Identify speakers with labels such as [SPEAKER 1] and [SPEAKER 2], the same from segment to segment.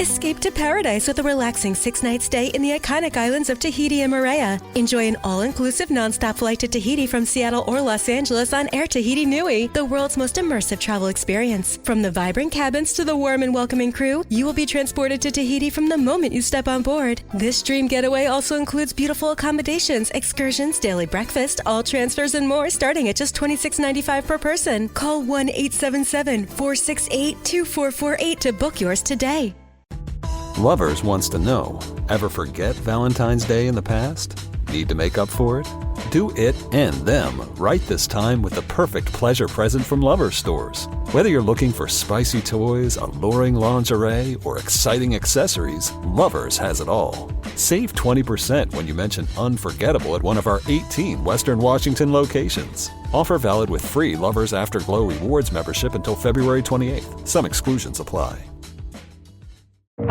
[SPEAKER 1] Escape to paradise with a relaxing 6-night stay in the iconic islands of Tahiti and Moorea. Enjoy an all-inclusive non-stop flight to Tahiti from Seattle or Los Angeles on Air Tahiti Nui, the world's most immersive travel experience. From the vibrant cabins to the warm and welcoming crew, you will be transported to Tahiti from the moment you step on board. This dream getaway also includes beautiful accommodations, excursions, daily breakfast, all transfers, and more, starting at just $26.95 per person. Call 1-877-468-2448 to book yours today.
[SPEAKER 2] Lovers wants to know, ever forget Valentine's Day in the past? Need to make up for it? Do it and them right this time with the perfect pleasure present from Lovers stores. Whether you're looking for spicy toys, alluring lingerie, or exciting accessories, Lovers has it all. Save 20% when you mention unforgettable at one of our 18 Western Washington locations. Offer valid with free Lovers Afterglow Rewards membership until February 28th. Some exclusions apply.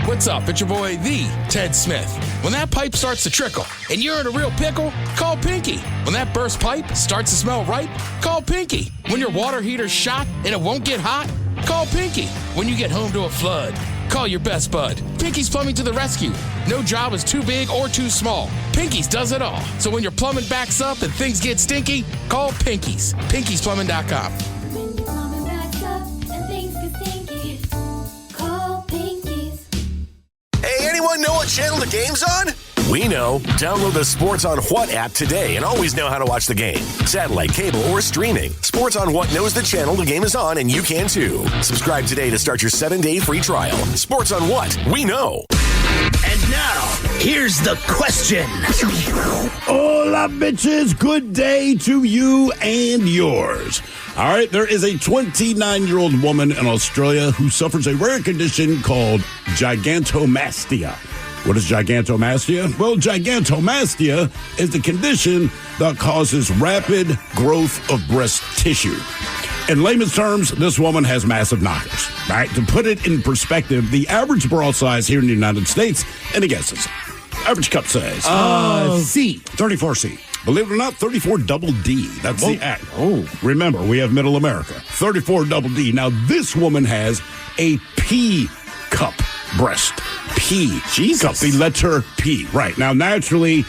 [SPEAKER 3] What's up? It's your boy, the Ted Smith. When that pipe starts to trickle and you're in a real pickle, call Pinky. When that burst pipe starts to smell right, call Pinky. When your water heater's shot and it won't get hot, call Pinky. When you get home to a flood, call your best bud. Pinky's Plumbing to the rescue. No job is too big or too small. Pinky's does it all. So when your plumbing backs up and things get stinky, call Pinky's. Pinky'sPlumbing.com.
[SPEAKER 4] Anyone know what channel the game's on? We know. Download the Sports on What app today and always know how to watch the game. Satellite, cable, or streaming. Sports on What knows the channel the game is on, and you can too. Subscribe today to start your 7-day free trial. Sports on What? We know.
[SPEAKER 5] And now, here's the question.
[SPEAKER 6] Hola, bitches. Good day to you and yours. All right, there is a 29-year-old woman in Australia who suffers a rare condition called gigantomastia. What is gigantomastia? Well, gigantomastia is the condition that causes rapid growth of breast tissue. In layman's terms, this woman has massive knockers. Right? To put it in perspective, the average bra size here in the United States, any guesses? Average cup size?
[SPEAKER 7] C.
[SPEAKER 6] 34C. Believe it or not, 34 double D. That's the act. Oh, remember, we have Middle America. 34 double D. Now, this woman has a P cup breast. P. Jesus. Cup, the letter P. Right. Now, naturally,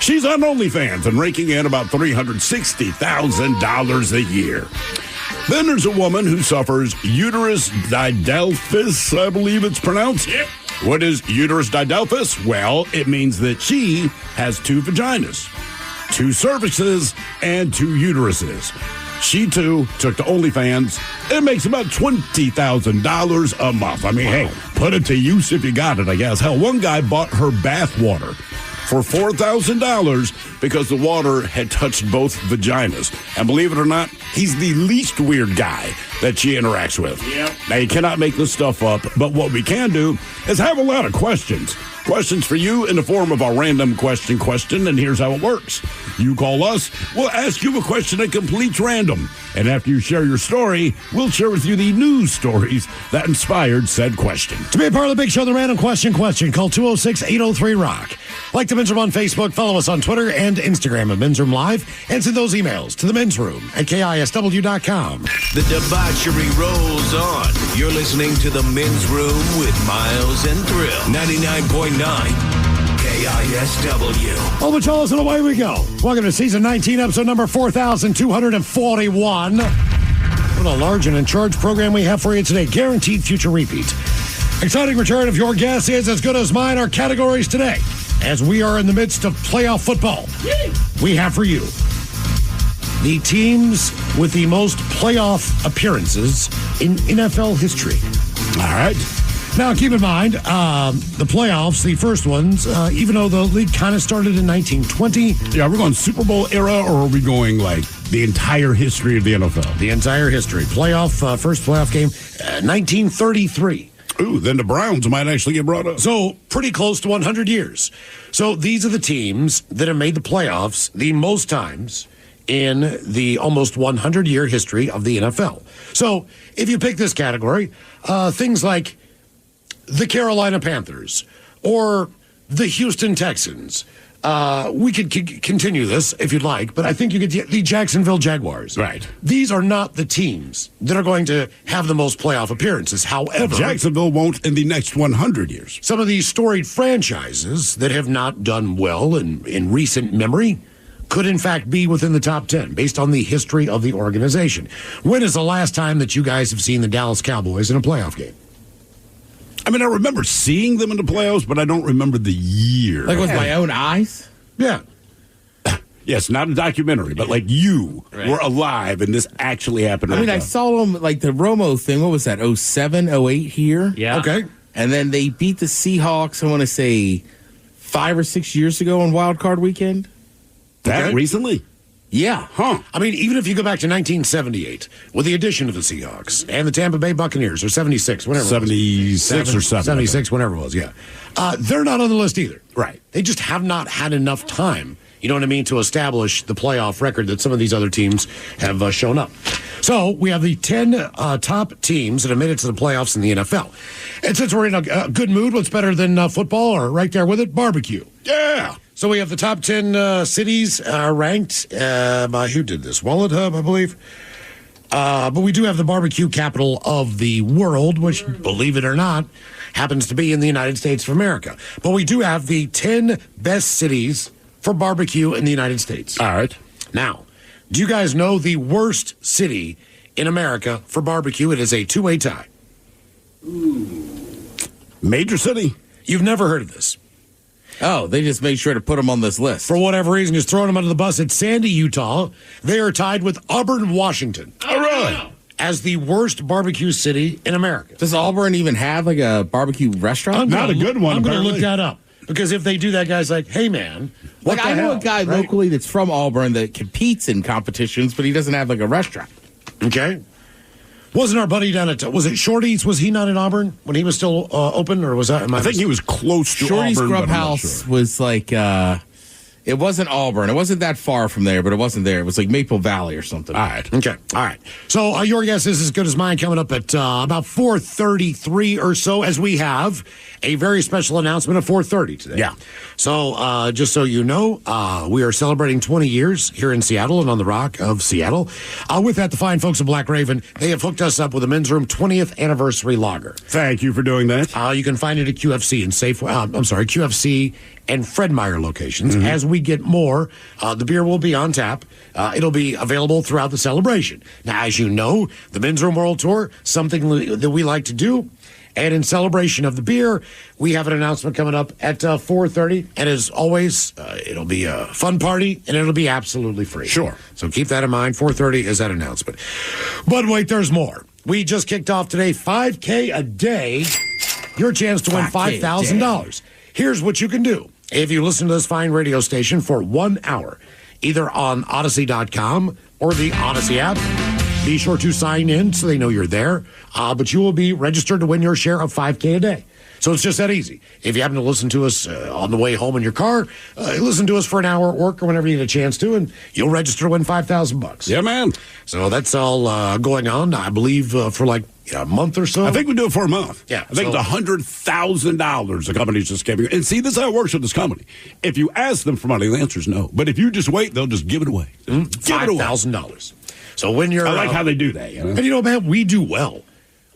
[SPEAKER 6] she's on OnlyFans and raking in about $360,000 a year. Then there's a woman who suffers uterus didelphys, I believe it's pronounced. Yep. What is uterus didelphys? Well, it means that she has 2 vaginas, 2 cervixes, and 2 uteruses. She, too, took to OnlyFans and makes about $20,000 a month. I mean, hey, put it to use if you got it, I guess. Hell, one guy bought her bath water for $4,000 because the water had touched both vaginas. And believe it or not, he's the least weird guy that she interacts with. Yep. Now, you cannot make this stuff up, but what we can do is have a lot of questions. Questions for you in the form of a random question, and here's how it works. You call us, we'll ask you a question at complete random. And after you share your story, we'll share with you the news stories that inspired said question.
[SPEAKER 7] To be a part of the big show, the random question, call 206-803-ROCK. Like the Men's Room on Facebook, follow us on Twitter and Instagram at Men's Room Live, and send those emails to the Men's Room at KISW.com.
[SPEAKER 5] The debauchery rolls on. You're listening to the Men's Room with Miles and Thrill. 99.9 KISW.
[SPEAKER 7] All the Charles, and away we go. Welcome to season 19, episode number 4,241. What a large and in charge program we have for you today. Guaranteed future repeat. Exciting return. If your guess is as good as mine, our categories today, as we are in the midst of playoff football, we have for you the teams with the most playoff appearances in NFL history. All right. Now, keep in mind, the playoffs, the first ones, even though the league kind of started in 1920.
[SPEAKER 6] Yeah, we're going Super Bowl era, or are we going, like, the entire history of the NFL?
[SPEAKER 7] The entire history. Playoff, first playoff game, 1933.
[SPEAKER 6] Ooh, then the Browns might actually get brought up.
[SPEAKER 7] So, pretty close to 100 years. So, these are the teams that have made the playoffs the most times in the almost 100-year history of the NFL. So, if you pick this category, things like the Carolina Panthers or the Houston Texans, We could continue this if you'd like, but I think you get the Jacksonville Jaguars.
[SPEAKER 6] Right.
[SPEAKER 7] These are not the teams that are going to have the most playoff appearances. However,
[SPEAKER 6] Jacksonville won't in the next 100 years.
[SPEAKER 7] some of these storied franchises that have not done well in recent memory could in fact be within the top 10 based on the history of the organization. When is the last time that you guys have seen the Dallas Cowboys in a playoff game?
[SPEAKER 6] I mean, I remember seeing them in the playoffs, but I don't remember the year.
[SPEAKER 8] Like with my own eyes?
[SPEAKER 7] Yeah.
[SPEAKER 6] Yes, not a documentary, but like you were alive and this actually happened.
[SPEAKER 8] I mean, I saw them, like the Romo thing, what was that, 07, 08 here?
[SPEAKER 9] Yeah.
[SPEAKER 7] Okay.
[SPEAKER 8] And then they beat the Seahawks, I want to say, 5 or 6 years ago on Wild Card Weekend.
[SPEAKER 6] that
[SPEAKER 7] Okay.
[SPEAKER 6] recently.
[SPEAKER 8] Yeah.
[SPEAKER 6] Huh.
[SPEAKER 7] I mean, even if you go back to 1978, with the addition of the Seahawks and the Tampa Bay Buccaneers, or 76, whatever
[SPEAKER 6] 76 or 7.
[SPEAKER 7] 76, whatever it was, yeah. They're not on the list either.
[SPEAKER 6] Right.
[SPEAKER 7] They just have not had enough time, you know what I mean, to establish the playoff record that some of these other teams have shown up. So we have the 10 top teams that have made it to the playoffs in the NFL. And since we're in a good mood, what's better than football, or right there with it, barbecue?
[SPEAKER 6] Yeah.
[SPEAKER 7] So we have the top 10 cities ranked by, who did this? Wallet Hub, I believe. But we do have the barbecue capital of the world, which, believe it or not, happens to be in the United States of America. But we do have the 10 best cities for barbecue in the United States.
[SPEAKER 6] All right.
[SPEAKER 7] Now, do you guys know the worst city in America for barbecue? It is a two-way tie.
[SPEAKER 6] Major city.
[SPEAKER 7] You've never heard of this.
[SPEAKER 8] Oh, they just made sure to put them on this list.
[SPEAKER 7] For whatever reason, just throwing them under the bus. It's Sandy, Utah. They are tied with Auburn, Washington,
[SPEAKER 6] Oh, really?
[SPEAKER 7] as the worst barbecue city in America.
[SPEAKER 8] Does Auburn even have like a barbecue restaurant?
[SPEAKER 6] Not a good one,
[SPEAKER 7] I'm going to look
[SPEAKER 6] apparently.
[SPEAKER 7] that up. Because if they do that, guy's like, hey, man, what
[SPEAKER 8] Like
[SPEAKER 7] the
[SPEAKER 8] I know
[SPEAKER 7] hell?
[SPEAKER 8] a guy
[SPEAKER 7] Right?
[SPEAKER 8] locally that's from Auburn that competes in competitions, but he doesn't have like a restaurant.
[SPEAKER 7] Okay. Wasn't our buddy down at, was it Shorty's? Was he not in Auburn when he was still open? Or was that?
[SPEAKER 6] I think he was close to
[SPEAKER 8] Shorty's
[SPEAKER 6] Auburn,
[SPEAKER 8] Grub
[SPEAKER 6] but I'm not
[SPEAKER 8] House
[SPEAKER 6] sure.
[SPEAKER 8] was like it wasn't Auburn. It wasn't that far from there, but it wasn't there. It was like Maple Valley or something.
[SPEAKER 6] All right.
[SPEAKER 7] Okay. All right. So your guess is as good as mine, coming up at about 4:33 or so, as we have a very special announcement at 4:30 today.
[SPEAKER 6] Yeah.
[SPEAKER 7] So just so you know, we are celebrating 20 years here in Seattle and on the Rock of Seattle. With that, the fine folks of Black Raven, they have hooked us up with a Men's Room 20th Anniversary Lager.
[SPEAKER 6] Thank you for doing that.
[SPEAKER 7] You can find it at QFC and QFC and Fred Meyer locations. As we get more, the beer will be on tap. It'll be available throughout the celebration. Now, as you know, the Men's Room World Tour, something that we like to do. And in celebration of the beer, we have an announcement coming up at 4:30. And as always, it'll be a fun party, and it'll be absolutely free.
[SPEAKER 6] Sure.
[SPEAKER 7] So keep that in mind. 4:30 is that announcement. But wait, there's more. We just kicked off today, 5K a day. Your chance to win $5,000. Here's what you can do. If you listen to this fine radio station for 1 hour, either on Odyssey.com or the Odyssey app, be sure to sign in so they know you're there. But you will be registered to win your share of 5K a day. So it's just that easy. If you happen to listen to us on the way home in your car, listen to us for an hour at work or whenever you get a chance to, and you'll register to win $5,000.
[SPEAKER 6] Yeah, man.
[SPEAKER 7] So that's all going on, I believe, for like a month or so.
[SPEAKER 6] I think we do it for a month.
[SPEAKER 7] Yeah,
[SPEAKER 6] I think
[SPEAKER 7] so-
[SPEAKER 6] it's $100,000 the company's just giving. And see, this is how it works with this company. If you ask them for money, the answer is no. But if you just wait, they'll just give it away. Give it away.
[SPEAKER 7] $5,000. So when you're...
[SPEAKER 6] I like how they do that, you know?
[SPEAKER 7] And you know, man, we do well.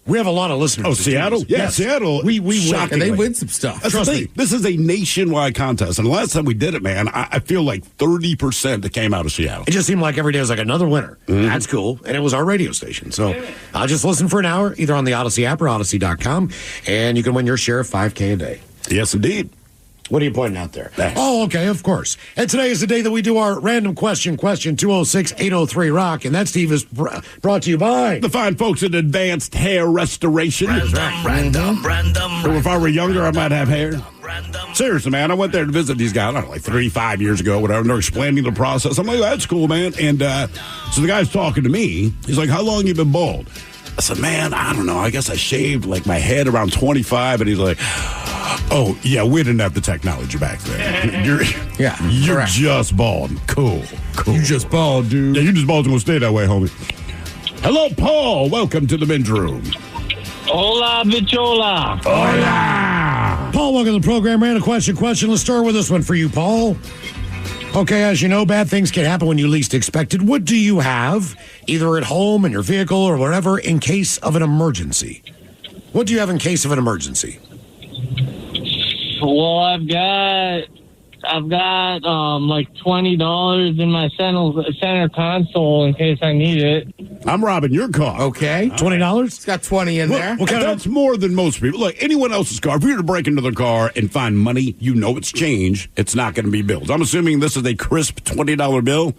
[SPEAKER 7] We have a lot of listeners.
[SPEAKER 6] Oh,
[SPEAKER 7] that do
[SPEAKER 6] Seattle?
[SPEAKER 7] this.
[SPEAKER 6] Yeah,
[SPEAKER 7] Yes.
[SPEAKER 6] Seattle.
[SPEAKER 7] We win.
[SPEAKER 8] And they win some stuff.
[SPEAKER 6] That's the
[SPEAKER 7] Trust
[SPEAKER 6] thing.
[SPEAKER 7] me.
[SPEAKER 6] This is a nationwide contest. And the last time we did it, man, I feel like 30% that came out of Seattle.
[SPEAKER 7] It just seemed like every day was like another winner. That's cool. And it was our radio station. So just listen for an hour, either on the Odyssey app or Odyssey.com, and you can win your share of 5K a day.
[SPEAKER 6] Yes, indeed.
[SPEAKER 7] What are you pointing out there?
[SPEAKER 6] Thanks.
[SPEAKER 7] Oh, okay, of course. And today is the day that we do our random question 206-803-ROCK. And that, Steve, is brought to you by...
[SPEAKER 6] The fine folks at Advanced Hair Restoration.
[SPEAKER 5] Random.
[SPEAKER 6] So if I were younger, I might have hair. Seriously, man, I went there to visit these guys, I don't know, like 35 years ago, whatever, and they're explaining the process. I'm like, that's cool, man. And so the guy's talking to me. He's like, how long you been bald? I said, man, I don't know. I guess I shaved like my head around 25. And he's like, oh, yeah, we didn't have the technology back then. You're
[SPEAKER 8] correct.
[SPEAKER 6] just bald. Cool.
[SPEAKER 8] You just bald, dude.
[SPEAKER 6] Yeah, you just bald and gonna stay that way, homie. Hello, Paul. Welcome to the men's room.
[SPEAKER 9] Hola, bichola.
[SPEAKER 6] Hola.
[SPEAKER 7] Paul, welcome to the program. Random question. Let's start with this one for you, Paul. Okay, as you know, bad things can happen when you least expect it. What do you have, either at home, in your vehicle, or whatever, in case of an emergency? What do you have in case of an emergency?
[SPEAKER 9] Well, I've got like $20 in my center console in case I need it.
[SPEAKER 6] I'm robbing your car.
[SPEAKER 8] Okay.
[SPEAKER 7] $20?
[SPEAKER 8] It's got 20 in there.
[SPEAKER 6] That's more than most people. Like anyone else's car, if you were to break into their car and find money, you know it's change. It's not going to be bills. I'm assuming this is a crisp $20 bill.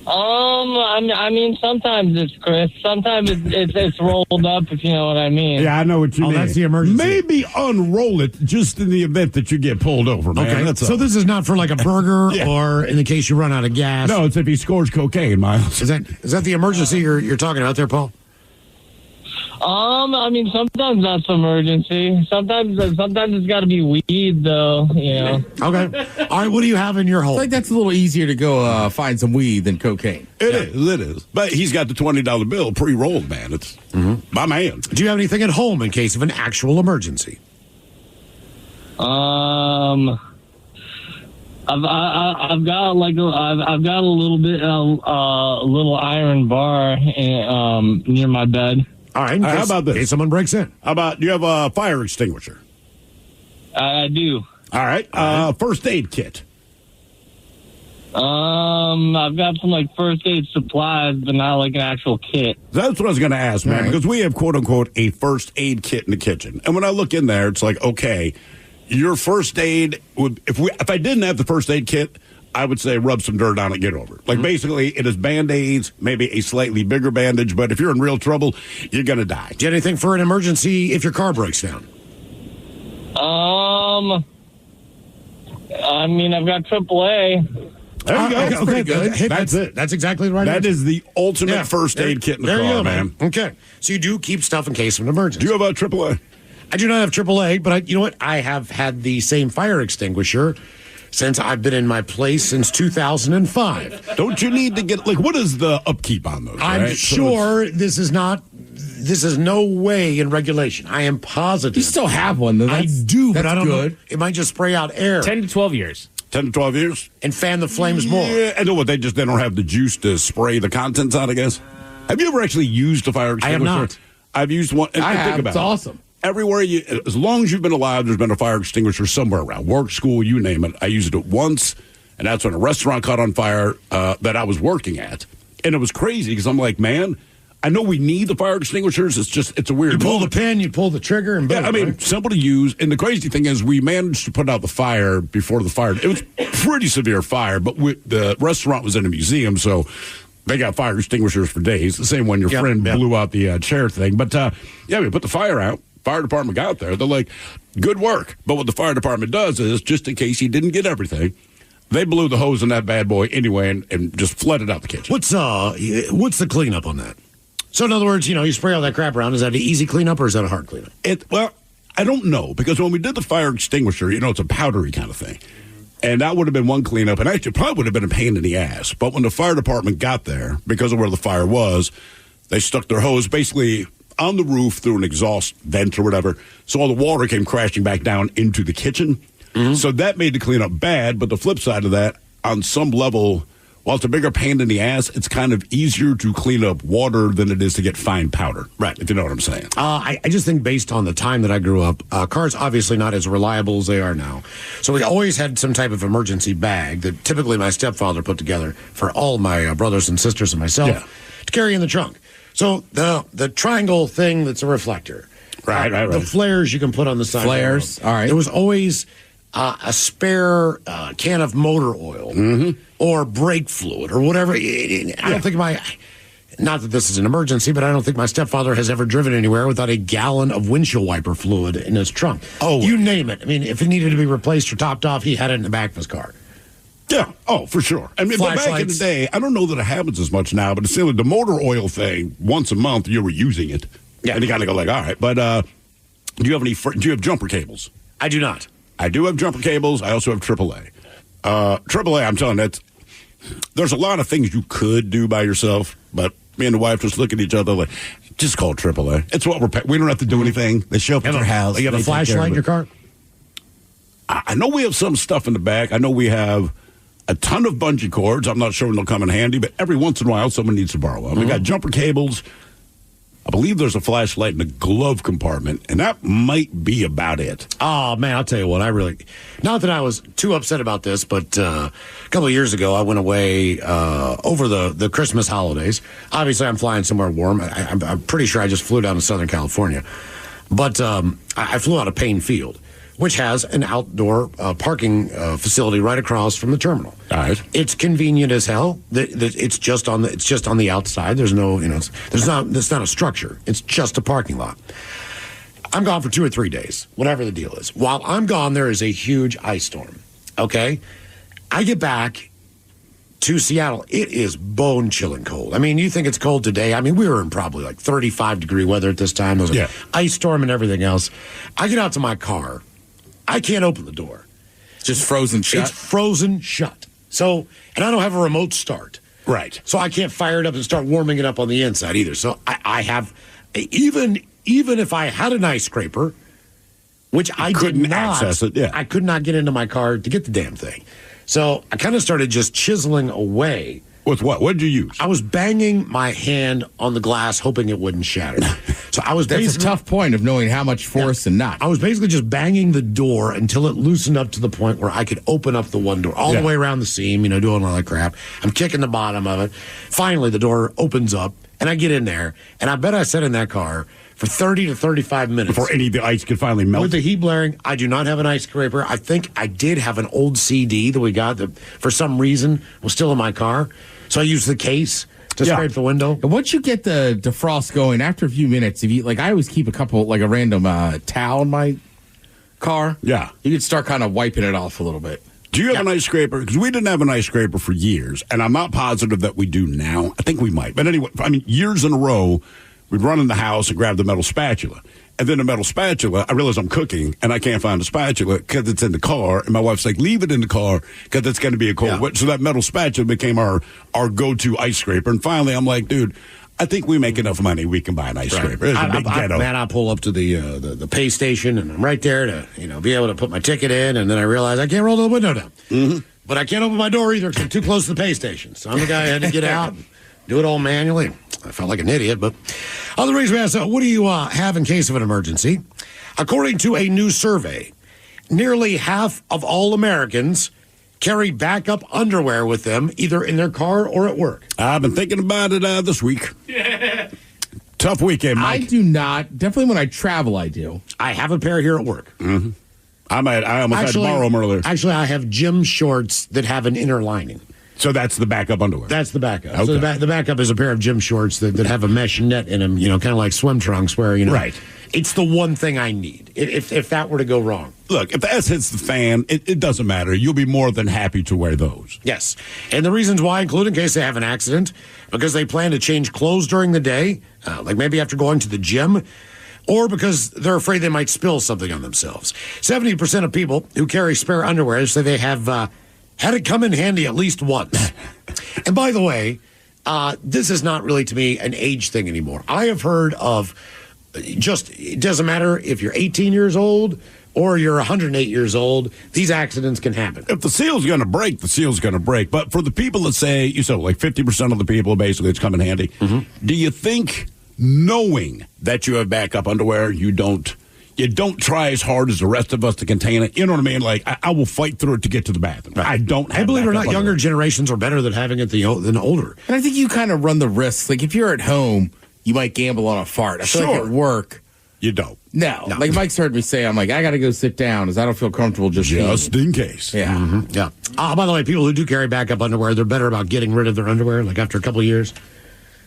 [SPEAKER 9] I mean, sometimes it's crisp. Sometimes it's rolled up, if you know what I mean.
[SPEAKER 6] Yeah, I know what you mean.
[SPEAKER 7] That's the emergency.
[SPEAKER 6] Maybe unroll it just in the event that you get pulled over, man.
[SPEAKER 7] Okay,
[SPEAKER 6] That's
[SPEAKER 7] so
[SPEAKER 6] all.
[SPEAKER 7] this is not for like a burger
[SPEAKER 6] Yeah.
[SPEAKER 7] or in the case you run out of gas.
[SPEAKER 6] No, it's if he scores cocaine, Miles.
[SPEAKER 7] Is that the emergency you're talking about there, Paul?
[SPEAKER 9] I mean, sometimes that's emergency. Sometimes it's got to be weed, though. You know.
[SPEAKER 7] Okay. All right. What do you have in your home?
[SPEAKER 8] I think that's a little easier to go find some weed than cocaine.
[SPEAKER 6] It is. But he's got the $20 bill pre-rolled, man. It's my man.
[SPEAKER 7] Do you have anything at home in case of an actual emergency?
[SPEAKER 9] I've got a little bit a little iron bar near my bed.
[SPEAKER 7] All right.
[SPEAKER 6] How about this?
[SPEAKER 7] In case someone breaks in.
[SPEAKER 6] How about, do you have a fire extinguisher?
[SPEAKER 9] I do.
[SPEAKER 6] All right. First aid kit.
[SPEAKER 9] I've got some like first aid supplies, but not like an actual kit.
[SPEAKER 6] That's what I was going to ask, man,
[SPEAKER 7] Right.
[SPEAKER 6] because we have, quote unquote, a first aid kit in the kitchen. And when I look in there, it's like, okay, your first aid would, if I didn't have the first aid kit, I would say rub some dirt on it, get over it. Like basically it is Band-Aids, maybe a slightly bigger bandage, but if you're in real trouble, you're going to die.
[SPEAKER 7] Do you have anything for an emergency if your car breaks down?
[SPEAKER 9] I mean, I've got AAA.
[SPEAKER 6] There you go.
[SPEAKER 7] Okay,
[SPEAKER 8] pretty good.
[SPEAKER 6] That's it.
[SPEAKER 7] That's exactly the right
[SPEAKER 6] That
[SPEAKER 7] answer.
[SPEAKER 6] is the ultimate
[SPEAKER 7] Yeah.
[SPEAKER 6] first aid kit in the
[SPEAKER 7] There you
[SPEAKER 6] car,
[SPEAKER 7] go,
[SPEAKER 6] man.
[SPEAKER 7] Okay. So you do keep stuff in case of an emergency.
[SPEAKER 6] Do you have a AAA?
[SPEAKER 7] I do not have AAA, but you know what? I have had the same fire extinguisher since I've been in my place since 2005.
[SPEAKER 6] Don't you need to get, like, what is the upkeep on those?
[SPEAKER 7] I'm
[SPEAKER 6] right?
[SPEAKER 7] sure this is no way in regulation. I am positive.
[SPEAKER 8] You still have one, though.
[SPEAKER 7] I
[SPEAKER 8] That's,
[SPEAKER 7] do, but
[SPEAKER 8] that's
[SPEAKER 7] I don't
[SPEAKER 8] good.
[SPEAKER 7] know. It might just spray out air
[SPEAKER 10] 10 to 12 years.
[SPEAKER 6] 10 to 12 years?
[SPEAKER 7] and fan the flames more.
[SPEAKER 6] Yeah, I know what they don't have the juice to spray the contents out, I guess. Have you ever actually used a fire
[SPEAKER 7] I have
[SPEAKER 6] extinguisher?
[SPEAKER 7] not.
[SPEAKER 6] I've used one. And
[SPEAKER 8] I
[SPEAKER 6] think
[SPEAKER 8] have.
[SPEAKER 6] about
[SPEAKER 8] It's
[SPEAKER 6] it.
[SPEAKER 8] awesome.
[SPEAKER 6] Everywhere as long as you've been alive, there's been a fire extinguisher somewhere around. Work, school, you name it. I used it once, and that's when a restaurant caught on fire that I was working at. And it was crazy because I'm like, man, I know we need the fire extinguishers. It's a weird
[SPEAKER 7] You pull
[SPEAKER 6] moment.
[SPEAKER 7] the pin, you pull the trigger, and boom.
[SPEAKER 6] Yeah, I mean,
[SPEAKER 7] right?
[SPEAKER 6] simple to use. And the crazy thing is, we managed to put out the fire before the fire. It was pretty severe fire, but the restaurant was in a museum, so they got fire extinguishers for days. The same one your friend blew out the chair thing. But yeah, we put the fire out. Fire department got there. They're like, good work. But what the fire department does is, just in case he didn't get everything, they blew the hose in that bad boy anyway and just flooded out the kitchen.
[SPEAKER 7] What's the cleanup on that? So in other words, you spray all that crap around. Is that an easy cleanup or is that a hard cleanup?
[SPEAKER 6] Well, I don't know, because when we did the fire extinguisher, it's a powdery kind of thing. And that would have been one cleanup, and actually probably would have been a pain in the ass. But when the fire department got there, because of where the fire was, they stuck their hose basically on the roof through an exhaust vent or whatever. So all the water came crashing back down into the kitchen. Mm-hmm. So that made the cleanup bad. But the flip side of that, on some level, while it's a bigger pain in the ass, it's kind of easier to clean up water than it is to get fine powder.
[SPEAKER 7] Right.
[SPEAKER 6] If you know what I'm saying.
[SPEAKER 7] I just think based on the time that I grew up, cars obviously not as reliable as they are now. So we always had some type of emergency bag that typically my stepfather put together for all my brothers and sisters and myself to carry in the trunk. So the triangle thing that's a reflector.
[SPEAKER 6] Right.
[SPEAKER 7] The flares you can put on the side.
[SPEAKER 8] Flares, all right.
[SPEAKER 7] There was always a spare can of motor oil or brake fluid or whatever. I don't think not that this is an emergency, but I don't think my stepfather has ever driven anywhere without a gallon of windshield wiper fluid in his trunk.
[SPEAKER 6] Oh.
[SPEAKER 7] You name it. I mean, if it needed to be replaced or topped off, he had it in the back of his car.
[SPEAKER 6] Yeah. Oh, for sure. I mean, but back in the
[SPEAKER 7] Flashlights.
[SPEAKER 6] day, I don't know that it happens as much now, but it's still the motor oil thing. Once a month, you were using it.
[SPEAKER 7] Yeah.
[SPEAKER 6] And you kind of go like, all right. But do you have jumper cables?
[SPEAKER 7] I do not.
[SPEAKER 6] I do have jumper cables. I also have AAA. AAA, I'm telling you, there's a lot of things you could do by yourself, but me and the wife just look at each other like, just call AAA. It's what we don't have to do anything. They show up at your house.
[SPEAKER 7] You have a
[SPEAKER 6] They take care
[SPEAKER 7] flashlight
[SPEAKER 6] of
[SPEAKER 7] in
[SPEAKER 6] it.
[SPEAKER 7] your car?
[SPEAKER 6] I know we have some stuff in the back. I know we have a ton of bungee cords. I'm not sure when they'll come in handy, but every once in a while, someone needs to borrow one. We got jumper cables. I believe there's a flashlight in the glove compartment, and that might be about it.
[SPEAKER 7] Oh, man, I'll tell you what, not that I was too upset about this, but a couple of years ago, I went away over the Christmas holidays. Obviously, I'm flying somewhere warm. I'm pretty sure I just flew down to Southern California. But I flew out of Payne Field, which has an outdoor parking facility right across from the terminal.
[SPEAKER 6] All right.
[SPEAKER 7] It's convenient as hell. It's just on the outside. There's no, it's not a structure. It's just a parking lot. I'm gone for 2 or 3 days, whatever the deal is. While I'm gone, there is a huge ice storm. Okay? I get back to Seattle. It is bone-chilling cold. I mean, you think it's cold today. I mean, we were in probably like 35-degree weather at this time. There was an ice storm and everything else. I get out to my car. I can't open the door.
[SPEAKER 8] Just frozen shut?
[SPEAKER 7] It's frozen shut. So, and I don't have a remote start.
[SPEAKER 6] Right.
[SPEAKER 7] So I can't fire it up and start warming it up on the inside either. So I have, even if I had an ice scraper, which I did not
[SPEAKER 6] access it,
[SPEAKER 7] I could not get into my car to get the damn thing. So I kind of started just chiseling away.
[SPEAKER 6] With what? What did you use?
[SPEAKER 7] I was banging my hand on the glass, hoping it wouldn't shatter. So I was
[SPEAKER 8] That's a tough point of knowing how much force and not.
[SPEAKER 7] I was basically just banging the door until it loosened up to the point where I could open up the one door all the way around the seam, doing all that crap. I'm kicking the bottom of it. Finally, the door opens up, and I get in there, and I bet I sat in that car for 30 to 35 minutes.
[SPEAKER 6] Before any of the ice could finally melt?
[SPEAKER 7] With the heat blaring, I do not have an ice scraper. I think I did have an old CD that we got that, for some reason, was still in my car. So I used the case to scrape the window.
[SPEAKER 8] And once you get the defrost going, after a few minutes, if you I always keep a random towel in my car.
[SPEAKER 6] Yeah.
[SPEAKER 8] You could start kind of wiping it off a little bit.
[SPEAKER 6] Do you have an ice scraper? Because we didn't have an ice scraper for years, and I'm not positive that we do now. I think we might. But anyway, years in a row, we'd run in the house and grab the metal spatula. And then the metal spatula, I realize I'm cooking, and I can't find the spatula because it's in the car. And my wife's like, leave it in the car because it's going to be a cold wet. So that metal spatula became our go-to ice scraper. And finally, I'm like, dude, I think we make enough money we can buy an ice scraper. It's a big ghetto.
[SPEAKER 7] Man, I pull up to the pay station, and I'm right there to be able to put my ticket in. And then I realize I can't roll the window down. Mm-hmm. But I can't open my door either because I'm too close to the pay station. So I'm the guy who had to get out and do it all manually. I felt like an idiot, but other reason we asked, what do you have in case of an emergency? According to a new survey, nearly half of all Americans carry backup underwear with them, either in their car or at work.
[SPEAKER 6] I've been thinking about it this week. Tough weekend, Mike.
[SPEAKER 8] I do not. Definitely when I travel, I do.
[SPEAKER 7] I have a pair here at work.
[SPEAKER 6] Mm-hmm. I almost had to borrow them earlier.
[SPEAKER 7] Actually, I have gym shorts that have an inner lining.
[SPEAKER 6] So that's the backup underwear?
[SPEAKER 7] That's the backup.
[SPEAKER 6] Okay.
[SPEAKER 7] So the backup is a pair of gym shorts that have a mesh net in them, kind of like swim trunks where,
[SPEAKER 6] Right.
[SPEAKER 7] It's the one thing I need if that were to go wrong.
[SPEAKER 6] Look, if the S hits the fan, it doesn't matter. You'll be more than happy to wear those.
[SPEAKER 7] Yes. And the reasons why include in case they have an accident, because they plan to change clothes during the day, like maybe after going to the gym, or because they're afraid they might spill something on themselves. 70% of people who carry spare underwear say they have had it come in handy at least once. And by the way, this is not really, to me, an age thing anymore. I have heard of it doesn't matter if you're 18 years old or you're 108 years old, these accidents can happen.
[SPEAKER 6] If the seal's going to break, the seal's going to break. But for the people that say, like 50% of the people, basically, it's come in handy, do you think, knowing that you have backup underwear, you don't try as hard as the rest of us to contain it? You know what I mean? Like, I will fight through it to get to the bathroom. Right. I don't have
[SPEAKER 7] believe it or not,
[SPEAKER 6] underwear.
[SPEAKER 7] younger generations are better than having it than older.
[SPEAKER 8] And I think you kind of run the risk. Like, if you're at home, you might gamble on a fart. I feel like at work,
[SPEAKER 6] you don't.
[SPEAKER 8] No. Like Mike's heard me say, I'm like, I got to go sit down because I don't feel comfortable just
[SPEAKER 6] in case.
[SPEAKER 8] Yeah.
[SPEAKER 7] Mm-hmm. Yeah. By the way, people who do carry backup underwear, they're better about getting rid of their underwear, like after a couple of years.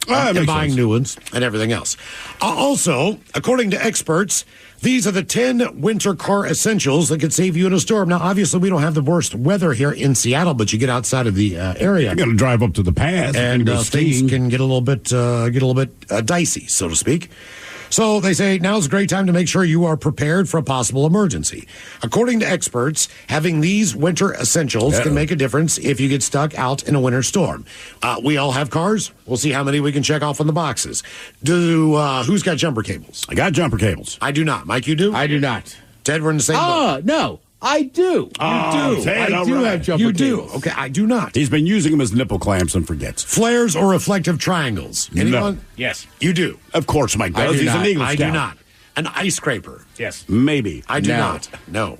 [SPEAKER 7] And buying new ones and everything else. Also, according to experts, these are the 10 winter car essentials that could save you in a storm. Now, obviously, we don't have the worst weather here in Seattle, but you get outside of the area.
[SPEAKER 6] You got to drive up to the pass,
[SPEAKER 7] and things can get a little bit dicey, so to speak. So they say now's a great time to make sure you are prepared for a possible emergency. According to experts, having these winter essentials can make a difference if you get stuck out in a winter storm. We all have cars. We'll see how many we can check off on the boxes. Who's got jumper cables?
[SPEAKER 6] I got jumper cables.
[SPEAKER 7] I do not. Mike, you do?
[SPEAKER 8] I do not.
[SPEAKER 7] Ted, we're in the same boat.
[SPEAKER 8] No. I do.
[SPEAKER 6] Oh,
[SPEAKER 8] You do.
[SPEAKER 6] say it
[SPEAKER 8] I do
[SPEAKER 6] outright.
[SPEAKER 8] have jumper
[SPEAKER 7] You do.
[SPEAKER 8] cables.
[SPEAKER 7] Okay, I do not.
[SPEAKER 6] He's been using them as nipple clamps and forgets.
[SPEAKER 7] Flares or reflective triangles? Anyone?
[SPEAKER 6] No. Yes.
[SPEAKER 7] You do.
[SPEAKER 6] Of course Mike
[SPEAKER 8] I
[SPEAKER 6] does.
[SPEAKER 8] do
[SPEAKER 6] He's
[SPEAKER 8] not.
[SPEAKER 6] an Eagle
[SPEAKER 7] I
[SPEAKER 6] Scout.
[SPEAKER 7] do not. An ice scraper?
[SPEAKER 6] Yes. Maybe.
[SPEAKER 7] I do
[SPEAKER 8] No.
[SPEAKER 7] not. No.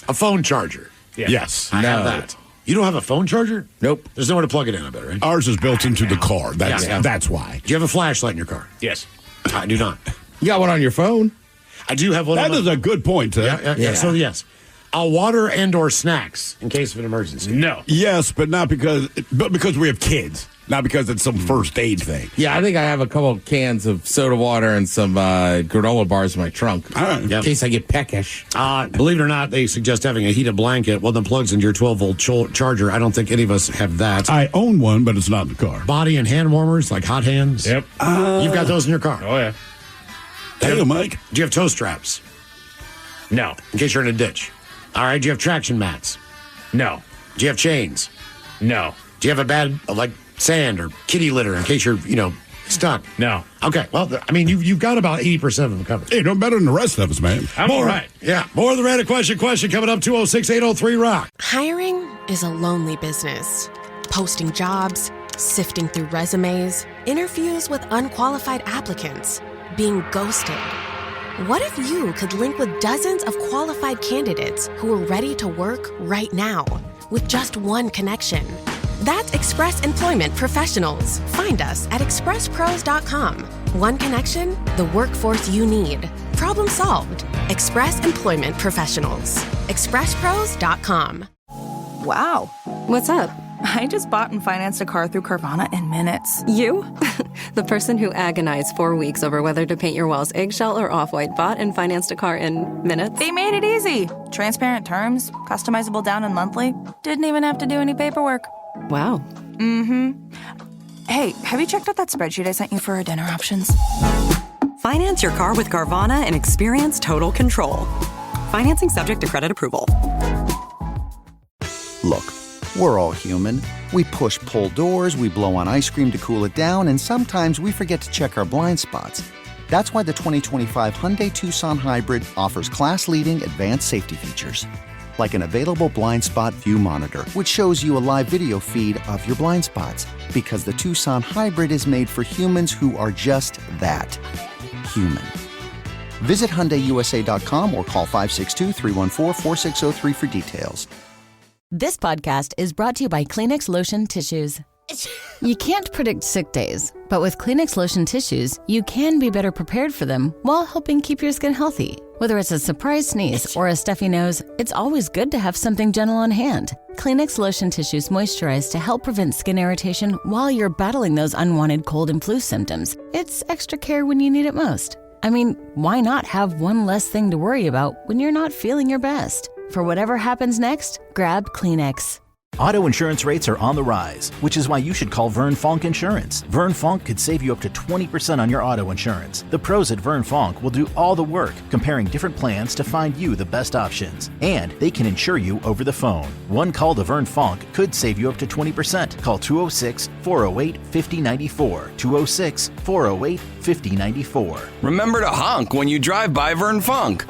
[SPEAKER 7] A phone charger?
[SPEAKER 6] Yes.
[SPEAKER 7] I have
[SPEAKER 8] No.
[SPEAKER 7] that. You don't have a phone charger?
[SPEAKER 8] Nope.
[SPEAKER 7] There's nowhere to plug it in, I bet, right?
[SPEAKER 6] Ours is built into the car.
[SPEAKER 7] Yeah.
[SPEAKER 6] That's why.
[SPEAKER 7] Do you have a flashlight in your car?
[SPEAKER 6] Yes.
[SPEAKER 7] I do not.
[SPEAKER 8] You got one on your phone?
[SPEAKER 7] I do have one.
[SPEAKER 6] That
[SPEAKER 7] on my-
[SPEAKER 6] is a good point.
[SPEAKER 7] Yeah.
[SPEAKER 8] Yeah.
[SPEAKER 7] So, yes. Water and or snacks in case of an emergency.
[SPEAKER 6] No. Yes, but not because we have kids. Not because it's some first aid thing.
[SPEAKER 8] Yeah, I think I have a couple cans of soda water and some granola bars in my trunk in case I get peckish.
[SPEAKER 7] Believe it or not, they suggest having a heated blanket. Well, then plugs into your 12-volt charger. I don't think any of us have that.
[SPEAKER 6] I own one, but it's not in the car.
[SPEAKER 7] Body and hand warmers, like hot hands.
[SPEAKER 6] Yep.
[SPEAKER 7] You've got those in your car.
[SPEAKER 6] Oh, yeah. Hey, Mike.
[SPEAKER 7] Do you have toe straps?
[SPEAKER 6] No.
[SPEAKER 7] In case you're in a ditch. All right. Do you have traction mats?
[SPEAKER 6] No.
[SPEAKER 7] Do you have chains?
[SPEAKER 6] No.
[SPEAKER 7] Do you have a bad, like, sand or kitty litter in case you're, stuck?
[SPEAKER 6] No.
[SPEAKER 7] Okay. Well, I mean, you've got about 80% of them covered.
[SPEAKER 6] Hey, no better than the rest of us, man.
[SPEAKER 7] I'm all right. Yeah. More of the random question coming up 206-803-ROCK.
[SPEAKER 10] Hiring is a lonely business. Posting jobs, sifting through resumes, interviews with unqualified applicants, being ghosted. What if you could link with dozens of qualified candidates who are ready to work right now with just one connection? That's Express Employment Professionals. Find us at expresspros.com. One connection, the workforce you need. Problem solved. Express Employment Professionals. expresspros.com.
[SPEAKER 11] Wow.
[SPEAKER 12] What's up?
[SPEAKER 11] I just bought and financed a car through Carvana in minutes.
[SPEAKER 12] You? The person who agonized 4 weeks over whether to paint your walls eggshell or off-white bought and financed a car in minutes?
[SPEAKER 11] They made it easy. Transparent terms, customizable down and monthly. Didn't even have to do any paperwork.
[SPEAKER 12] Wow.
[SPEAKER 11] Mm-hmm. Hey, have you checked out that spreadsheet I sent you for our dinner options?
[SPEAKER 13] Finance your car with Carvana and experience total control. Financing subject to credit approval.
[SPEAKER 14] Look, we're all human. We push-pull doors, we blow on ice cream to cool it down, and sometimes we forget to check our blind spots. That's why the 2025 Hyundai Tucson Hybrid offers class-leading advanced safety features. Like an available blind spot view monitor, which shows you a live video feed of your blind spots. Because the Tucson Hybrid is made for humans who are just that, human. Visit HyundaiUSA.com or call 562-314-4603 for details.
[SPEAKER 15] This podcast is brought to you by Kleenex Lotion Tissues. You can't predict sick days, but with Kleenex Lotion Tissues, you can be better prepared for them while helping keep your skin healthy. Whether it's a surprise sneeze or a stuffy nose, it's always good to have something gentle on hand. Kleenex Lotion Tissues moisturize to help prevent skin irritation while you're battling those unwanted cold and flu symptoms. It's extra care when you need it most. I mean, why not have one less thing to worry about when you're not feeling your best? For whatever happens next, grab Kleenex.
[SPEAKER 16] Auto insurance rates are on the rise, which is why you should call Vern Fonk Insurance. Vern Fonk could save you up to 20% on your auto insurance. The pros at Vern Fonk will do all the work, comparing different plans to find you the best options. And they can insure you over the phone. One call to Vern Fonk could save you up to 20%. Call 206-408-5094. 206-408-5094.
[SPEAKER 17] Remember to honk when you drive by Vern Fonk.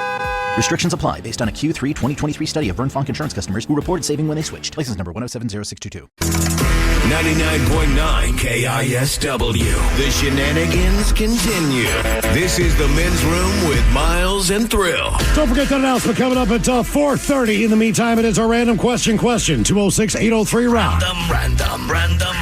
[SPEAKER 16] Restrictions apply based on a Q3 2023 study of Vern Fonk insurance customers who reported saving when they switched. License number 1070622.
[SPEAKER 5] 99.9 KISW. The shenanigans continue. This is the Men's Room with Miles and Thrill.
[SPEAKER 7] Don't forget that announcement coming up at 4:30. In the meantime, it is our random question. 206-803-ROCK.
[SPEAKER 5] Random.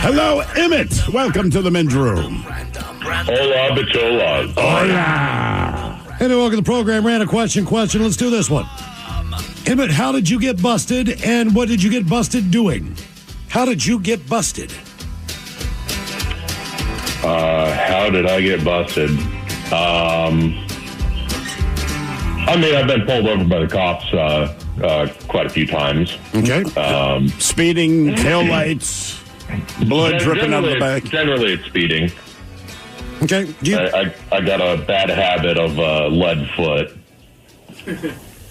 [SPEAKER 6] Hello, Emmett. Welcome to the Men's Room.
[SPEAKER 18] Hola, bichola.
[SPEAKER 6] Hola.
[SPEAKER 7] Hey, welcome to the program. Random question. Let's do this one. Emmett, how did you get busted, and what did you get busted doing? How did you get busted?
[SPEAKER 18] How did I get busted? I mean, I've been pulled over by the cops quite a few times.
[SPEAKER 7] Okay.
[SPEAKER 6] Speeding, taillights, blood dripping out of the back.
[SPEAKER 18] Generally, it's speeding.
[SPEAKER 7] Okay.
[SPEAKER 18] I got a bad habit of lead foot.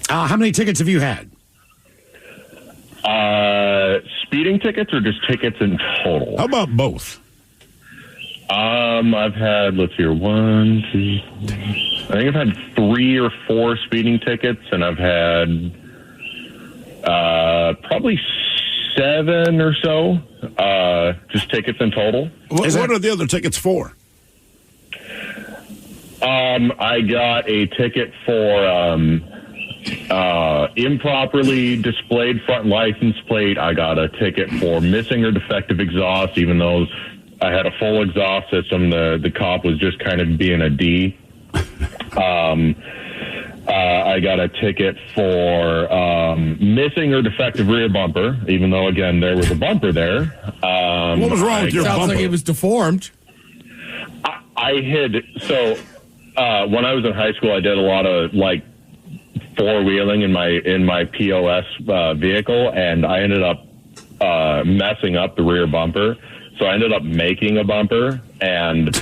[SPEAKER 7] How many tickets have you had?
[SPEAKER 18] Speeding tickets or just tickets in total?
[SPEAKER 6] How about both?
[SPEAKER 18] I've had, let's hear, 1, 2, 3. I think I've had 3 or 4 speeding tickets, and I've had Probably 7 or so, just tickets in total.
[SPEAKER 6] What are the other tickets for?
[SPEAKER 18] I got a ticket for improperly displayed front license plate. I got a ticket for missing or defective exhaust, even though I had a full exhaust system. The cop was just kind of being a D. I got a ticket for missing or defective rear bumper, even though, again, there was a bumper there.
[SPEAKER 6] What was wrong with your bumper?
[SPEAKER 8] Sounds like it was deformed.
[SPEAKER 18] When I was in high school, I did a lot of, like, four-wheeling in my POS vehicle, and I ended up messing up the rear bumper. So I ended up making a bumper, and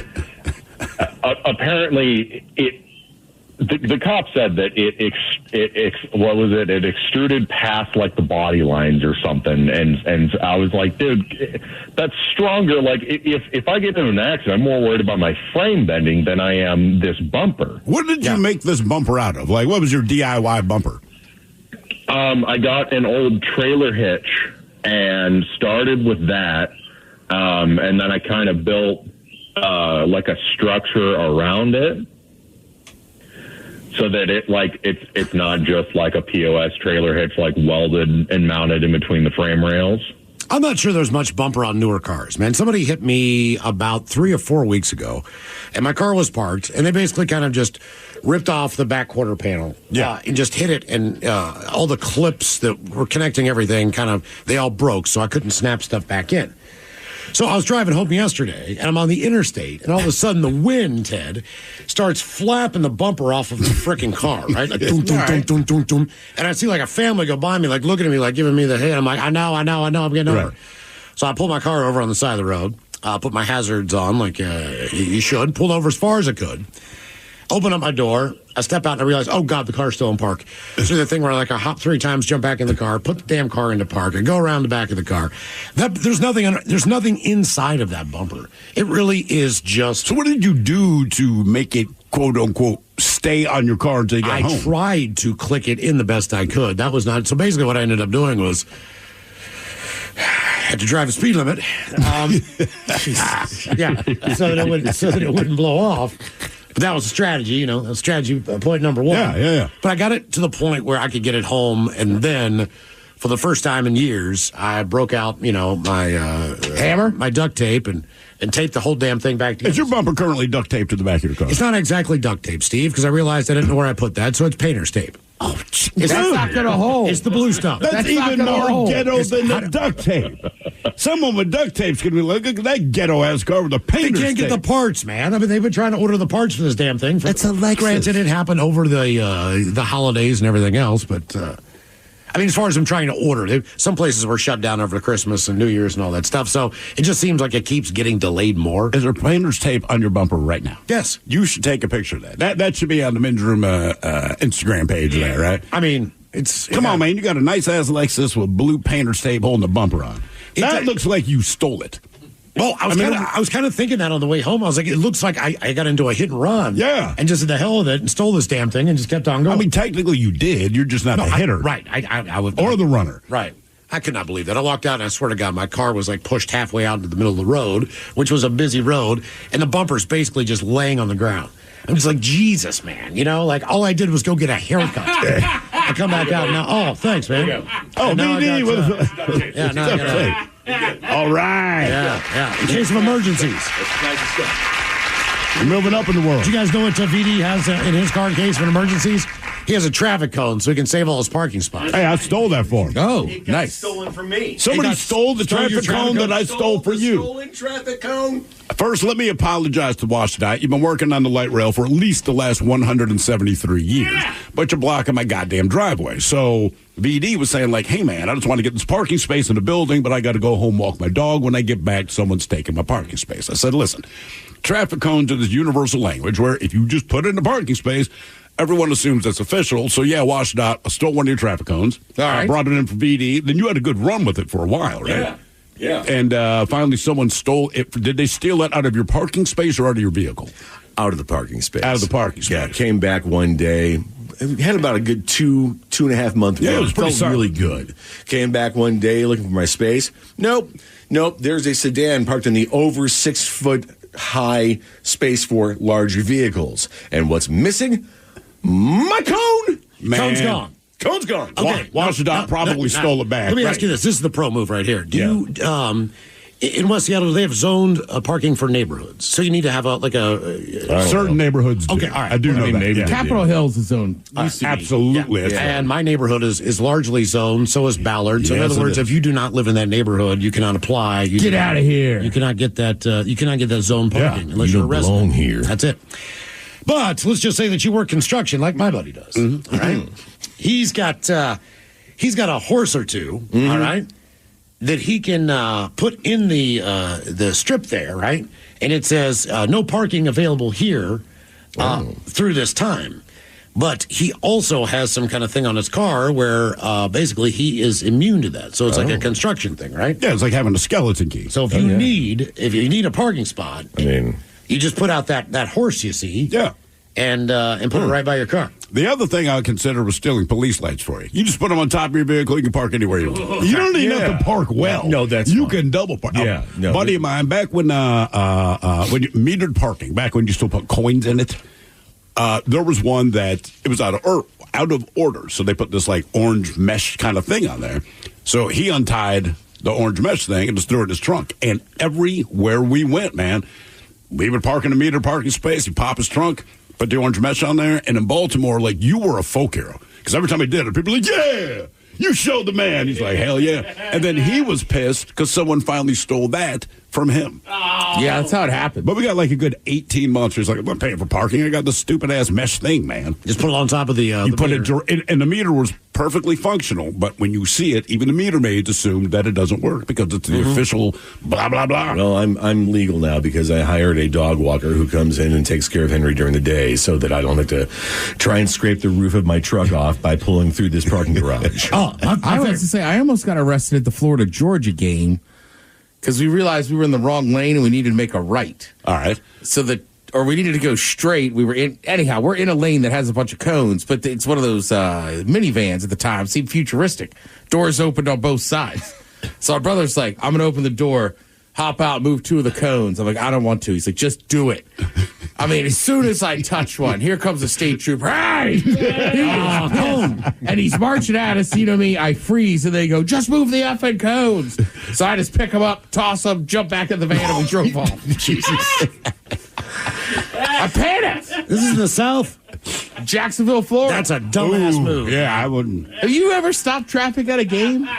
[SPEAKER 18] apparently the cop said that it extruded past like the body lines or something, and I was like, dude, that's stronger. Like if I get in an accident, I'm more worried about my frame bending than I am this bumper.
[SPEAKER 6] What did you make this bumper out of? Like, what was your DIY bumper?
[SPEAKER 18] I got an old trailer hitch and started with that, and then I kind of built like a structure around it, so that it's not just like a POS trailer hitch, like welded and mounted in between the frame rails.
[SPEAKER 7] I'm not sure there's much bumper on newer cars, man. Somebody hit me about 3 or 4 weeks ago, and my car was parked, and they basically kind of just ripped off the back quarter panel. And just hit it, and all the clips that were connecting everything they all broke, so I couldn't snap stuff back in. So I was driving home yesterday, and I'm on the interstate, and all of a sudden the wind, Ted, starts flapping the bumper off of the freaking car, right? Like, doom, doom, doom, doom, doom, doom. And I see, like, a family go by me, like, looking at me, like, giving me the hey. I'm like, I know, I'm getting over. So I pulled my car over on the side of the road, put my hazards on, like you should, pulled over as far as I could, open up my door. I step out and I realize, oh, God, the car's still in park. So the thing where I hop 3 times, jump back in the car, put the damn car into park, and go around the back of the car. There's nothing inside of that bumper. It really is just...
[SPEAKER 6] So what did you do to make it, quote, unquote, stay on your car until you got home?
[SPEAKER 7] I tried to click it in the best I could. That was not... So basically what I ended up doing was... I had to drive a speed limit. So that it wouldn't blow off. But that was a strategy, strategy point number 1.
[SPEAKER 6] Yeah.
[SPEAKER 7] But I got it to the point where I could get it home, and then, for the first time in years, I broke out, my
[SPEAKER 8] hammer,
[SPEAKER 7] my duct tape, and taped the whole damn thing back together.
[SPEAKER 6] Is your bumper currently duct taped to the back of your car?
[SPEAKER 7] It's not exactly duct tape, Steve, because I realized I didn't know where I put that, so it's painter's tape.
[SPEAKER 6] Oh,
[SPEAKER 8] that's not going to hold.
[SPEAKER 7] It's the blue stuff.
[SPEAKER 6] That's even more ghetto than the duct tape. Someone with duct tape's going to be like, look at that ghetto-ass car with the painter's tape.
[SPEAKER 7] They can't get the parts, man. I mean, they've been trying to order the parts for this damn thing. It's a Lexus. Granted, it happened over the holidays and everything else, but... as far as I'm trying to order, some places were shut down over Christmas and New Year's and all that stuff, so it just seems like it keeps getting delayed more.
[SPEAKER 6] Is there painter's tape on your bumper right now?
[SPEAKER 7] Yes.
[SPEAKER 6] You should take a picture of that. That should be on the Men's Room Instagram page there, right?
[SPEAKER 7] Come
[SPEAKER 6] on, man. You got a nice-ass Lexus with blue painter's tape holding the bumper on. That looks like you stole it.
[SPEAKER 7] Well, I was kind of thinking that on the way home. I was like, it looks like I got into a hit and run.
[SPEAKER 6] Yeah.
[SPEAKER 7] And just did the hell of it and stole this damn thing and just kept on going.
[SPEAKER 6] Technically you did. You're just not the hitter.
[SPEAKER 7] Right. I would.
[SPEAKER 6] Or the runner.
[SPEAKER 7] Right. I could not believe that. I walked out and I swear to God, my car was like pushed halfway out into the middle of the road, which was a busy road, and the bumper's basically just laying on the ground. I'm just like, Jesus, man. All I did was go get a haircut. I come back out now. Oh, thanks, man.
[SPEAKER 6] Oh, BD.
[SPEAKER 7] Yeah, now I got
[SPEAKER 6] all right.
[SPEAKER 7] Yeah. In case of emergencies.
[SPEAKER 6] We're moving up in the world.
[SPEAKER 7] Do you guys know what VD has in his car in case of emergencies? He has a traffic cone so he can save all his parking spots.
[SPEAKER 6] Hey, I stole that for him.
[SPEAKER 7] Oh,
[SPEAKER 19] nice. Stolen from me.
[SPEAKER 6] Somebody stole the traffic cone that I stole for you.
[SPEAKER 19] Stolen traffic cone.
[SPEAKER 6] First, let me apologize to WashDOT. You've been working on the light rail for at least the last 173 years, but you're blocking my goddamn driveway. So VD was saying, like, hey, man, I just want to get this parking space in the building, but I got to go home, walk my dog. When I get back, someone's taking my parking space. I said, listen, traffic cones are this universal language where if you just put it in a parking space, everyone assumes it's official. So, yeah, WashDOT, I stole one of your traffic cones.
[SPEAKER 7] All right.
[SPEAKER 6] I brought it in for VD. Then you had a good run with it for a while, right?
[SPEAKER 19] Yeah.
[SPEAKER 6] And finally someone stole it. Did they steal that out of your parking space or out of your vehicle?
[SPEAKER 19] Out of the parking space.
[SPEAKER 6] Out of the parking space.
[SPEAKER 19] Yeah, came back one day,
[SPEAKER 20] had about a good 2.5 month run.
[SPEAKER 6] Yeah, it was pretty
[SPEAKER 20] Felt really good. Came back one day looking for my space. Nope. There's a sedan parked in the over 6 foot high space for larger vehicles. And what's missing? My cone.
[SPEAKER 6] Man.
[SPEAKER 7] Cone's gone.
[SPEAKER 20] Cone's gone.
[SPEAKER 7] Okay.
[SPEAKER 6] WashDOT probably stole it back.
[SPEAKER 7] Let me ask you this. This is the pro move right here. Do you, in West Seattle, they have zoned parking for neighborhoods. So you need to have
[SPEAKER 6] certain neighborhoods do.
[SPEAKER 7] Okay, all right.
[SPEAKER 6] I do know that. Yeah.
[SPEAKER 8] Capitol Hill's is zoned.
[SPEAKER 6] Absolutely.
[SPEAKER 7] Yeah. And my neighborhood is largely zoned, so is Ballard. So in other words, if you do not live in that neighborhood, you cannot apply.
[SPEAKER 8] Get out of here.
[SPEAKER 7] You cannot get that. You cannot get that zone parking unless
[SPEAKER 20] you
[SPEAKER 7] you're a
[SPEAKER 20] don't
[SPEAKER 7] resident.
[SPEAKER 20] belong here.
[SPEAKER 7] That's it. But let's just say that you work construction, like my buddy does. All right. He's got a horse or two. All right. That he can put in the strip there, right? And it says no parking available here through this time. But he also has some kind of thing on his car where basically he is immune to that. So it's like a construction thing, right?
[SPEAKER 6] Yeah, it's like having a skeleton key.
[SPEAKER 7] So if you need a parking spot, you just put out that horse you see, and put it right by your car.
[SPEAKER 6] The other thing I would consider was stealing police lights for you. You just put them on top of your vehicle. You can park anywhere you want. You don't even have to park well.
[SPEAKER 20] No, that's
[SPEAKER 6] you
[SPEAKER 20] fine.
[SPEAKER 6] can double park.
[SPEAKER 20] Yeah, no.
[SPEAKER 6] Buddy of mine, back when you metered parking, back when you still put coins in it, there was one that it was out of order. So they put this like orange mesh kind of thing on there. So he untied the orange mesh thing and just threw it in his trunk. And everywhere we went, man, we would park in a metered parking space. He'd pop his trunk. Put the orange mesh on there, and in Baltimore, like, you were a folk hero. Because every time he did it, people were like, yeah, you showed the man. He's like, hell yeah. And then he was pissed because someone finally stole that from him.
[SPEAKER 8] Yeah, that's how it happened.
[SPEAKER 6] But we got like a good 18 months. He's like, I'm not paying for parking. I got this stupid-ass mesh thing, man.
[SPEAKER 7] Just put it on top of the
[SPEAKER 6] You put
[SPEAKER 7] meter.
[SPEAKER 6] it, and the meter was perfectly functional. But when you see it, even the meter maids assume that it doesn't work because it's the official blah, blah, blah.
[SPEAKER 20] Well, I'm legal now because I hired a dog walker who comes in and takes care of Henry during the day so that I don't have to try and scrape the roof of my truck off by pulling through this parking garage.
[SPEAKER 8] I was to say, I almost got arrested at the Florida-Georgia game because we realized we were in the wrong lane and we needed to make a right.
[SPEAKER 6] All right.
[SPEAKER 8] Or we needed to go straight. We're in a lane that has a bunch of cones, but it's one of those minivans at the time. Seemed futuristic. Doors opened on both sides. So our brother's like, I'm going to open the door, hop out, move 2 of the cones. I'm like, I don't want to. He's like, just do it. I mean, as soon as I touch one, here comes a state trooper. Hey! And he's marching at us. You know me, I freeze, and they go, just move the effing cones. So I just pick him up, toss him, jump back in the van, and we drove off. Jesus. I panicked.
[SPEAKER 7] This is in the South?
[SPEAKER 8] Jacksonville, Florida.
[SPEAKER 7] That's a dumbass move.
[SPEAKER 6] Yeah, I wouldn't.
[SPEAKER 8] Have you ever stopped traffic at a game?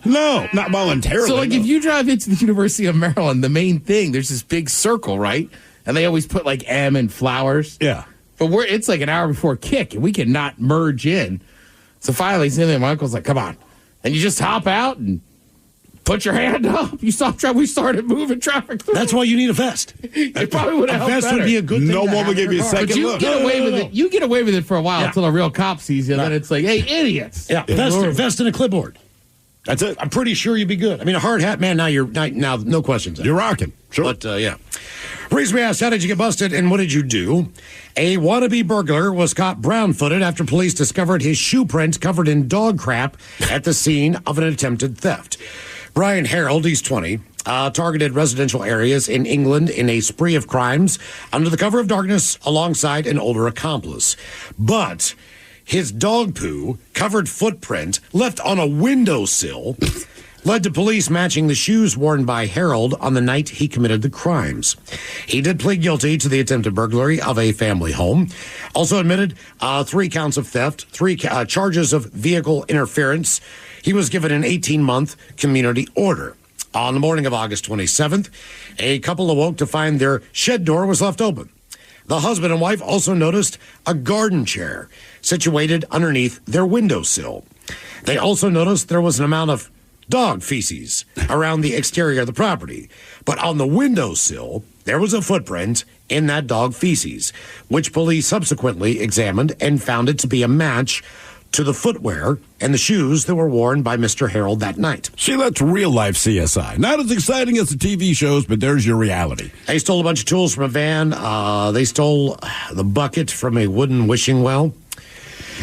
[SPEAKER 6] No, not voluntarily.
[SPEAKER 8] So, like,
[SPEAKER 6] no.
[SPEAKER 8] if you drive into the University of Maryland, the main thing, there's this big circle, right? And they always put, like, M and flowers.
[SPEAKER 6] Yeah.
[SPEAKER 8] But it's like an hour before kick, and we cannot merge in. So finally, my uncle's like, come on. And you just hop out and put your hand up. You stop traffic. We started moving traffic through.
[SPEAKER 7] That's why you need a vest.
[SPEAKER 8] It probably would have helped
[SPEAKER 7] vest
[SPEAKER 8] better.
[SPEAKER 7] would be a good thing.
[SPEAKER 6] No one would give you a second
[SPEAKER 8] But you
[SPEAKER 6] look.
[SPEAKER 8] get away with it. You get away with it for a while until a real cop sees you, and then it's like, hey, idiots.
[SPEAKER 7] Yeah, vest and a clipboard.
[SPEAKER 6] That's it.
[SPEAKER 7] I'm pretty sure you'd be good. I mean, a hard hat, man, now no questions.
[SPEAKER 6] You're rocking. Sure.
[SPEAKER 7] But, yeah. Reason we asked, how did you get busted and what did you do? A wannabe burglar was caught brown-footed after police discovered his shoe print covered in dog crap at the scene of an attempted theft. Brian Harold, he's 20, targeted residential areas in England in a spree of crimes under the cover of darkness alongside an older accomplice. But his dog poo covered footprint left on a windowsill led to police matching the shoes worn by Harold on the night he committed the crimes. He did plead guilty to the attempted burglary of a family home. Also admitted 3 counts of theft, 3 charges of vehicle interference. He was given an 18-month community order. On the morning of August 27th, a couple awoke to find their shed door was left open. The husband and wife also noticed a garden chair situated underneath their windowsill. They also noticed there was an amount of dog feces around the exterior of the property. But on the windowsill, there was a footprint in that dog feces, which police subsequently examined and found it to be a match to the footwear and the shoes that were worn by Mr. Harold that night.
[SPEAKER 6] See, that's real-life CSI. Not as exciting as the TV shows, but there's your reality.
[SPEAKER 7] They stole a bunch of tools from a van. They stole the bucket from a wooden wishing well.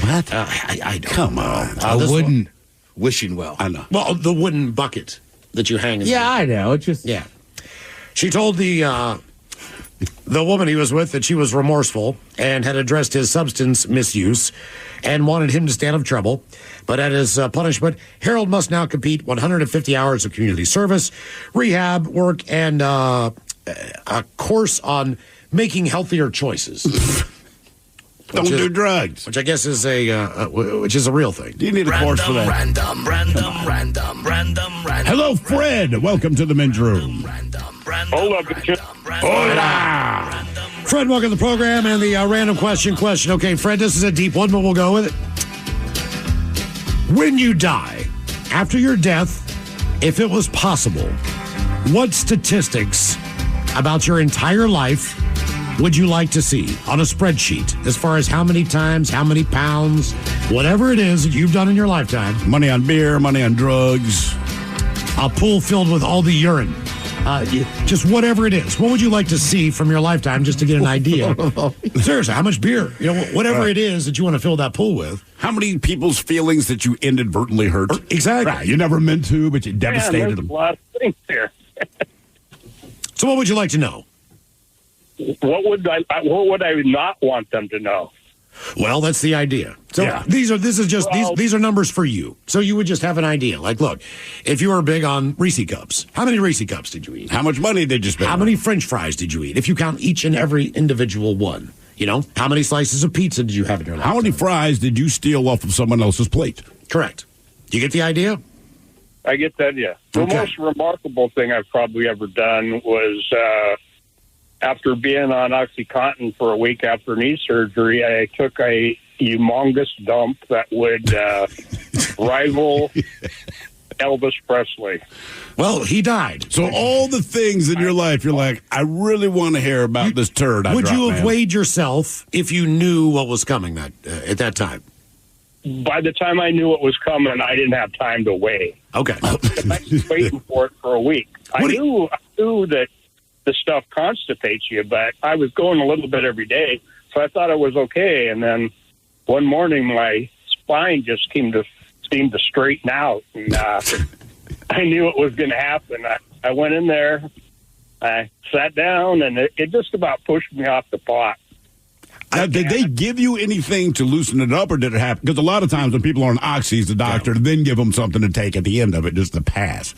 [SPEAKER 6] What?
[SPEAKER 7] I don't.
[SPEAKER 6] Come on.
[SPEAKER 7] A wooden
[SPEAKER 20] wishing well.
[SPEAKER 6] I know.
[SPEAKER 7] Well, the wooden bucket that you hang in.
[SPEAKER 8] Yeah, I know. It's just
[SPEAKER 7] Yeah. She told the woman he was with that she was remorseful and had addressed his substance misuse and wanted him to stay out of trouble. But at his punishment, Harold must now complete 150 hours of community service, rehab work, and a course on making healthier choices.
[SPEAKER 6] Don't do drugs.
[SPEAKER 7] Which I guess is a real thing.
[SPEAKER 6] Do you need a course for that?
[SPEAKER 5] Random.
[SPEAKER 6] Hello, Fred. Welcome to the men's room.
[SPEAKER 18] Hold up,
[SPEAKER 7] Hola. Fred, welcome to the program and the random question. Okay, Fred, this is a deep one, but we'll go with it. When you die, after your death, if it was possible, what statistics about your entire life would you like to see on a spreadsheet as far as how many times, how many pounds, whatever it is that you've done in your lifetime?
[SPEAKER 6] Money on beer, money on drugs.
[SPEAKER 7] A pool filled with all the urine. Just whatever it is. What would you like to see from your lifetime just to get an idea? Seriously, how much beer? You know, whatever it is that you want to fill that pool with.
[SPEAKER 6] How many people's feelings that you inadvertently hurt?
[SPEAKER 7] Exactly.
[SPEAKER 6] Right. You never meant to, but you devastated them.
[SPEAKER 18] A lot of things there.
[SPEAKER 7] So what would you like to know?
[SPEAKER 18] What would I not want them to know?
[SPEAKER 7] Well, that's the idea. So these are numbers for you. So you would just have an idea. Like, look, if you were big on Reese Cups, how many Reese Cups did you eat?
[SPEAKER 6] How much money did you spend?
[SPEAKER 7] How many French fries did you eat? If you count each and every individual one, you know, how many slices of pizza did you have in your life?
[SPEAKER 6] How many fries did you steal off of someone else's plate?
[SPEAKER 7] Correct. Do you get the idea?
[SPEAKER 18] I get that, yeah. The most remarkable thing I've probably ever done was after being on OxyContin for a week after knee surgery, I took a humongous dump that would rival Elvis Presley.
[SPEAKER 7] Well, he died.
[SPEAKER 6] So all the things in your life, you're like, I really want to hear about this turd.
[SPEAKER 7] Would you have weighed yourself if you knew what was coming at that time?
[SPEAKER 18] By the time I knew what was coming, I didn't have time to weigh.
[SPEAKER 7] Okay.
[SPEAKER 18] I was waiting for it for a week. I knew that the stuff constipates you, but I was going a little bit every day, so I thought I was okay. And then one morning, my spine just seemed to straighten out, and I knew it was going to happen. I went in there, I sat down, and it just about pushed me off the pot.
[SPEAKER 6] Did they give you anything to loosen it up, or did it happen? Because a lot of times when people are on oxys, the doctor then give them something to take at the end of it, just to pass.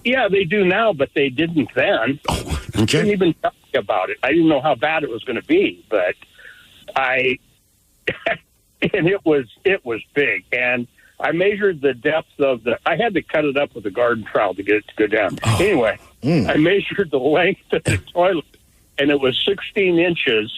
[SPEAKER 18] Yeah, they do now, but they didn't then.
[SPEAKER 7] Okay.
[SPEAKER 18] Didn't even tell me about it. I didn't know how bad it was going to be, but and it was big. And I measured the depth of I had to cut it up with a garden trowel to get it to go down. Anyway, I measured the length of the toilet, and it was 16 inches,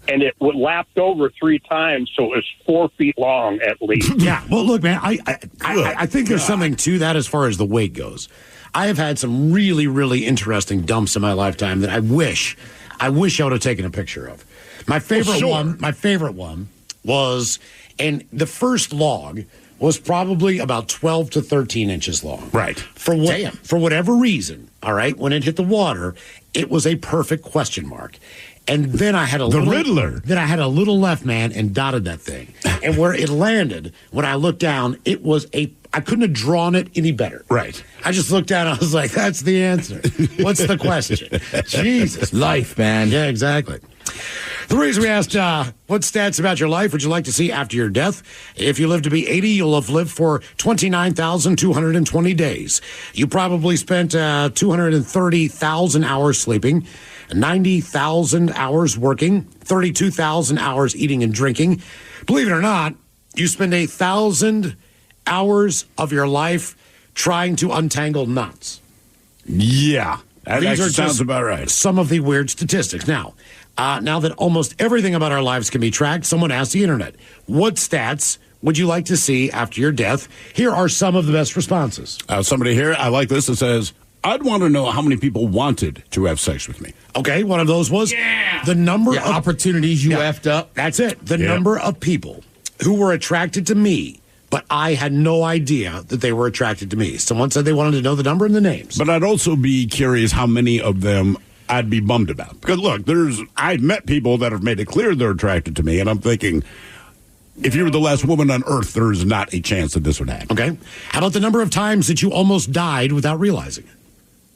[SPEAKER 18] and it lapped over 3 times, so it was 4 feet long at least.
[SPEAKER 7] Yeah. Well, look, man, I think there's something to that as far as the weight goes. I have had some really, really interesting dumps in my lifetime that I wish I would have taken a picture of. My favorite one was, and the first log was probably about 12 to 13 inches long.
[SPEAKER 6] Right.
[SPEAKER 7] For whatever reason, all right, when it hit the water, it was a perfect question mark. And then I had
[SPEAKER 6] Riddler.
[SPEAKER 7] Then I had a little left man and dotted that thing. And where it landed, when I looked down, it was I couldn't have drawn it any better.
[SPEAKER 6] Right.
[SPEAKER 7] I just looked down and I was like, that's the answer. What's the question? Jesus.
[SPEAKER 8] Life, man.
[SPEAKER 7] Yeah, exactly. The reason we asked, what stats about your life would you like to see after your death? If you live to be 80, you'll have lived for 29,220 days. You probably spent 230,000 hours sleeping, 90,000 hours working, 32,000 hours eating and drinking. Believe it or not, you spend 1,000 hours of your life trying to untangle knots.
[SPEAKER 6] Yeah. That
[SPEAKER 7] These are
[SPEAKER 6] sounds
[SPEAKER 7] just
[SPEAKER 6] about right.
[SPEAKER 7] some of the weird statistics. Now that almost everything about our lives can be tracked, someone asked the internet, what stats would you like to see after your death? Here are some of the best responses.
[SPEAKER 6] Somebody here, I like this, that says, I'd want to know how many people wanted to have sex with me.
[SPEAKER 7] Okay, one of those was the number of
[SPEAKER 8] opportunities you effed up.
[SPEAKER 7] That's it. The number of people who were attracted to me, but I had no idea that they were attracted to me. Someone said they wanted to know the number and the names.
[SPEAKER 6] But I'd also be curious how many of them I'd be bummed about. Because look, I've met people that have made it clear they're attracted to me, and I'm thinking, If you were the last woman on Earth, there is not a chance that this would happen.
[SPEAKER 7] Okay. How about the number of times that you almost died without realizing it?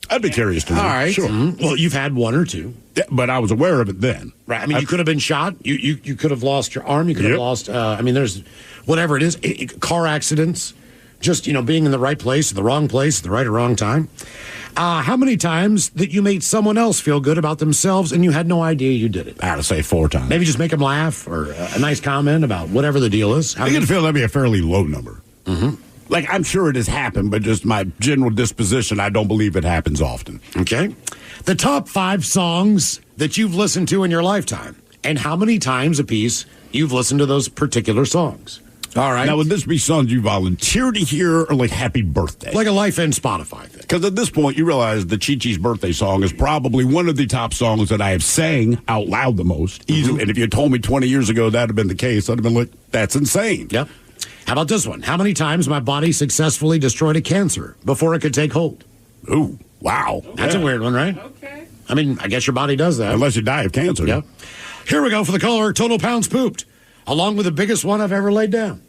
[SPEAKER 6] I'd be curious to know.
[SPEAKER 7] All right.
[SPEAKER 6] Sure.
[SPEAKER 7] Well, you've had one or two.
[SPEAKER 6] Yeah, but I was aware of it then.
[SPEAKER 7] Right. I mean, you could have been shot. You could have lost your arm. You could have lost, there's whatever it is, car accidents, just, being in the right place at the wrong place at the right or wrong time. How many times that you made someone else feel good about themselves and you had no idea you did it?
[SPEAKER 6] I'd say 4 times.
[SPEAKER 7] Maybe just make them laugh or a nice comment about whatever the deal is.
[SPEAKER 6] I can feel that'd be a fairly low number.
[SPEAKER 7] Mm-hmm.
[SPEAKER 6] Like, I'm sure it has happened, but just my general disposition, I don't believe it happens often.
[SPEAKER 7] Okay. The top 5 songs that you've listened to in your lifetime, and how many times apiece you've listened to those particular songs. All right.
[SPEAKER 6] Now, would this be songs you volunteer to hear or like Happy Birthday?
[SPEAKER 7] Like a Life and Spotify thing.
[SPEAKER 6] Because at this point, you realize the Chi-Chi's birthday song is probably one of the top songs that I have sang out loud the most. Easily. And if you had told me 20 years ago that had been the case, I'd have been like, that's insane.
[SPEAKER 7] Yep. How about this one? How many times my body successfully destroyed a cancer before it could take hold?
[SPEAKER 6] Ooh, wow.
[SPEAKER 7] That's a weird one, right?
[SPEAKER 8] Okay.
[SPEAKER 7] I mean, I guess your body does that.
[SPEAKER 6] Unless you die of cancer.
[SPEAKER 7] Yep. Here we go for the caller, total pounds pooped, along with the biggest one I've ever laid down.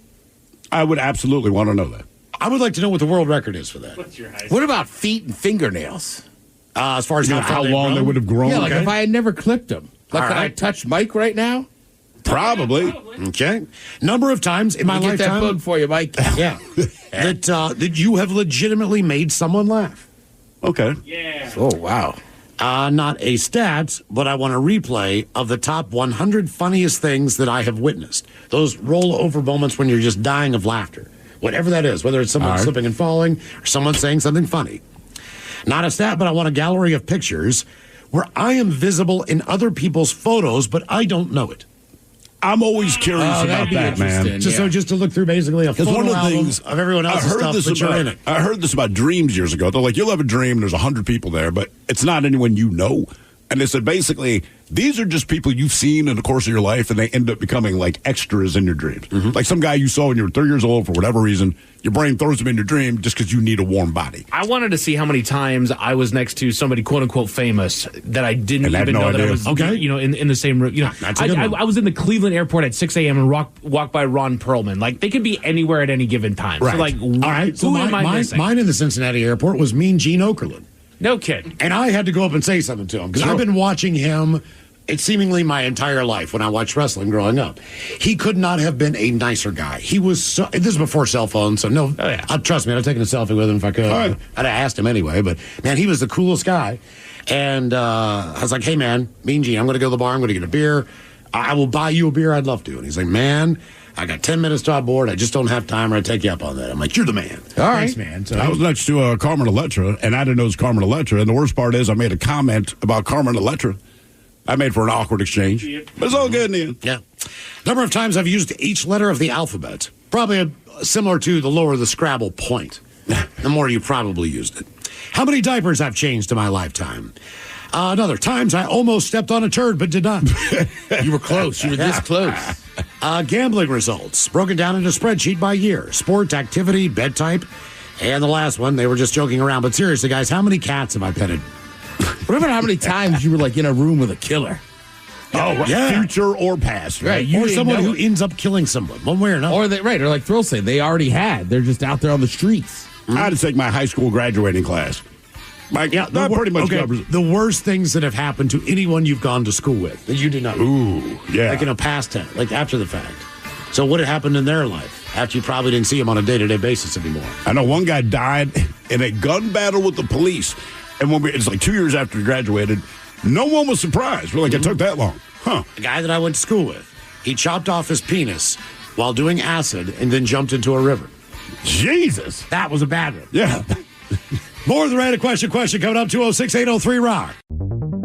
[SPEAKER 6] I would absolutely want to know that.
[SPEAKER 7] I would like to know what the world record is for that.
[SPEAKER 8] What's your height? What about feet and fingernails?
[SPEAKER 7] As far as
[SPEAKER 6] how long they would have grown?
[SPEAKER 8] Yeah, like if I had never clipped them. Like,
[SPEAKER 7] All
[SPEAKER 8] could I
[SPEAKER 7] right.
[SPEAKER 8] touch Mike right now?
[SPEAKER 6] Probably.
[SPEAKER 7] Okay. Number of times in my
[SPEAKER 8] Get
[SPEAKER 7] lifetime.
[SPEAKER 8] that bug for you, Mike.
[SPEAKER 7] Yeah. that you have legitimately made someone laugh.
[SPEAKER 6] Okay.
[SPEAKER 8] Yeah. Oh, wow.
[SPEAKER 7] Not a stat, but I want a replay of the top 100 funniest things that I have witnessed. Those roll-over moments when you're just dying of laughter. Whatever that is, whether it's someone slipping and falling or someone saying something funny. Not a stat, but I want a gallery of pictures where I am visible in other people's photos, but I don't know it.
[SPEAKER 6] I'm always curious about that, man.
[SPEAKER 7] Just to look through basically a photo
[SPEAKER 6] one of the
[SPEAKER 7] album
[SPEAKER 6] things
[SPEAKER 7] of everyone else's stuff, but you're in it.
[SPEAKER 6] I heard this about dreams years ago. They're like, you'll have a dream, and there's 100 people there, but it's not anyone you know. And they said, basically, these are just people you've seen in the course of your life, and they end up becoming like extras in your dreams.
[SPEAKER 7] Mm-hmm.
[SPEAKER 6] Like some guy you saw when you were 3 years old for whatever reason, your brain throws him in your dream just because you need a warm body.
[SPEAKER 21] I wanted to see how many times I was next to somebody quote unquote famous that I didn't even know that I was, in the same room. I was in the Cleveland airport at 6 a.m. and walked by Ron Perlman. Like they could be anywhere at any given time.
[SPEAKER 7] Right.
[SPEAKER 21] So like,
[SPEAKER 7] all right. So
[SPEAKER 21] who am I missing?
[SPEAKER 7] mine in the Cincinnati airport was Mean Gene Okerlund.
[SPEAKER 21] No kidding.
[SPEAKER 7] And I had to go up and say something to him because I've been watching him seemingly my entire life when I watched wrestling growing up. He could not have been a nicer guy. He was so, this is before cell phones, so no, trust me, I'd have taken a selfie with him if I could. I'd have asked him anyway, but man, he was the coolest guy. And I was like, hey man, Mean Gene, I'm going to go to the bar, I'm going to get a beer. I will buy you a beer, I'd love to. And he's like, man, I got 10 minutes to our board. I just don't have time, or I'd take you up on that. I'm like, you're the man.
[SPEAKER 6] All right.
[SPEAKER 7] Thanks, man. So
[SPEAKER 6] I was next to Carmen Electra, and I didn't know it was Carmen Electra. And the worst part is I made a comment about Carmen Electra. I made for an awkward exchange. But it's all good in the end.
[SPEAKER 7] Yeah. Number of times I've used each letter of the alphabet. Probably similar to the lower the Scrabble point. The more you probably used it. How many diapers I've changed in my lifetime? Another times I almost stepped on a turd but did not.
[SPEAKER 8] You were close. You were this close.
[SPEAKER 7] Gambling results broken down into a spreadsheet by year. Sport, activity, bed type. And the last one, they were just joking around. But seriously, guys, how many cats have I petted?
[SPEAKER 8] What about how many times you were like in a room with a killer?
[SPEAKER 6] Future or past,
[SPEAKER 8] right?
[SPEAKER 7] Or someone who ends up killing someone, one way or another.
[SPEAKER 8] Or like Thrill say, they already had. They're just out there on the streets.
[SPEAKER 6] I had to take my high school graduating class. That pretty much covers it.
[SPEAKER 7] The worst things that have happened to anyone you've gone to school with that you do not.
[SPEAKER 6] Ooh, yeah.
[SPEAKER 7] Like in a past tense, like after the fact. So what had happened in their life after you probably didn't see them on a day-to-day basis anymore?
[SPEAKER 6] I know one guy died in a gun battle with the police. And it's like 2 years after he graduated, no one was surprised. We're like, it took that long. Huh.
[SPEAKER 7] A guy that I went to school with, he chopped off his penis while doing acid and then jumped into a river.
[SPEAKER 6] Jesus.
[SPEAKER 7] That was a bad one.
[SPEAKER 6] Yeah.
[SPEAKER 7] More of the random question coming up 206-803-ROCK.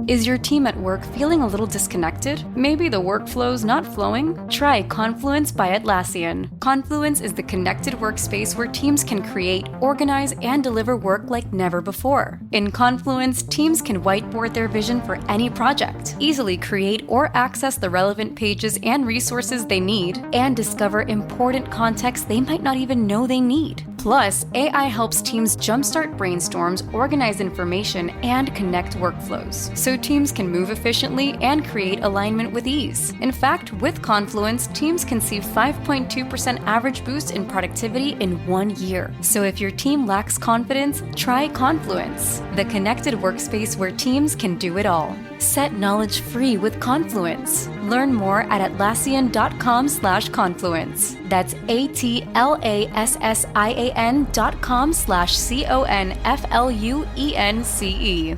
[SPEAKER 22] Is your team at work feeling a little disconnected? Maybe the workflow's not flowing? Try Confluence by Atlassian. Confluence is the connected workspace where teams can create, organize, and deliver work like never before. In Confluence, teams can whiteboard their vision for any project, easily create or access the relevant pages and resources they need, and discover important context they might not even know they need. Plus, AI helps teams jumpstart brainstorms, organize information, and connect workflows, so teams can move efficiently and create alignment with ease. In fact, with Confluence, teams can see 5.2% average boost in productivity in 1 year. So if your team lacks confidence, try Confluence, the connected workspace where teams can do it all. Set knowledge free with Confluence. Learn more at Atlassian.com/Confluence. That's Atlassian.com/CONFLUENCE.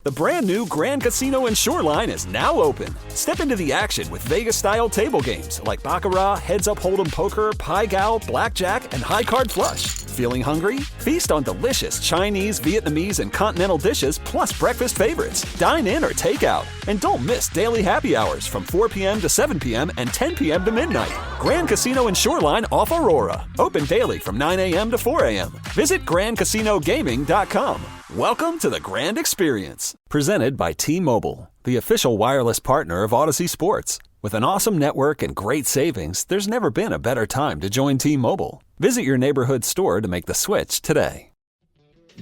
[SPEAKER 1] The brand new Grand Casino and Shoreline is now open. Step into the action with Vegas-style table games like Baccarat, Heads Up Hold'em Poker, Pai Gow, Blackjack, and High Card Flush. Feeling hungry? Feast on delicious Chinese, Vietnamese, and continental dishes plus breakfast favorites. Dine in or take out. And don't miss daily happy hours from 4 p.m. to 7 p.m. and 10 p.m. to midnight. Grand Casino and Shoreline off Aurora. Open daily from 9 a.m. to 4 a.m. Visit GrandCasinoGaming.com. Welcome to the Grand Experience. Presented by T-Mobile, the official wireless partner of Odyssey Sports. With an awesome network and great savings, there's never been a better time to join T-Mobile. Visit your neighborhood store to make the switch today.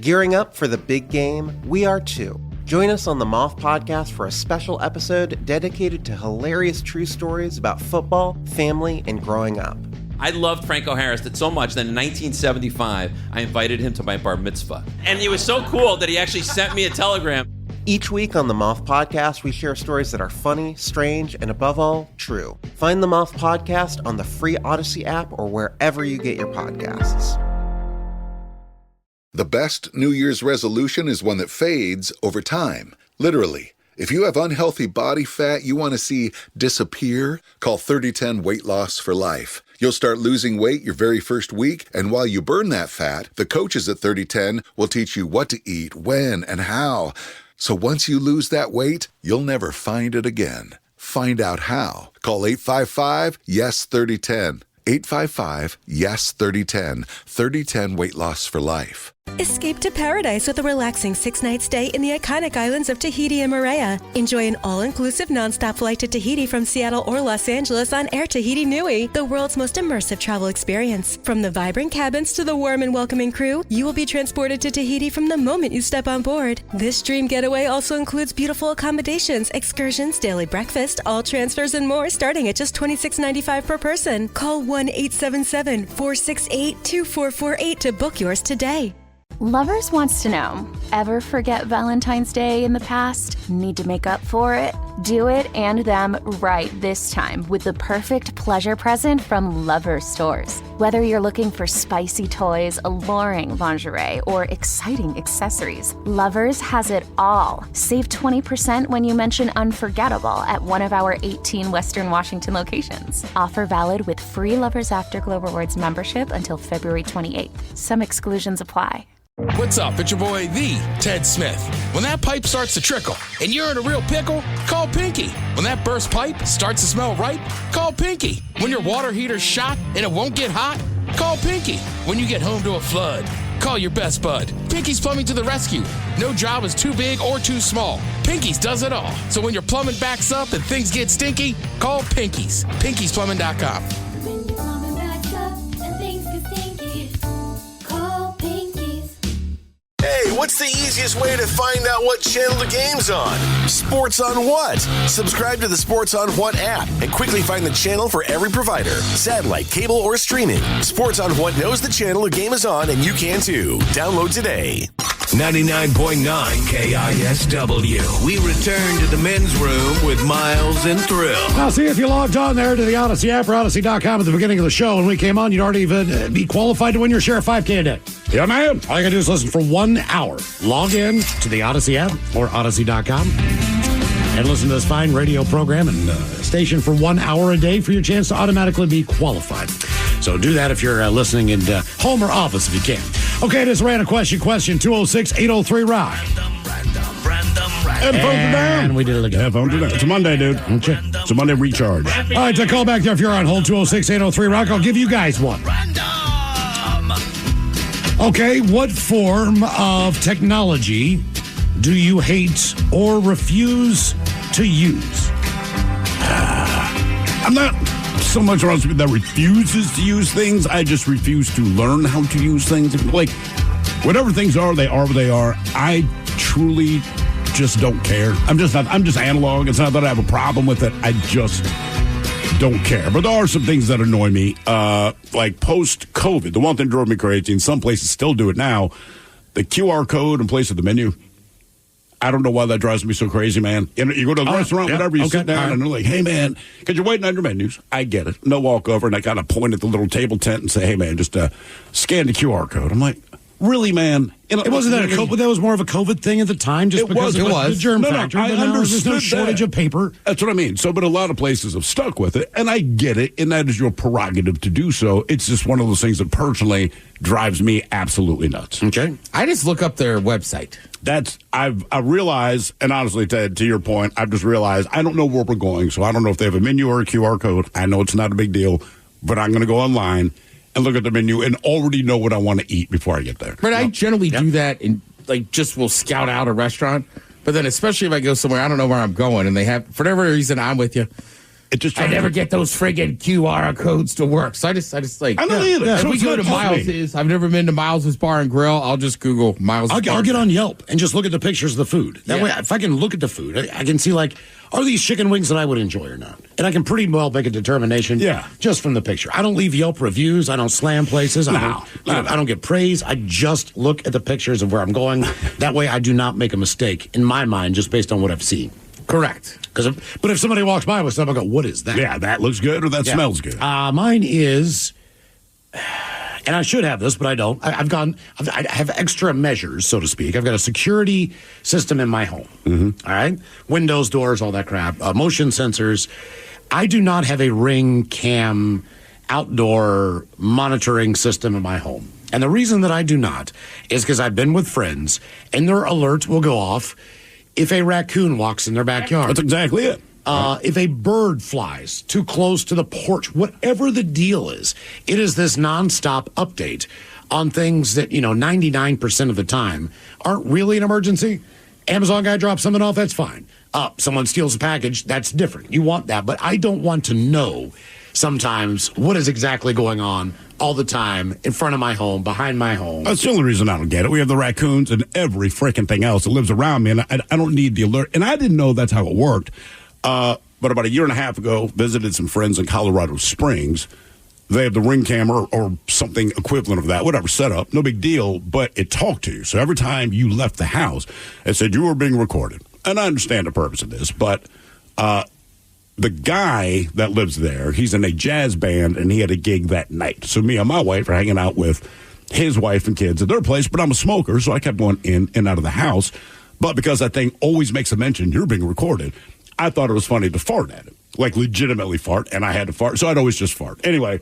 [SPEAKER 2] Gearing up for the big game? We are too. Join us on the Moth Podcast for a special episode dedicated to hilarious true stories about football, family, and growing up.
[SPEAKER 23] I loved Franco Harris so much that in 1975, I invited him to my bar mitzvah. And it was so cool that he actually sent me a telegram.
[SPEAKER 2] Each week on the Moth Podcast, we share stories that are funny, strange, and above all, true. Find the Moth Podcast on the free Odyssey app or wherever you get your podcasts.
[SPEAKER 24] The best New Year's resolution is one that fades over time. Literally. If you have unhealthy body fat you want to see disappear, call 3010 Weight Loss for Life. You'll start losing weight your very first week, and while you burn that fat, the coaches at 3010 will teach you what to eat, when, and how. So once you lose that weight, you'll never find it again. Find out how. Call 855-YES-3010. 855-YES-3010. 3010 Weight Loss for Life.
[SPEAKER 25] Escape to paradise with a relaxing 6-night stay in the iconic islands of Tahiti and Moorea. Enjoy an all-inclusive nonstop flight to Tahiti from Seattle or Los Angeles on Air Tahiti Nui, the world's most immersive travel experience. From the vibrant cabins to the warm and welcoming crew, you will be transported to Tahiti from the moment you step on board. This dream getaway also includes beautiful accommodations, excursions, daily breakfast, all transfers, and more starting at just $26.95 per person. Call 1-877-468-2448 to book yours today.
[SPEAKER 22] Lovers wants to know, ever forget Valentine's Day in the past? Need to make up for it? Do it and them right this time with the perfect pleasure present from Lovers Stores. Whether you're looking for spicy toys, alluring lingerie, or exciting accessories, Lovers has it all. Save 20% when you mention unforgettable at one of our 18 Western Washington locations. Offer valid with free Lovers Afterglow Rewards membership until February 28th. Some exclusions apply.
[SPEAKER 3] What's up? It's your boy, the Ted Smith. When that pipe starts to trickle and you're in a real pickle, call Pinky. When that burst pipe starts to smell right, call Pinky. When your water heater's shot and it won't get hot, call Pinky. When you get home to a flood, call your best bud. Pinky's Plumbing to the rescue. No job is too big or too small. Pinky's does it all. So when your plumbing backs up and things get stinky, call Pinky's. Pinky'sPlumbing.com.
[SPEAKER 4] Hey, what's the easiest way to find out what channel the game's on? Sports on What? Subscribe to the Sports on What app and quickly find the channel for every provider. Satellite, cable, or streaming. Sports on What knows the channel the game is on, and you can too. Download today.
[SPEAKER 5] 99.9 KISW. We return to the men's room with Miles and Thrill.
[SPEAKER 7] Now, see, if you logged on there to the Odyssey app or Odyssey.com at the beginning of the show when we came on, you'd already even be qualified to win your share of 5K a day. Yeah, man. All you gotta do is listen for 1 hour. Log in to the Odyssey app or Odyssey.com and listen to this fine radio program and station for 1 hour a day for your chance to automatically be qualified. So do that if you're listening in home or office if you can. Okay, it is random question 206-803-ROCK. And we did it again.
[SPEAKER 6] It's a Monday, dude.
[SPEAKER 7] Okay.
[SPEAKER 6] It's a Monday recharge.
[SPEAKER 7] All right, so call back there if you're on hold, 206-803-ROCK. I'll give you guys one. Okay, what form of technology do you hate or refuse to use?
[SPEAKER 6] I'm not so much around somebody that refuses to use things. I just refuse to learn how to use things. Like, whatever things are what they are. I truly just don't care. I'm just analog. It's not that I have a problem with it. I just don't care. But there are some things that annoy me. Like post-COVID, the one thing drove me crazy, and some places still do it now, the QR code in place of the menu. I don't know why that drives me so crazy, man. You go to the restaurant, whatever, you sit down, and they're like, hey, man, because you're waiting on your menus. I get it. No walk over, and I kind of point at the little table tent and say, hey, man, just scan the QR code. I'm like, really, man?
[SPEAKER 7] It wasn't that that was more of a COVID thing at the time, just because it was the germ factor.
[SPEAKER 6] I understood
[SPEAKER 7] there's no shortage of paper.
[SPEAKER 6] That's what I mean. So, but a lot of places have stuck with it, and I get it, and that is your prerogative to do so. It's just one of those things that personally drives me absolutely nuts.
[SPEAKER 7] Okay,
[SPEAKER 8] I just look up their website.
[SPEAKER 6] I realize, and honestly, Ted, to your point, I've just realized I don't know where we're going, so I don't know if they have a menu or a QR code. I know it's not a big deal, but I'm going to go online and look at the menu and already know what I want to eat before I get there.
[SPEAKER 8] But I generally do that and just will scout out a restaurant. But then especially if I go somewhere, I don't know where I'm going, and they have, for whatever reason, I'm with you. I never get those friggin' QR codes to work. So I just like,
[SPEAKER 6] I don't either.
[SPEAKER 8] If
[SPEAKER 6] So
[SPEAKER 8] we go to Miles's, I've never been to Miles's Bar and Grill. I'll just Google Miles's Bar.
[SPEAKER 7] I'll get on Yelp and just look at the pictures of the food. That way, if I can look at the food, I can see, like, are these chicken wings that I would enjoy or not? And I can pretty well make a determination just from the picture. I don't leave Yelp reviews. I don't slam places. I don't get praise. I just look at the pictures of where I'm going. That way, I do not make a mistake in my mind just based on what I've seen.
[SPEAKER 8] Correct.
[SPEAKER 7] But if somebody walks by with stuff, I go, what is that?
[SPEAKER 6] Yeah, that looks good or that smells good.
[SPEAKER 7] Mine is, and I should have this, but I don't. I have extra measures, so to speak. I've got a security system in my home.
[SPEAKER 6] Mm-hmm.
[SPEAKER 7] All right? Windows, doors, all that crap. Motion sensors. I do not have a Ring Cam outdoor monitoring system in my home. And the reason that I do not is because I've been with friends, and their alert will go off if a raccoon walks in their backyard.
[SPEAKER 6] That's exactly it.
[SPEAKER 7] If a bird flies too close to the porch, whatever the deal is, it is this nonstop update on things that, 99% of the time aren't really an emergency. Amazon guy drops something off, that's fine. Someone steals a package, that's different. You want that, but I don't want to know sometimes what is exactly going on all the time in front of my home, behind my home.
[SPEAKER 6] That's the only reason I don't get it. We have the raccoons and every freaking thing else that lives around me, and I don't need the alert. And I didn't know that's how it worked. But about a year and a half ago, visited some friends in Colorado Springs. They have the Ring camera or something equivalent of that, whatever, set up. No big deal, but it talked to you. So every time you left the house, it said you were being recorded. And I understand the purpose of this, but the guy that lives there, he's in a jazz band, and he had a gig that night. So me and my wife are hanging out with his wife and kids at their place, but I'm a smoker, so I kept going in and out of the house. But because that thing always makes a mention, you're being recorded, I thought it was funny to fart at it, like legitimately fart, and I had to fart, so I'd always just fart. Anyway,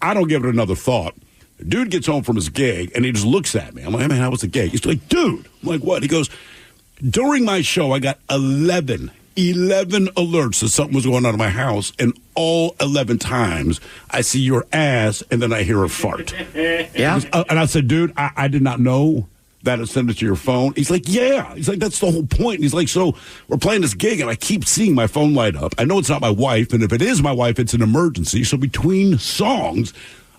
[SPEAKER 6] I don't give it another thought. The dude gets home from his gig, and he just looks at me. I'm like, hey, man, how was the gig? He's like, dude. I'm like, what? He goes, during my show, I got 11 alerts that something was going on in my house, and all 11 times I see your ass, and then I hear a fart.
[SPEAKER 7] Yeah.
[SPEAKER 6] And I said, dude, I did not know that it sent it to your phone. He's like, yeah. He's like, that's the whole point. He's like, so we're playing this gig, and I keep seeing my phone light up. I know it's not my wife, and if it is my wife, it's an emergency. So between songs,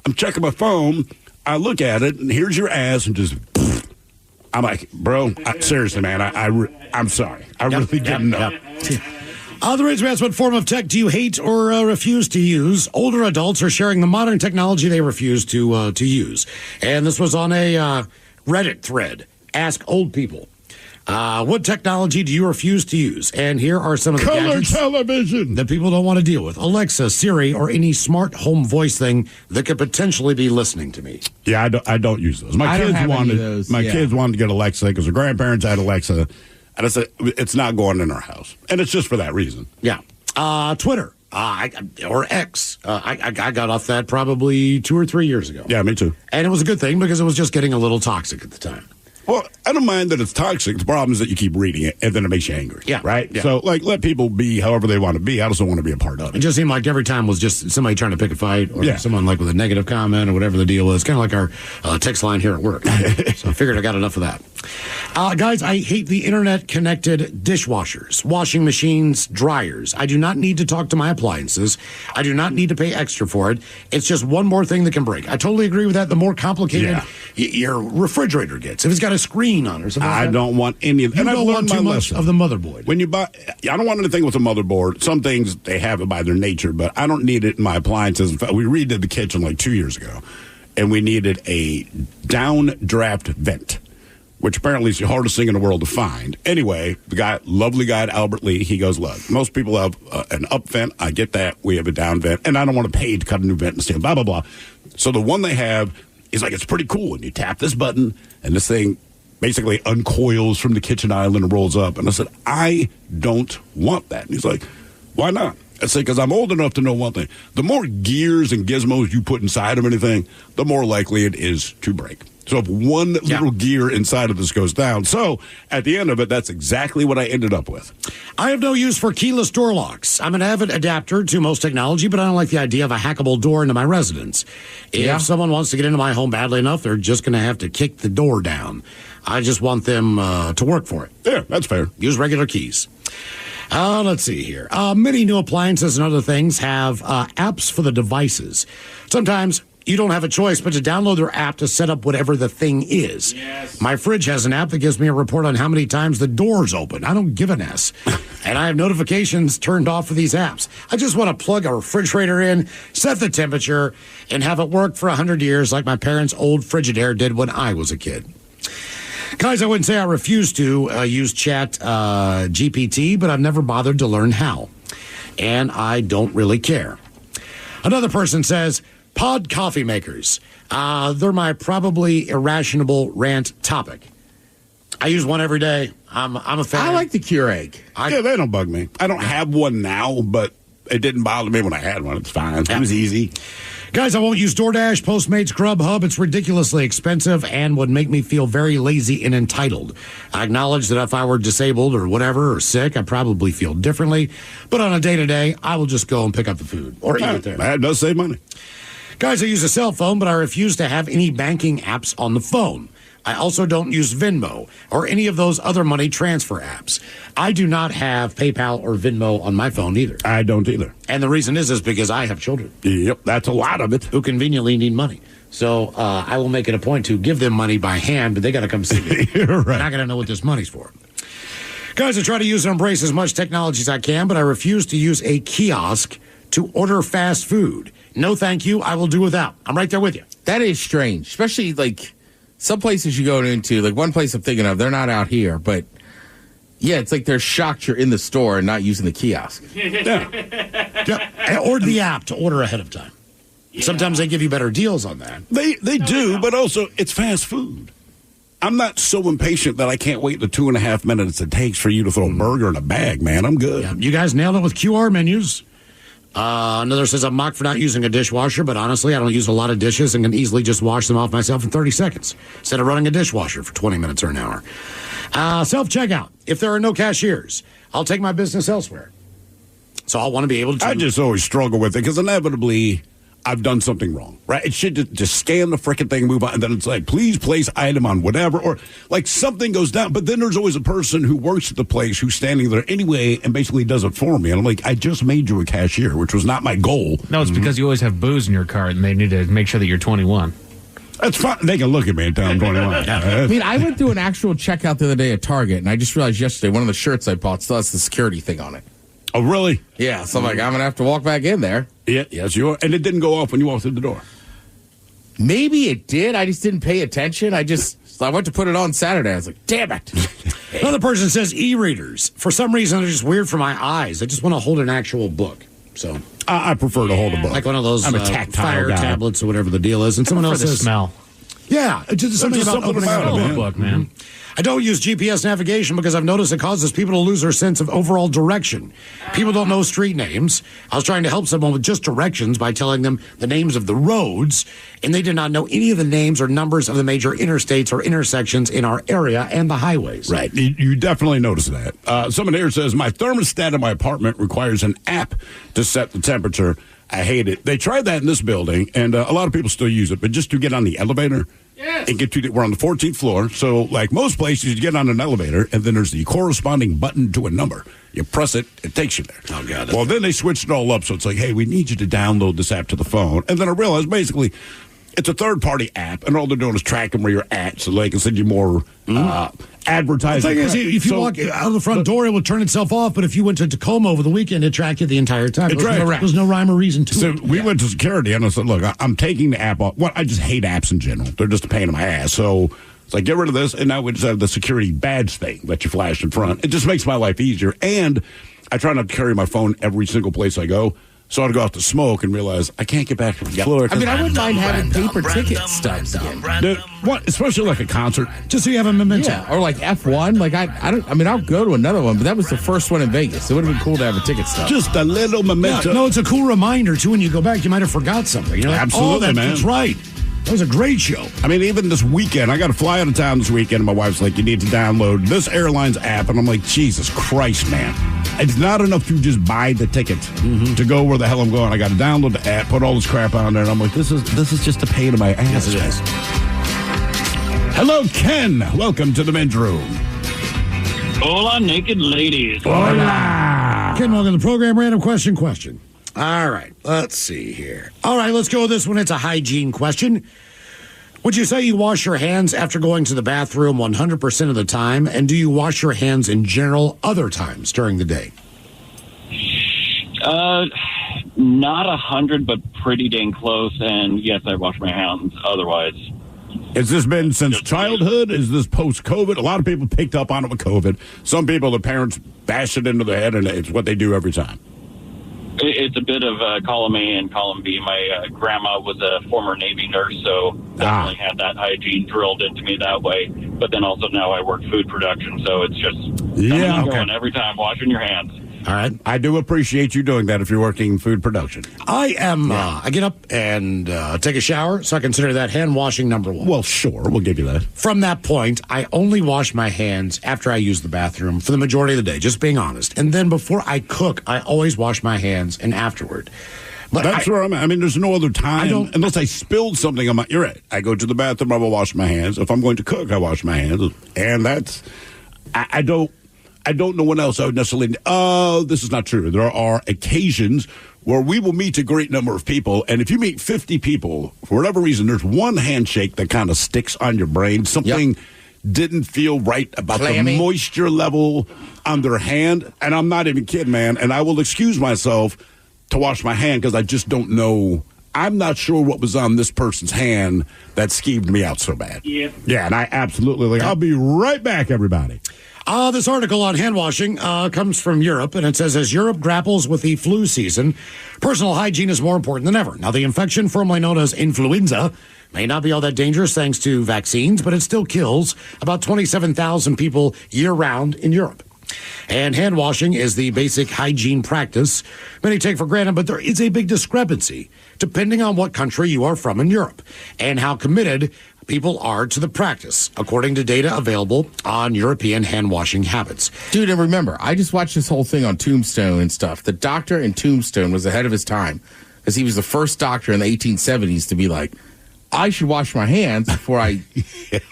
[SPEAKER 6] I'm checking my phone. I look at it, and here's your ass, and just... I'm like, bro, seriously, man, I'm sorry. I really didn't know.
[SPEAKER 7] The rates asked, what form of tech do you hate or refuse to use? Older adults are sharing the modern technology they refuse to use. And this was on a Reddit thread. Ask old people. What technology do you refuse to use? And here are some of the gadgets
[SPEAKER 6] television
[SPEAKER 7] that people don't want to deal with. Alexa, Siri, or any smart home voice thing that could potentially be listening to me.
[SPEAKER 6] Yeah, I don't use those. My kids wanted to get Alexa because their grandparents had Alexa, and I said it's not going in our house, and it's just for that reason.
[SPEAKER 7] Yeah. Twitter. Or X. I got off that probably 2 or 3 years ago.
[SPEAKER 6] Yeah, me too.
[SPEAKER 7] And it was a good thing because it was just getting a little toxic at the time.
[SPEAKER 6] Well, I don't mind that it's toxic. The problem is that you keep reading it, and then it makes you angry. Yeah. Right? Yeah. So, let people be however they want to be. I just don't want to be a part of it.
[SPEAKER 7] It just seemed like every time was just somebody trying to pick a fight or someone with a negative comment or whatever the deal is. Kind of like our text line here at work. So I figured I got enough of that. Guys, I hate the internet-connected dishwashers, washing machines, dryers. I do not need to talk to my appliances. I do not need to pay extra for it. It's just one more thing that can break. I totally agree with that. The more complicated your refrigerator gets, if it's got a screen on or something
[SPEAKER 6] I don't want any of that.
[SPEAKER 7] You don't want too much of the motherboard.
[SPEAKER 6] When you buy, I don't want anything with a motherboard. Some things, they have it by their nature, but I don't need it in my appliances. In fact, we redid the kitchen like 2 years ago, and we needed a downdraft vent, which apparently is the hardest thing in the world to find. Anyway, lovely guy at Albert Lee, he goes, look, most people have an up vent. I get that. We have a down vent, and I don't want to pay to cut a new vent and steel, blah, blah, blah. So the one they have is it's pretty cool. And you tap this button, and this thing basically uncoils from the kitchen island and rolls up. And I said, I don't want that. And he's like, why not? I said, because I'm old enough to know one thing. The more gears and gizmos you put inside of anything, the more likely it is to break. So if one little gear inside of this goes down. So at the end of it, that's exactly what I ended up with.
[SPEAKER 7] I have no use for keyless door locks. I'm an avid adapter to most technology, but I don't like the idea of a hackable door into my residence. If someone wants to get into my home badly enough, they're just going to have to kick the door down. I just want them to work for it.
[SPEAKER 6] Yeah, that's fair.
[SPEAKER 7] Use regular keys. Let's see here. Many new appliances and other things have apps for the devices. Sometimes you don't have a choice but to download their app to set up whatever the thing is. Yes. My fridge has an app that gives me a report on how many times the door's open. I don't give an S. And I have notifications turned off for these apps. I just want to plug a refrigerator in, set the temperature, and have it work for 100 years like my parents' old Frigidaire did when I was a kid. Guys, I wouldn't say I refuse to use Chat GPT, but I've never bothered to learn how. And I don't really care. Another person says, pod coffee makers. They're my probably irrational rant topic. I use one every day. I'm a fan.
[SPEAKER 8] I like the Keurig.
[SPEAKER 6] Yeah, they don't bug me. I don't have one now, but it didn't bother me when I had one. It's fine. It was easy.
[SPEAKER 7] Guys, I won't use DoorDash, Postmates, Grubhub. It's ridiculously expensive and would make me feel very lazy and entitled. I acknowledge that if I were disabled or whatever or sick, I'd probably feel differently. But on a day-to-day, I will just go and pick up the food or eat it there.
[SPEAKER 6] That does save money.
[SPEAKER 7] Guys, I use a cell phone, but I refuse to have any banking apps on the phone. I also don't use Venmo or any of those other money transfer apps. I do not have PayPal or Venmo on my phone either.
[SPEAKER 6] I don't either.
[SPEAKER 7] And the reason is because I have children.
[SPEAKER 6] Yep, that's a lot of it.
[SPEAKER 7] Who conveniently need money. So I will make it a point to give them money by hand, but they got to come see me.
[SPEAKER 6] You're right.
[SPEAKER 7] And I got to know what this money's for. Guys, I try to use and embrace as much technology as I can, but I refuse to use a kiosk to order fast food. No, thank you. I will do without. I'm right there with you.
[SPEAKER 8] That is strange, especially some places you go into, like one place I'm thinking of, they're not out here, but yeah, it's like they're shocked you're in the store and not using the kiosk.
[SPEAKER 7] Yeah. Or the app to order ahead of time. Yeah. Sometimes they give you better deals on that.
[SPEAKER 6] They do, but also it's fast food. I'm not so impatient that I can't wait the 2.5 minutes it takes for you to throw a burger in a bag, man. I'm good.
[SPEAKER 7] Yeah. You guys nailed it with QR menus. Another says I'm mocked for not using a dishwasher, but honestly, I don't use a lot of dishes and can easily just wash them off myself in 30 seconds instead of running a dishwasher for 20 minutes or an hour. Self-checkout. If there are no cashiers, I'll take my business elsewhere. So I'll want to be able to...
[SPEAKER 6] I just always struggle with it because inevitably I've done something wrong, right? It should just scan the frickin' thing, move on, and then it's like, please place item on whatever, or like something goes down. But then there's always a person who works at the place who's standing there anyway and basically does it for me. And I'm like, I just made you a cashier, which was not my goal.
[SPEAKER 21] No, it's because you always have booze in your cart and they need to make sure that you're 21.
[SPEAKER 6] That's fine. They can look at me and tell I'm 21.
[SPEAKER 8] I mean, I went through an actual checkout the other day at Target, and I just realized yesterday one of the shirts I bought still has the security thing on it.
[SPEAKER 6] Oh, really?
[SPEAKER 8] Yeah, so I'm like, I'm going to have to walk back in there.
[SPEAKER 6] Yeah, yes, you are. And it didn't go off when you walked through the door.
[SPEAKER 8] Maybe it did. I just didn't pay attention. I went to put it on Saturday. I was like, damn it.
[SPEAKER 7] Another person says e-readers. For some reason, they're just weird for my eyes. I just want to hold an actual book. So
[SPEAKER 6] I prefer to hold a book.
[SPEAKER 7] Like one of those fire tablets or whatever the deal is. And someone else says...
[SPEAKER 21] the smell.
[SPEAKER 7] Yeah, just something about opening a book, man. I don't use GPS navigation because I've noticed it causes people to lose their sense of overall direction. People don't know street names. I was trying to help someone with just directions by telling them the names of the roads, and they did not know any of the names or numbers of the major interstates or intersections in our area and the highways.
[SPEAKER 6] Right. You definitely notice that. Someone here says, my thermostat in my apartment requires an app to set the temperature. I hate it. They tried that in this building, and a lot of people still use it, but just to get on the elevator and get to we're on the 14th floor. So like most places, you get on an elevator, and then there's the corresponding button to a number. You press it, it takes you there.
[SPEAKER 7] Oh, God.
[SPEAKER 6] Well, then they switched it all up, so it's like, hey, we need you to download this app to the phone. And then I realized basically it's a third-party app, and all they're doing is tracking where you're at, so they can send you more advertising.
[SPEAKER 7] The thing is, if you walk out of the front door, it will turn itself off, but if you went to Tacoma over the weekend, it tracked you the entire time. There's no rhyme or reason to it.
[SPEAKER 6] So we went to security, and I said, look, I'm taking the app off. Well, I just hate apps in general. They're just a pain in my ass. So it's like, get rid of this, and now we just have the security badge thing that you flash in front. It just makes my life easier, and I try not to carry my phone every single place I go. So I'd go out to smoke and realize I can't get back to the floor.
[SPEAKER 8] I mean, I wouldn't mind having paper ticket stubs again.
[SPEAKER 6] What? Especially like a concert.
[SPEAKER 7] Just so you have a memento.
[SPEAKER 8] Yeah, or like F1. Like I mean, I'll go to another one, but that was the first one in Vegas. It would have been cool to have a ticket stub.
[SPEAKER 6] Just a little memento.
[SPEAKER 7] Yeah, no, it's a cool reminder, too, when you go back. You might have forgot something. You're like,
[SPEAKER 6] absolutely, man.
[SPEAKER 7] That's right. That was a great show.
[SPEAKER 6] I mean, even this weekend, I got to fly out of town this weekend, and my wife's like, you need to download this airline's app. And I'm like, Jesus Christ, man. It's not enough to just buy the ticket to go where the hell I'm going. I got to download the app, put all this crap on there, and I'm like, this is just a pain in my ass.
[SPEAKER 7] Yes, it is.
[SPEAKER 6] Hello, Ken. Welcome to the men's room.
[SPEAKER 9] Hola, naked ladies.
[SPEAKER 7] Hola. Ken, welcome to the program. Random question. All right, let's see here. All right, let's go with this one. It's a hygiene question. Would you say you wash your hands after going to the bathroom 100% of the time? And do you wash your hands in general other times during the day?
[SPEAKER 9] Not 100, but pretty dang close. And yes, I wash my hands otherwise.
[SPEAKER 6] Has this been since childhood? Is this post-COVID? A lot of people picked up on it with COVID. Some people, the parents bash it into their head, and it's what they do every time.
[SPEAKER 9] It's a bit of column A and column B. My grandma was a former Navy nurse, so definitely had that hygiene drilled into me that way. But then also now I work food production, so it's just going every time, washing your hands.
[SPEAKER 6] All right. I do appreciate you doing that if you're working in food production.
[SPEAKER 7] I am. I get up and take a shower, so I consider that hand washing number one.
[SPEAKER 6] Well, sure. We'll give you that.
[SPEAKER 7] From that point, I only wash my hands after I use the bathroom for the majority of the day, just being honest. And then before I cook, I always wash my hands and afterward.
[SPEAKER 6] But that's where I'm at. I mean, there's no other time. Unless I spilled something on my... You're right. I go to the bathroom, I will wash my hands. If I'm going to cook, I wash my hands. And that's... I don't know when else I would necessarily... this is not true. There are occasions where we will meet a great number of people, and if you meet 50 people, for whatever reason, there's one handshake that kind of sticks on your brain. Something didn't feel right about the moisture level on their hand, and I'm not even kidding, man. And I will excuse myself to wash my hand because I just don't know. I'm not sure what was on this person's hand that skeeved me out so bad. Yeah, and I absolutely... I'll be right back, everybody.
[SPEAKER 7] This article on hand washing comes from Europe, and it says, as Europe grapples with the flu season, personal hygiene is more important than ever. Now, the infection, formerly known as influenza, may not be all that dangerous thanks to vaccines, but it still kills about 27,000 people year-round in Europe. And hand washing is the basic hygiene practice many take for granted, but there is a big discrepancy depending on what country you are from in Europe and how committed people are to the practice, according to data available on European hand washing habits.
[SPEAKER 8] Dude, and remember, I just watched this whole thing on Tombstone and stuff. The doctor in Tombstone was ahead of his time because he was the first doctor in the 1870s to be like, I should wash my hands before I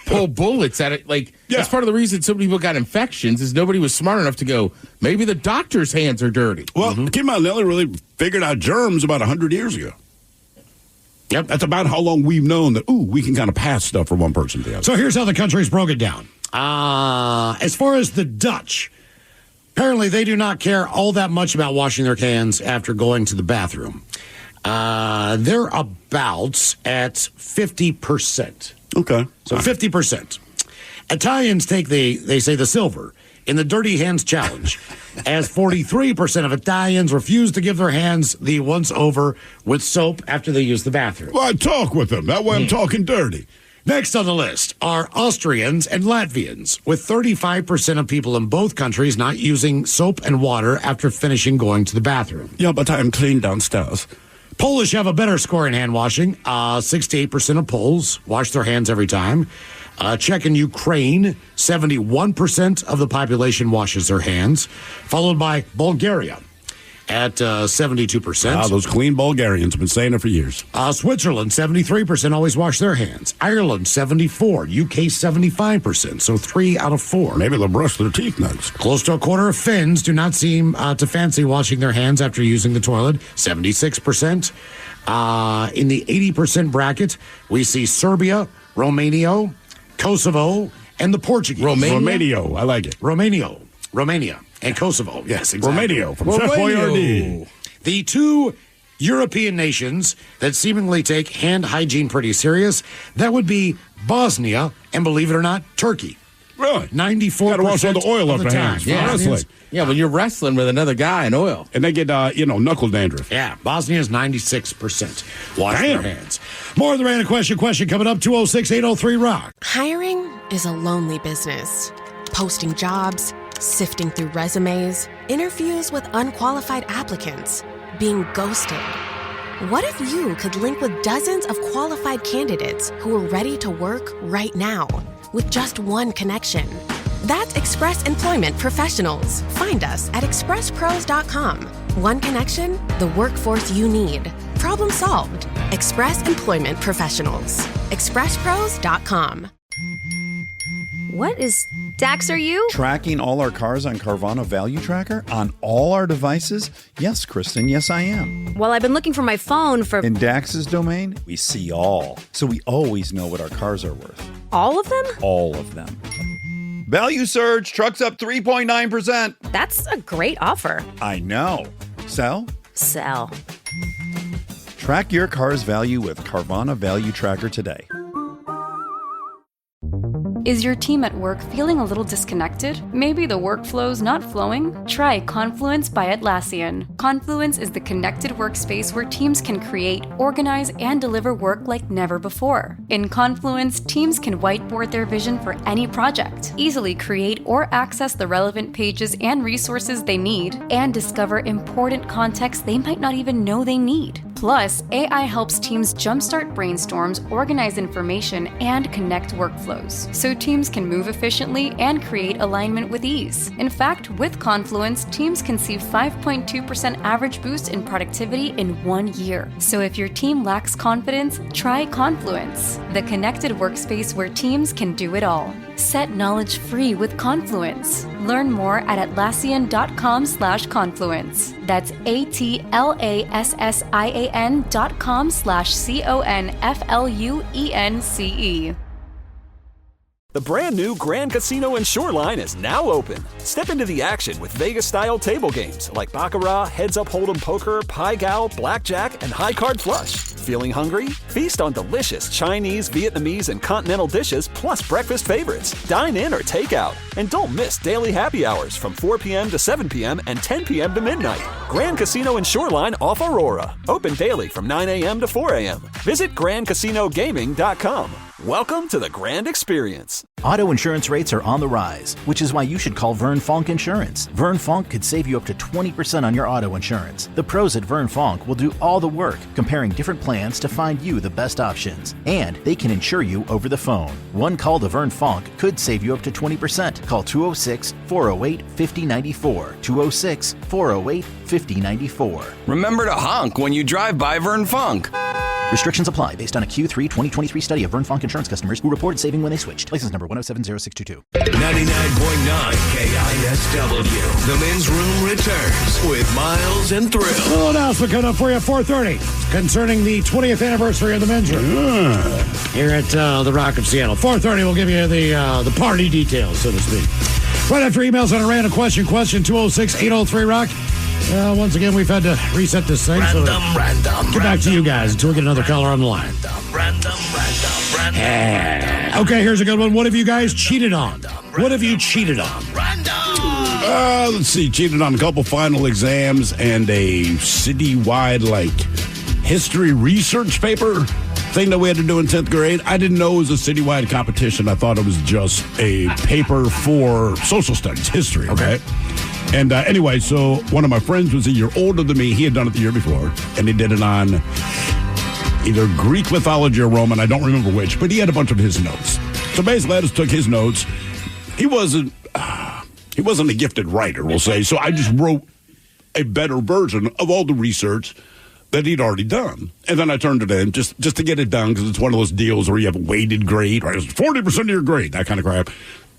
[SPEAKER 8] pull bullets at it. Like, that's part of the reason so many people got infections is nobody was smart enough to go, maybe the doctor's hands are dirty.
[SPEAKER 6] Well, Kim Nelly really figured out germs about 100 years ago. Yep. That's about how long we've known that, we can kind of pass stuff from one person to the other.
[SPEAKER 7] So here's how the country's broke it down. As far as the Dutch, apparently they do not care all that much about washing their hands after going to the bathroom. They're about at 50%.
[SPEAKER 6] Okay.
[SPEAKER 7] So 50%. Italians take they say the silver in the Dirty Hands Challenge, as 43% of Italians refuse to give their hands the once over with soap after they use the bathroom.
[SPEAKER 6] Well, I talk with them. That way I'm talking dirty.
[SPEAKER 7] Next on the list are Austrians and Latvians, with 35% of people in both countries not using soap and water after finishing going to the bathroom.
[SPEAKER 6] Yeah, but I am clean downstairs.
[SPEAKER 7] Polish have a better score in hand washing. 68% of Poles wash their hands every time. Czech and Ukraine, 71% of the population washes their hands, followed by Bulgaria at 72%.
[SPEAKER 6] Wow, those clean Bulgarians have been saying it for years.
[SPEAKER 7] Switzerland, 73% always wash their hands. Ireland, 74%. UK, 75%. So 3 out of 4.
[SPEAKER 6] Maybe they'll brush their teeth next.
[SPEAKER 7] Close to a quarter of Finns do not seem to fancy washing their hands after using the toilet. 76%. In the 80% bracket, we see Serbia, Romania, Kosovo, and the Portuguese.
[SPEAKER 6] Romania. I like it.
[SPEAKER 7] Romania and Kosovo. Yes, exactly.
[SPEAKER 6] Romania from Chef Boyardee.
[SPEAKER 7] The two European nations that seemingly take hand hygiene pretty serious, that would be Bosnia and, believe it or not, Turkey.
[SPEAKER 6] Really?
[SPEAKER 7] 94%
[SPEAKER 6] Got to wash all the oil off their hands.
[SPEAKER 8] Yeah.
[SPEAKER 6] Wrestling.
[SPEAKER 8] Yeah, when you're wrestling with another guy in oil.
[SPEAKER 6] And they get, knuckle dandruff.
[SPEAKER 7] Yeah, Bosnia's 96% wash their hands. More of the random question coming up, 206-803-ROCK.
[SPEAKER 10] Hiring is a lonely business. Posting jobs, sifting through resumes, interviews with unqualified applicants, being ghosted. What if you could link with dozens of qualified candidates who are ready to work right now with just one connection? That's Express Employment Professionals. Find us at expresspros.com. One connection, the workforce you need. Problem solved. Express Employment Professionals. expresspros.com.
[SPEAKER 11] What is Dax, are you?
[SPEAKER 12] Tracking all our cars on Carvana Value Tracker on all our devices? Yes, Kristen, yes, I am.
[SPEAKER 11] Well, I've been looking for my phone for...
[SPEAKER 12] In Dax's domain, we see all. So we always know what our cars are worth.
[SPEAKER 11] All of them?
[SPEAKER 12] All of them. Value surge, trucks up 3.9%.
[SPEAKER 11] That's a great offer.
[SPEAKER 12] I know. Sell?
[SPEAKER 11] Sell.
[SPEAKER 12] Track your car's value with Carvana Value Tracker today.
[SPEAKER 22] Is your team at work feeling a little disconnected? Maybe the workflow's not flowing? Try Confluence by Atlassian. Confluence is the connected workspace where teams can create, organize, and deliver work like never before. In Confluence, teams can whiteboard their vision for any project, easily create or access the relevant pages and resources they need, and discover important context they might not even know they need. Plus, AI helps teams jumpstart brainstorms, organize information, and connect workflows, so teams can move efficiently and create alignment with ease. In fact, with Confluence, teams can see 5.2% average boost in productivity in 1 year. So if your team lacks confidence, try Confluence, the connected workspace where teams can do it all. Set knowledge free with Confluence. Learn more at Atlassian.com/confluence. That's ATLASSIAN.com/CONFLUENCE.
[SPEAKER 1] The brand new Grand Casino and Shoreline is now open. Step into the action with Vegas-style table games like Baccarat, Heads Up Hold'em Poker, Pai Gow, Blackjack, and High Card Flush. Feeling hungry? Feast on delicious Chinese, Vietnamese, and continental dishes, plus breakfast favorites. Dine in or take out. And don't miss daily happy hours from 4 p.m. to 7 p.m. and 10 p.m. to midnight. Grand Casino and Shoreline off Aurora. Open daily from 9 a.m. to 4 a.m. Visit GrandCasinoGaming.com. Welcome to the Grand Experience.
[SPEAKER 16] Auto insurance rates are on the rise, which is why you should call Vern Fonk Insurance. Vern Fonk could save you up to 20% on your auto insurance. The pros at Vern Fonk will do all the work, comparing different plans to find you the best options. And they can insure you over the phone. One call to Vern Fonk could save you up to 20%. Call 206-408-5094. 206-408-5094.
[SPEAKER 17] Remember to honk when you drive by Vern Fonk.
[SPEAKER 16] Restrictions apply based on a Q3 2023 study of Vern Fonk insurance customers who reported saving when they switched. License number 1070622.
[SPEAKER 5] 99.9 KISW. The men's room returns with Miles and Thrill.
[SPEAKER 7] A little announcement coming up for you at 4:30 concerning the 20th anniversary of the men's room here at the Rock of Seattle. 4:30 we'll give you the party details, so to speak. Right after emails on a random question 206-803-ROCK. Once again, we've had to reset this thing.
[SPEAKER 5] Random.
[SPEAKER 7] Get back to you guys until we get another caller on the line.
[SPEAKER 5] Random.
[SPEAKER 7] Okay, here's a good one. What have you guys cheated on? What have you cheated on?
[SPEAKER 6] Let's see. Cheated on a couple final exams and a citywide, history research paper. thing that we had to do in 10th grade. I didn't know it was a citywide competition. I thought it was just a paper for social studies, history, okay? And anyway, so one of my friends was a year older than me. He had done it the year before, and he did it on either Greek mythology or Roman. I don't remember which, but he had a bunch of his notes. So basically, I just took his notes. He wasn't a gifted writer, we'll say. So I just wrote a better version of all the research that he'd already done. And then I turned it in just to get it done, because it's one of those deals where you have a weighted grade, right? It's 40% of your grade, that kind of crap.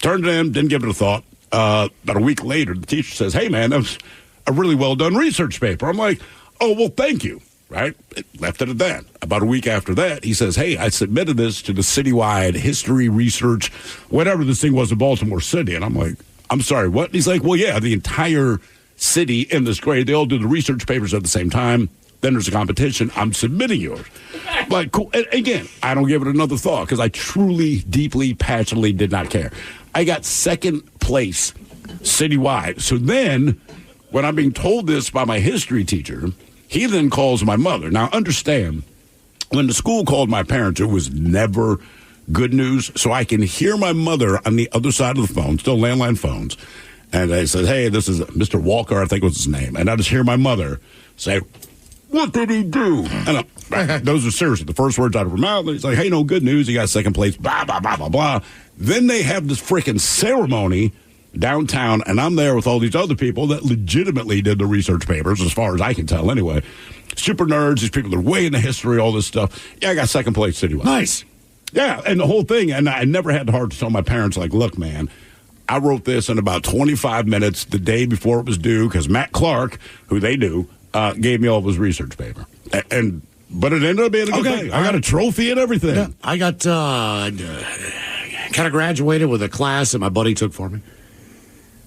[SPEAKER 6] Turned it in, didn't give it a thought. About a week later, the teacher says, hey, man, that was a really well-done research paper. I'm like, oh, well, thank you, right? Left it at that. About a week after that, he says, hey, I submitted this to the citywide history research, whatever this thing was in Baltimore City. And I'm like, I'm sorry, what? And he's like, well, yeah, the entire city in this grade, they all do the research papers at the same time. Then there's a competition. I'm submitting yours. But cool. And again, I don't give it another thought because I truly, deeply, passionately did not care. I got second place citywide. So then, when I'm being told this by my history teacher, he then calls my mother. Now, understand, when the school called my parents, it was never good news. So I can hear my mother on the other side of the phone, still landline phones. And they said, hey, this is Mr. Walker, I think was his name. And I just hear my mother say, what did he do? And those are seriously the first words out of her mouth. He's like, hey, no good news. He got second place, blah, blah, blah, blah, blah. Then they have this freaking ceremony downtown, and I'm there with all these other people that legitimately did the research papers, as far as I can tell anyway. Super nerds, these people that are way into history, all this stuff. Yeah, I got second place citywide.
[SPEAKER 7] Nice.
[SPEAKER 6] Yeah, and the whole thing, and I never had the heart to tell my parents, like, look, man, I wrote this in about 25 minutes the day before it was due, because Matt Clark, who they knew, gave me all of his research paper. But it ended up being a good thing. I got a trophy and everything.
[SPEAKER 7] Yeah, I got kind of graduated with a class that my buddy took for me.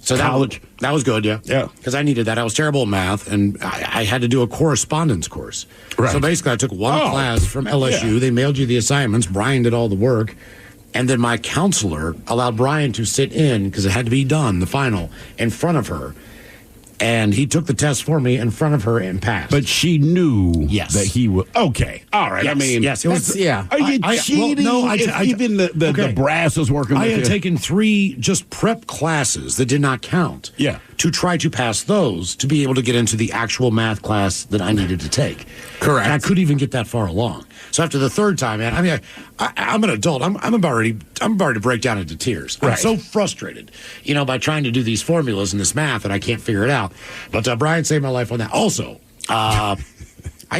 [SPEAKER 7] So
[SPEAKER 6] college.
[SPEAKER 7] That was good, yeah.
[SPEAKER 6] Yeah.
[SPEAKER 7] Because I needed that. I was terrible at math, and I had to do a correspondence course.
[SPEAKER 6] Right.
[SPEAKER 7] So basically, I took one class from LSU. Yeah. They mailed you the assignments. Brian did all the work. And then my counselor allowed Brian to sit in, because it had to be done, the final, in front of her. And he took the test for me in front of her and passed.
[SPEAKER 6] But she knew that he would. Okay. All right.
[SPEAKER 7] Yes.
[SPEAKER 6] I mean,
[SPEAKER 7] yes. It was, yeah.
[SPEAKER 6] Are you cheating?
[SPEAKER 7] Well, no,
[SPEAKER 6] even the brass is working with you.
[SPEAKER 7] I had taken 3 just prep classes that did not count.
[SPEAKER 6] Yeah.
[SPEAKER 7] To try to pass those to be able to get into the actual math class that I needed to take.
[SPEAKER 8] Correct.
[SPEAKER 7] And I couldn't even get that far along. So after the third time, man, I mean, I'm an adult. I'm about ready to break down into tears.
[SPEAKER 6] Right.
[SPEAKER 7] I'm so frustrated, by trying to do these formulas and this math, and I can't figure it out. But Brian saved my life on that. Also,
[SPEAKER 8] I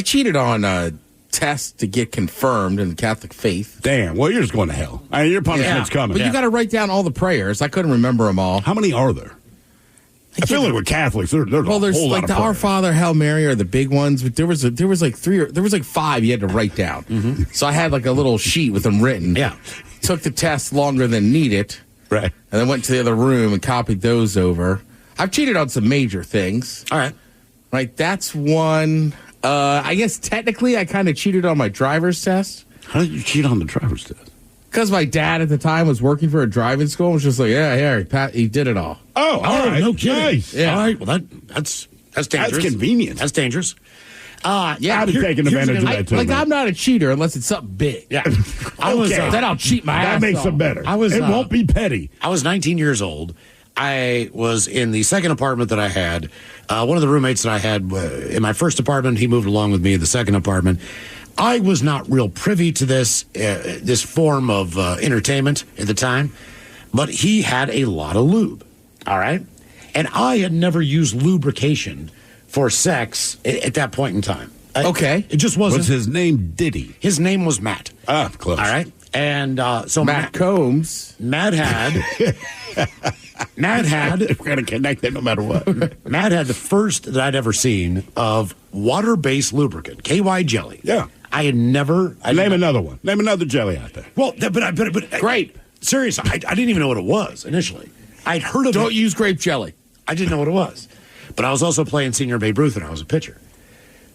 [SPEAKER 8] cheated on tests to get confirmed in the Catholic faith.
[SPEAKER 6] Damn. Well, you're just going to hell. I mean, your punishment's coming.
[SPEAKER 8] But you got to write down all the prayers. I couldn't remember them all.
[SPEAKER 6] How many are there? I feel like with Catholics, there's a whole lot of
[SPEAKER 8] the Our Father, Hail Mary are the big ones, but there was like 5 you had to write down.
[SPEAKER 7] Mm-hmm.
[SPEAKER 8] So I had like a little sheet with them written.
[SPEAKER 7] Yeah.
[SPEAKER 8] Took the test longer than needed.
[SPEAKER 6] Right.
[SPEAKER 8] And then went to the other room and copied those over. I've cheated on some major things.
[SPEAKER 7] All right.
[SPEAKER 8] Right, that's one. I guess technically I kind of cheated on my driver's test.
[SPEAKER 6] How did you cheat on the driver's test?
[SPEAKER 8] Because my dad at the time was working for a driving school and was just like, he did it all.
[SPEAKER 6] Oh, all right.
[SPEAKER 7] No kidding.
[SPEAKER 6] Nice.
[SPEAKER 7] Yeah. All right. Well, that's dangerous.
[SPEAKER 6] That's convenient.
[SPEAKER 7] That's dangerous.
[SPEAKER 6] I'd have taken advantage of that too.
[SPEAKER 8] I'm not a cheater unless it's something big.
[SPEAKER 7] Yeah.
[SPEAKER 8] Then I'll cheat my ass
[SPEAKER 6] That makes
[SPEAKER 8] off.
[SPEAKER 6] it better. It won't be petty.
[SPEAKER 7] I was 19 years old. I was in the second apartment that I had. One of the roommates that I had in my first apartment, he moved along with me in the second apartment. I was not real privy to this form of entertainment at the time, but he had a lot of lube, all right? And I had never used lubrication for sex at that point in time.
[SPEAKER 8] Okay.
[SPEAKER 7] It just wasn't.
[SPEAKER 6] What's his name? Diddy.
[SPEAKER 7] His name was Matt.
[SPEAKER 6] Ah, close.
[SPEAKER 7] All right? And so
[SPEAKER 8] Matt Combs.
[SPEAKER 7] Matt had...
[SPEAKER 6] We're going to connect it no matter what.
[SPEAKER 7] Matt had the first that I'd ever seen of water-based lubricant, KY jelly.
[SPEAKER 6] Yeah.
[SPEAKER 7] I had never...
[SPEAKER 6] Name another one. Name another jelly out there.
[SPEAKER 7] Well, but
[SPEAKER 8] Grape.
[SPEAKER 7] Seriously, I didn't even know what it was initially. I'd heard of it.
[SPEAKER 8] Don't use grape jelly.
[SPEAKER 7] I didn't know what it was. But I was also playing Senior Babe Ruth and I was a pitcher.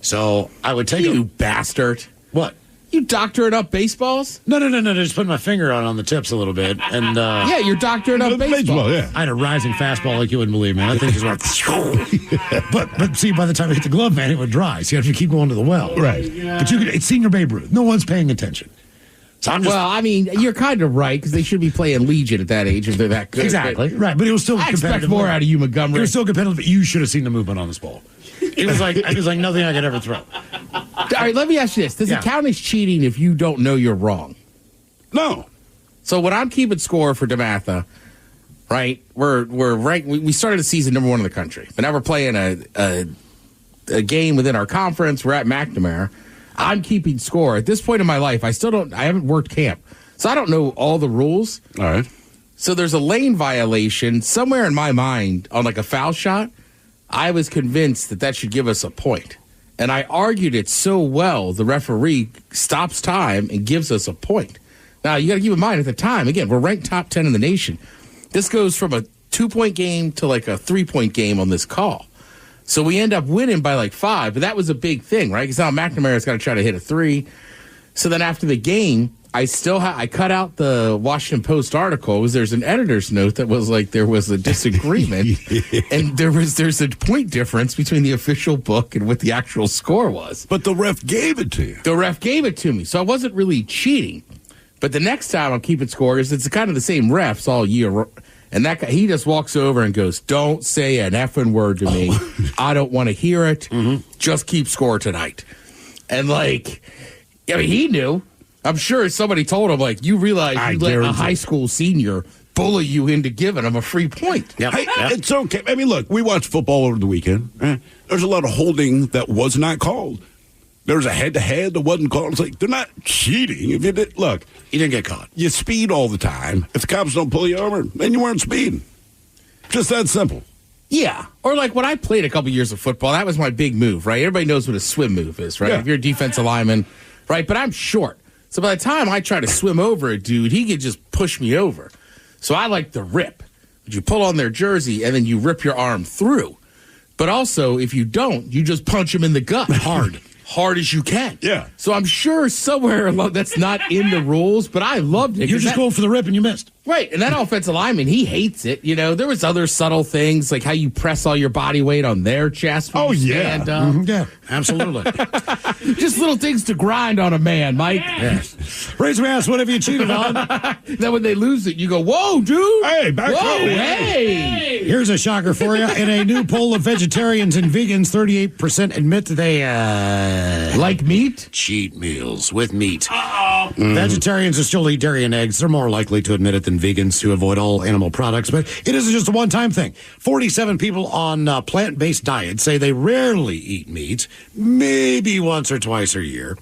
[SPEAKER 7] So I would take
[SPEAKER 8] You bastard.
[SPEAKER 7] What?
[SPEAKER 8] You doctoring up baseballs?
[SPEAKER 7] No. Just putting my finger on the tips a little bit. And
[SPEAKER 8] yeah, you're doctoring up baseball.
[SPEAKER 6] Yeah.
[SPEAKER 7] I had a rising fastball like you wouldn't believe, man. That thing just went. But see, by the time it hit the glove, man, it would dry. So you have to keep going to the well.
[SPEAKER 6] Right.
[SPEAKER 7] But it's Senior Babe Ruth. No one's paying attention. So
[SPEAKER 8] well, I mean, you're kind of right because they should be playing Legion at that age if they're that good.
[SPEAKER 7] Exactly. Right. But it was still
[SPEAKER 8] I
[SPEAKER 7] competitive.
[SPEAKER 8] expect more out of you, Montgomery.
[SPEAKER 7] It was still competitive, but you should have seen the movement on this ball. It was like nothing I could ever throw.
[SPEAKER 8] All right, let me ask you this. Does it count as cheating if you don't know you're wrong?
[SPEAKER 6] No.
[SPEAKER 8] So when I'm keeping score for DeMatha, right, we're ranked. We started the season number 1 in the country. But now we're playing a game within our conference. We're at McNamara. I'm keeping score. At this point in my life, I haven't worked camp. So I don't know all the rules.
[SPEAKER 6] All right.
[SPEAKER 8] So there's a lane violation somewhere in my mind on like a foul shot. I was convinced that should give us a point. And I argued it so well, the referee stops time and gives us a point. Now, you got to keep in mind, at the time, again, we're ranked top 10 in the nation. This goes from a 2-point game to like a 3-point game on this call. So we end up winning by like 5, but that was a big thing, right? Because now McNamara's got to try to hit a 3. So then after the game, I cut out the Washington Post article because there's an editor's note that was like there was a disagreement and there's a point difference between the official book and what the actual score was.
[SPEAKER 6] But the ref gave it to you.
[SPEAKER 8] The ref gave it to me, so I wasn't really cheating. But the next time I'm keeping score is it's kind of the same refs all year. And that guy, he just walks over and goes, "Don't say an effing word to me. I don't want to hear it. Just keep score tonight." And he knew. I'm sure somebody told him, you realize you let a high school senior bully you into giving him a free point.
[SPEAKER 6] Yep. Hey, it's okay. I mean, look, we watched football over the weekend. There's a lot of holding that was not called. There was a head-to-head that wasn't called. It's like, they're not cheating. If you did, look,
[SPEAKER 7] you didn't get caught.
[SPEAKER 6] You speed all the time. If the cops don't pull you over, then you weren't speeding. Just that simple.
[SPEAKER 8] Yeah. Or when I played a couple years of football, that was my big move, right? Everybody knows what a swim move is, right?
[SPEAKER 6] Yeah.
[SPEAKER 8] If you're a defensive lineman, right? But I'm short. So by the time I try to swim over a dude, he could just push me over. So I like the rip. You pull on their jersey, and then you rip your arm through. But also, if you don't, you just punch him in the gut hard as you can.
[SPEAKER 6] Yeah.
[SPEAKER 8] So I'm sure somewhere along that's not in the rules, but I loved it.
[SPEAKER 7] You're just going for the rip and you missed.
[SPEAKER 8] Right, and that offensive lineman, he hates it. There was other subtle things, like how you press all your body weight on their chest when you stand up.
[SPEAKER 7] Mm-hmm. Yeah, absolutely.
[SPEAKER 8] Just little things to grind on a man, Mike.
[SPEAKER 7] Yes. Raise your ass, whatever you cheated on.
[SPEAKER 8] Then when they lose it, you go, "Whoa, dude!
[SPEAKER 6] Hey, back
[SPEAKER 8] Whoa,
[SPEAKER 6] home.
[SPEAKER 8] hey!"
[SPEAKER 7] Here's a shocker for you. In a new poll of vegetarians and vegans, 38% admit that they
[SPEAKER 8] like meat.
[SPEAKER 7] Cheat meals with meat. Vegetarians who still eat dairy and eggs, they're more likely to admit it than vegans who avoid all animal products. But it isn't just a one-time thing. 47 people on plant-based diets say they rarely eat meat, maybe once or twice a year.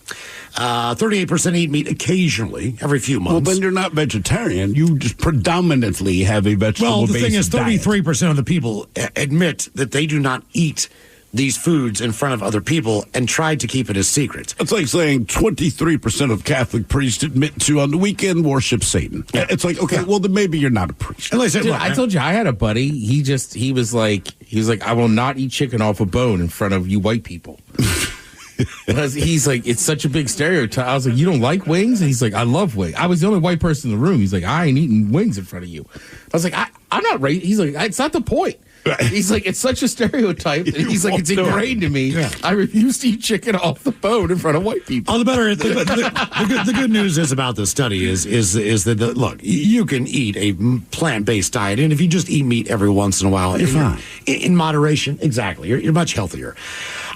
[SPEAKER 7] 38% eat meat occasionally, every few months.
[SPEAKER 6] Well, then you're not vegetarian. You just predominantly have a vegetable-based
[SPEAKER 7] Well, the thing is,
[SPEAKER 6] diet.
[SPEAKER 7] 33% of the people admit that they do not eat these foods in front of other people and tried to keep it a secret.
[SPEAKER 6] It's like saying 23% of Catholic priests admit to, on the weekend, worship Satan. Yeah. It's like, okay, well, then maybe you're not a priest.
[SPEAKER 8] Dude, I told you, I had a buddy. He was like, I will not eat chicken off a bone in front of you white people. He's like, it's such a big stereotype. I was like, you don't like wings? And he's like, I love wings. I was the only white person in the room. He's like, I ain't eating wings in front of you. I was like, I'm not racist. He's like, it's not the point. He's like, it's such a stereotype. And he's like, it's ingrained in me. Yeah. I refuse to eat chicken off the bone in front of white people.
[SPEAKER 7] The good news is about this study is that, look, you can eat a plant-based diet, and if you just eat meat every once in a while,
[SPEAKER 6] you're fine.
[SPEAKER 7] In moderation, exactly. You're much healthier.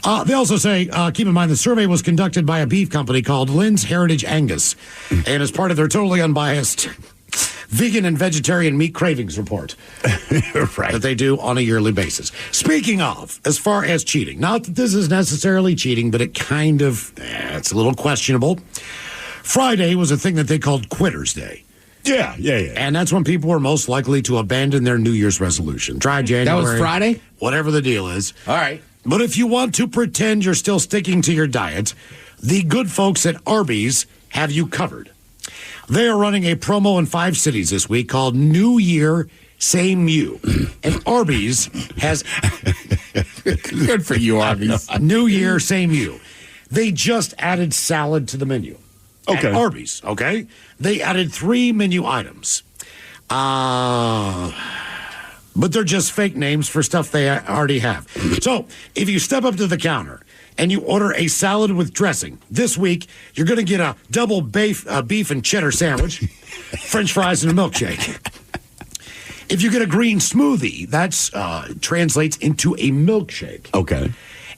[SPEAKER 7] They also say, keep in mind, the survey was conducted by a beef company called Lynn's Heritage Angus, and as part of their totally unbiased vegan and vegetarian meat cravings report that they do on a yearly basis. Speaking of, as far as cheating, not that this is necessarily cheating, but it kind of, it's a little questionable. Friday was a thing that they called Quitter's Day.
[SPEAKER 6] Yeah.
[SPEAKER 7] And that's when people were most likely to abandon their New Year's resolution. Try January.
[SPEAKER 8] That was Friday?
[SPEAKER 7] Whatever the deal is.
[SPEAKER 8] All right.
[SPEAKER 7] But if you want to pretend you're still sticking to your diet, the good folks at Arby's have you covered. They are running a promo in 5 cities this week called New Year, Same You. And Arby's has...
[SPEAKER 8] Good for you, Arby's.
[SPEAKER 7] New Year, Same You. They just added salad to the menu.
[SPEAKER 6] Okay.
[SPEAKER 7] At Arby's, okay? They added 3 menu items. But they're just fake names for stuff they already have. So if you step up to the counter and you order a salad with dressing, this week you're going to get a double beef and cheddar sandwich, French fries, and a milkshake. If you get a green smoothie, that translates into a milkshake.
[SPEAKER 6] Okay.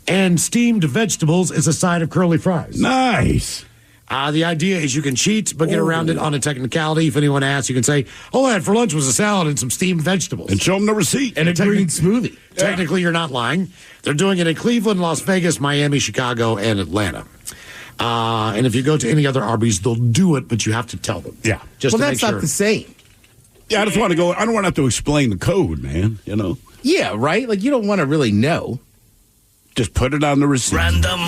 [SPEAKER 7] And steamed vegetables is a side of curly fries.
[SPEAKER 6] Nice.
[SPEAKER 7] The idea is you can cheat, but get around it on a technicality. If anyone asks, you can say, all I had for lunch was a salad and some steamed vegetables.
[SPEAKER 6] And show them the receipt.
[SPEAKER 7] And a green smoothie. Technically, you're not lying. They're doing it in Cleveland, Las Vegas, Miami, Chicago, and Atlanta. And if you go to any other Arby's, they'll do it, but you have to tell them.
[SPEAKER 6] Yeah.
[SPEAKER 7] Just
[SPEAKER 8] well,
[SPEAKER 7] to
[SPEAKER 8] that's
[SPEAKER 7] make sure.
[SPEAKER 8] not the same.
[SPEAKER 6] Yeah, I just want to go. I don't want to have to explain the code, man. You know?
[SPEAKER 8] Yeah, right? Like, you don't want to really know.
[SPEAKER 6] Just put it on the receipt.
[SPEAKER 5] Random.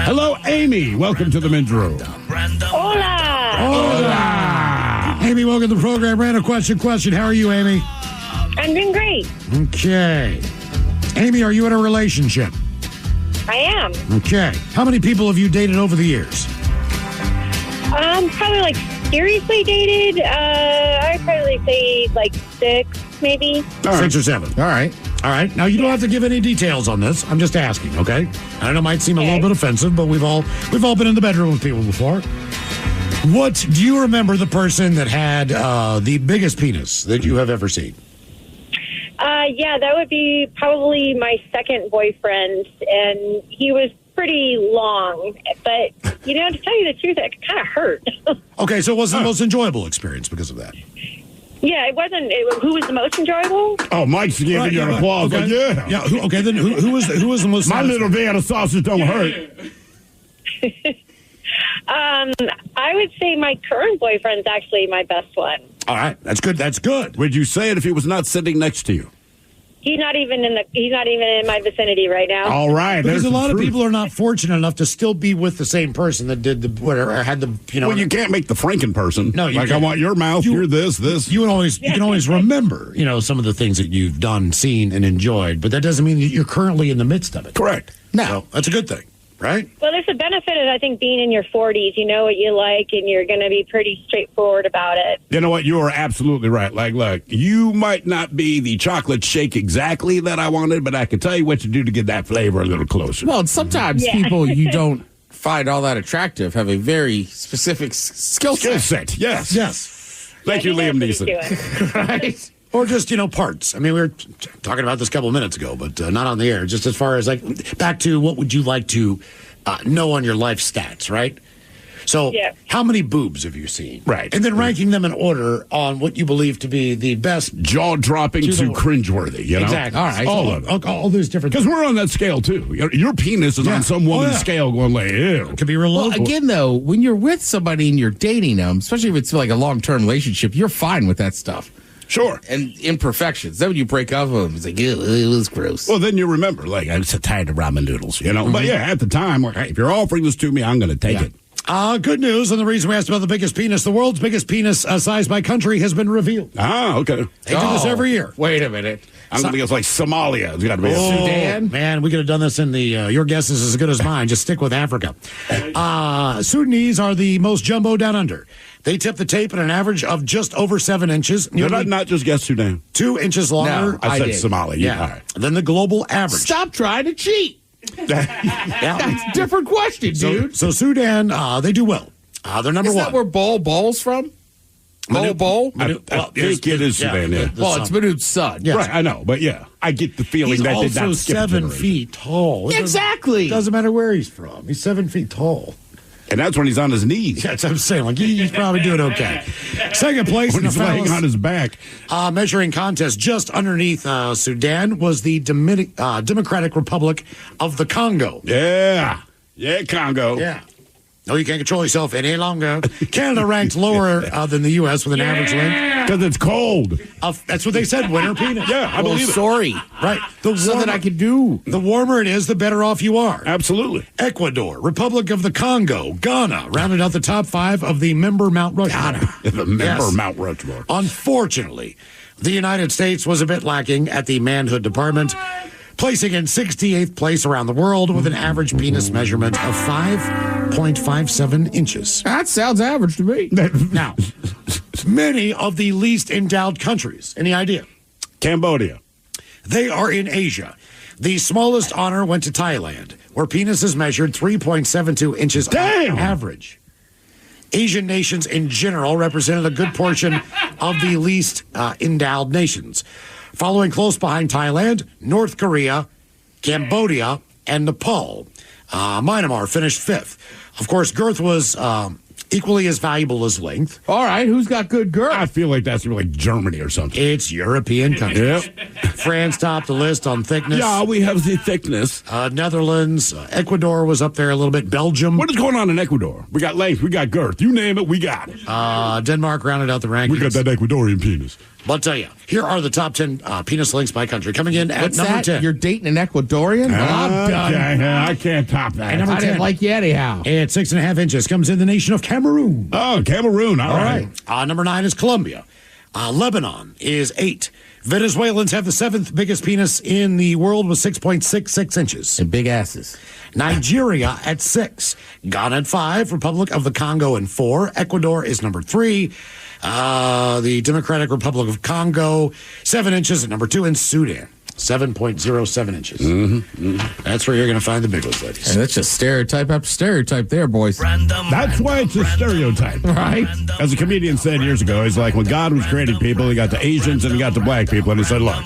[SPEAKER 6] Hello, Amy. Welcome to the men's room.
[SPEAKER 13] Hola.
[SPEAKER 7] Hola. Amy, welcome to the program. Random question. How are you, Amy?
[SPEAKER 13] I'm doing great.
[SPEAKER 7] Okay. Amy, are you in a relationship?
[SPEAKER 13] I am.
[SPEAKER 7] Okay. How many people have you dated over the years?
[SPEAKER 13] Probably like seriously dated. I'd probably say like 6, maybe.
[SPEAKER 7] 6 or 7. All right. Now, you don't have to give any details on this. I'm just asking, okay? I know it might seem a little bit offensive, but we've all been in the bedroom with people before. Do you remember the person that had the biggest penis that you have ever seen?
[SPEAKER 13] Yeah, that would be probably my second boyfriend, and he was pretty long. But, to tell you the truth, it kind of hurt.
[SPEAKER 7] Okay, so it wasn't the most enjoyable experience because of that.
[SPEAKER 13] Yeah, it wasn't. Who was the most enjoyable?
[SPEAKER 6] Oh, Mike's giving you an applause.
[SPEAKER 7] Okay.
[SPEAKER 6] Like,
[SPEAKER 7] Yeah. Then who was the most?
[SPEAKER 6] My little Vienna sausage don't hurt.
[SPEAKER 13] I would say my current boyfriend's actually my best one.
[SPEAKER 7] All right, that's good.
[SPEAKER 6] Would you say it if he was not sitting next to you?
[SPEAKER 13] He's not even in my vicinity right now.
[SPEAKER 6] All right,
[SPEAKER 7] because a lot of people are not fortunate enough to still be with the same person that did the whatever had the
[SPEAKER 6] Well, you can't make the Franken person.
[SPEAKER 7] No, you
[SPEAKER 6] like
[SPEAKER 7] can't.
[SPEAKER 6] I want your mouth. You're this.
[SPEAKER 7] You can always remember some of the things that you've done, seen, and enjoyed, but that doesn't mean that you're currently in the midst of it.
[SPEAKER 6] Correct.
[SPEAKER 7] No, so that's a good thing, right?
[SPEAKER 13] Well, there's a benefit of, I think, being in your 40s. You know what you like, and you're going to be pretty straightforward about it.
[SPEAKER 6] You know what? You are absolutely right. Like, look, you might not be the chocolate shake exactly that I wanted, but I can tell you what to do to get that flavor a little closer.
[SPEAKER 8] Well, sometimes people you don't find all that attractive have a very specific skill set.
[SPEAKER 6] Yes. Thank you, Liam Neeson.
[SPEAKER 8] Right?
[SPEAKER 7] Or just, parts. I mean, we were talking about this a couple of minutes ago, but not on the air. Just as far as, back to what would you like to know on your life stats, right? So, how many boobs have you seen?
[SPEAKER 6] Right.
[SPEAKER 7] And then ranking them in order on what you believe to be the best.
[SPEAKER 6] Jaw-dropping to cringeworthy,
[SPEAKER 7] Exactly.
[SPEAKER 6] All right.
[SPEAKER 7] All of it. All those different
[SPEAKER 6] Because we're on that scale, too. Your penis is on some woman's scale going like, ew.
[SPEAKER 7] It could be real low.
[SPEAKER 8] Well, again, though, when you're with somebody and you're dating them, especially if it's like a long-term relationship, you're fine with that stuff.
[SPEAKER 6] Sure.
[SPEAKER 8] And imperfections. Then when you break up with them, it's like, ew, it was gross.
[SPEAKER 6] Well, then you remember, I'm so tired of ramen noodles, But at the time, if you're offering this to me, I'm going to take it.
[SPEAKER 7] Good news, and the reason we asked about the biggest penis, the world's biggest penis size by country has been revealed.
[SPEAKER 6] Ah, okay.
[SPEAKER 7] They do this every year.
[SPEAKER 8] Wait a minute.
[SPEAKER 6] I'm going to guess like Somalia. It's got to be
[SPEAKER 8] Sudan.
[SPEAKER 7] Man, we could have done this in the, your guess is as good as mine. Just stick with Africa. Sudanese are the most jumbo down under. They tip the tape at an average of just over 7 inches.
[SPEAKER 6] Did I not just guess Sudan?
[SPEAKER 7] 2 inches longer.
[SPEAKER 6] No, I said Somalia.
[SPEAKER 7] Yeah.
[SPEAKER 6] All right.
[SPEAKER 7] Than the global average.
[SPEAKER 8] Stop trying to cheat. That's a different question, dude.
[SPEAKER 7] So Sudan, they do well. They're number one.
[SPEAKER 8] Is that where ball's from? Ball?
[SPEAKER 6] I think it is Sudan, yeah.
[SPEAKER 8] Well, it's Manut's son.
[SPEAKER 7] Yes.
[SPEAKER 6] Right, I know. But, I get the feeling
[SPEAKER 7] he's
[SPEAKER 6] that
[SPEAKER 7] also
[SPEAKER 6] did not skip
[SPEAKER 7] 7 feet tall.
[SPEAKER 8] Exactly.
[SPEAKER 7] Doesn't matter where he's from. He's 7 feet tall.
[SPEAKER 6] And that's when he's on his knees.
[SPEAKER 7] That's what I'm saying. He's probably doing okay. Second place
[SPEAKER 6] when
[SPEAKER 7] in the
[SPEAKER 6] he's laying on his back.
[SPEAKER 7] Measuring contest just underneath Sudan was the Democratic Republic of the Congo.
[SPEAKER 6] Yeah, Congo.
[SPEAKER 7] Yeah. No, you can't control yourself any longer. Canada ranked lower than the U.S. with an average length.
[SPEAKER 6] Because it's cold.
[SPEAKER 7] That's what they said, winter penis.
[SPEAKER 6] Yeah, I believe it.
[SPEAKER 8] Sorry.
[SPEAKER 7] Right.
[SPEAKER 8] So that I could do.
[SPEAKER 7] The warmer it is, the better off you are.
[SPEAKER 6] Absolutely.
[SPEAKER 7] Ecuador, Republic of the Congo, Ghana, rounded out the top 5 of the member Mount Rushmore.
[SPEAKER 6] The member Mount Rushmore.
[SPEAKER 7] Unfortunately, the United States was a bit lacking at the manhood department, placing in 68th place around the world with an average penis measurement of 5 8.57 inches.
[SPEAKER 8] That sounds average to me.
[SPEAKER 7] Now, many of the least endowed countries. Any idea?
[SPEAKER 6] Cambodia.
[SPEAKER 7] They are in Asia. The smallest honor went to Thailand, where penises measured 3.72 inches on average. Asian nations in general represented a good portion of the least endowed nations. Following close behind Thailand, North Korea, Cambodia, and Nepal. Myanmar finished fifth. Of course, girth was equally as valuable as length.
[SPEAKER 8] All right, who's got good girth?
[SPEAKER 6] I feel like that's like Germany or something.
[SPEAKER 7] It's European countries.
[SPEAKER 6] Yep.
[SPEAKER 7] France topped the list on thickness.
[SPEAKER 6] Yeah, we have the thickness.
[SPEAKER 7] Netherlands, Ecuador was up there a little bit. Belgium.
[SPEAKER 6] What is going on in Ecuador? We got length, we got girth. You name it, we got it.
[SPEAKER 7] Denmark rounded out the rankings.
[SPEAKER 6] We got that Ecuadorian penis.
[SPEAKER 7] But I'll tell you, here are the top 10 penis lengths by country. Coming in at number 10.
[SPEAKER 8] You're dating an Ecuadorian? Well, I'm done.
[SPEAKER 6] I can't top that.
[SPEAKER 7] And number 10,
[SPEAKER 8] didn't like you anyhow.
[SPEAKER 7] At 6.5 inches comes in the nation of Cameroon.
[SPEAKER 6] Oh, Cameroon. All right.
[SPEAKER 7] Number 9 is Colombia. Lebanon is 8. Venezuelans have the 7th biggest penis in the world with 6.66 inches.
[SPEAKER 8] And big asses.
[SPEAKER 7] Nigeria at 6. Ghana at 5. Republic of the Congo at 4. Ecuador is number 3. The Democratic Republic of Congo, 7 inches at number 2. And Sudan, 7.07 inches. That's where you're going to find the big ones, ladies.
[SPEAKER 8] And that's just stereotype after stereotype there, boys.
[SPEAKER 6] That's why it's a stereotype.
[SPEAKER 8] Right?
[SPEAKER 6] As a comedian said years ago, he's like, when God was creating people, he got the Asians and he got the black people, and he said, look,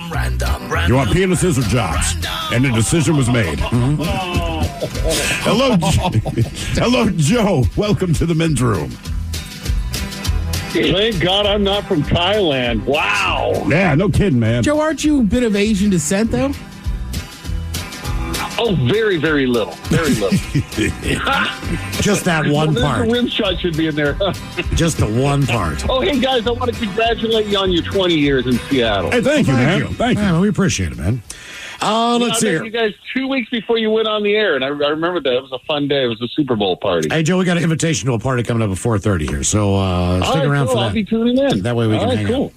[SPEAKER 6] you want penises or jocks? And the decision was made. Hello, Joe. Welcome to the men's room.
[SPEAKER 14] Thank God I'm not from Thailand. Wow.
[SPEAKER 6] Yeah, no kidding, man.
[SPEAKER 8] Joe, aren't you a bit of Asian descent, though?
[SPEAKER 14] Oh, very, very little. Very little.
[SPEAKER 7] Just that one part.
[SPEAKER 14] The rim shot should be in there.
[SPEAKER 7] Just the one part.
[SPEAKER 14] Oh, hey, guys, I want to congratulate you on your 20 years in Seattle.
[SPEAKER 6] Hey, thank you, man. Thank you.
[SPEAKER 7] Man, we appreciate it, man. Let's see here.
[SPEAKER 14] You guys 2 weeks before you went on the air, and I remember that. It was a fun day. It was a Super Bowl party.
[SPEAKER 7] Hey, Joe, we got an invitation to a party coming up at 4:30 here, so stick around for that.
[SPEAKER 14] I'll be tuning in.
[SPEAKER 7] That way we can hang out. All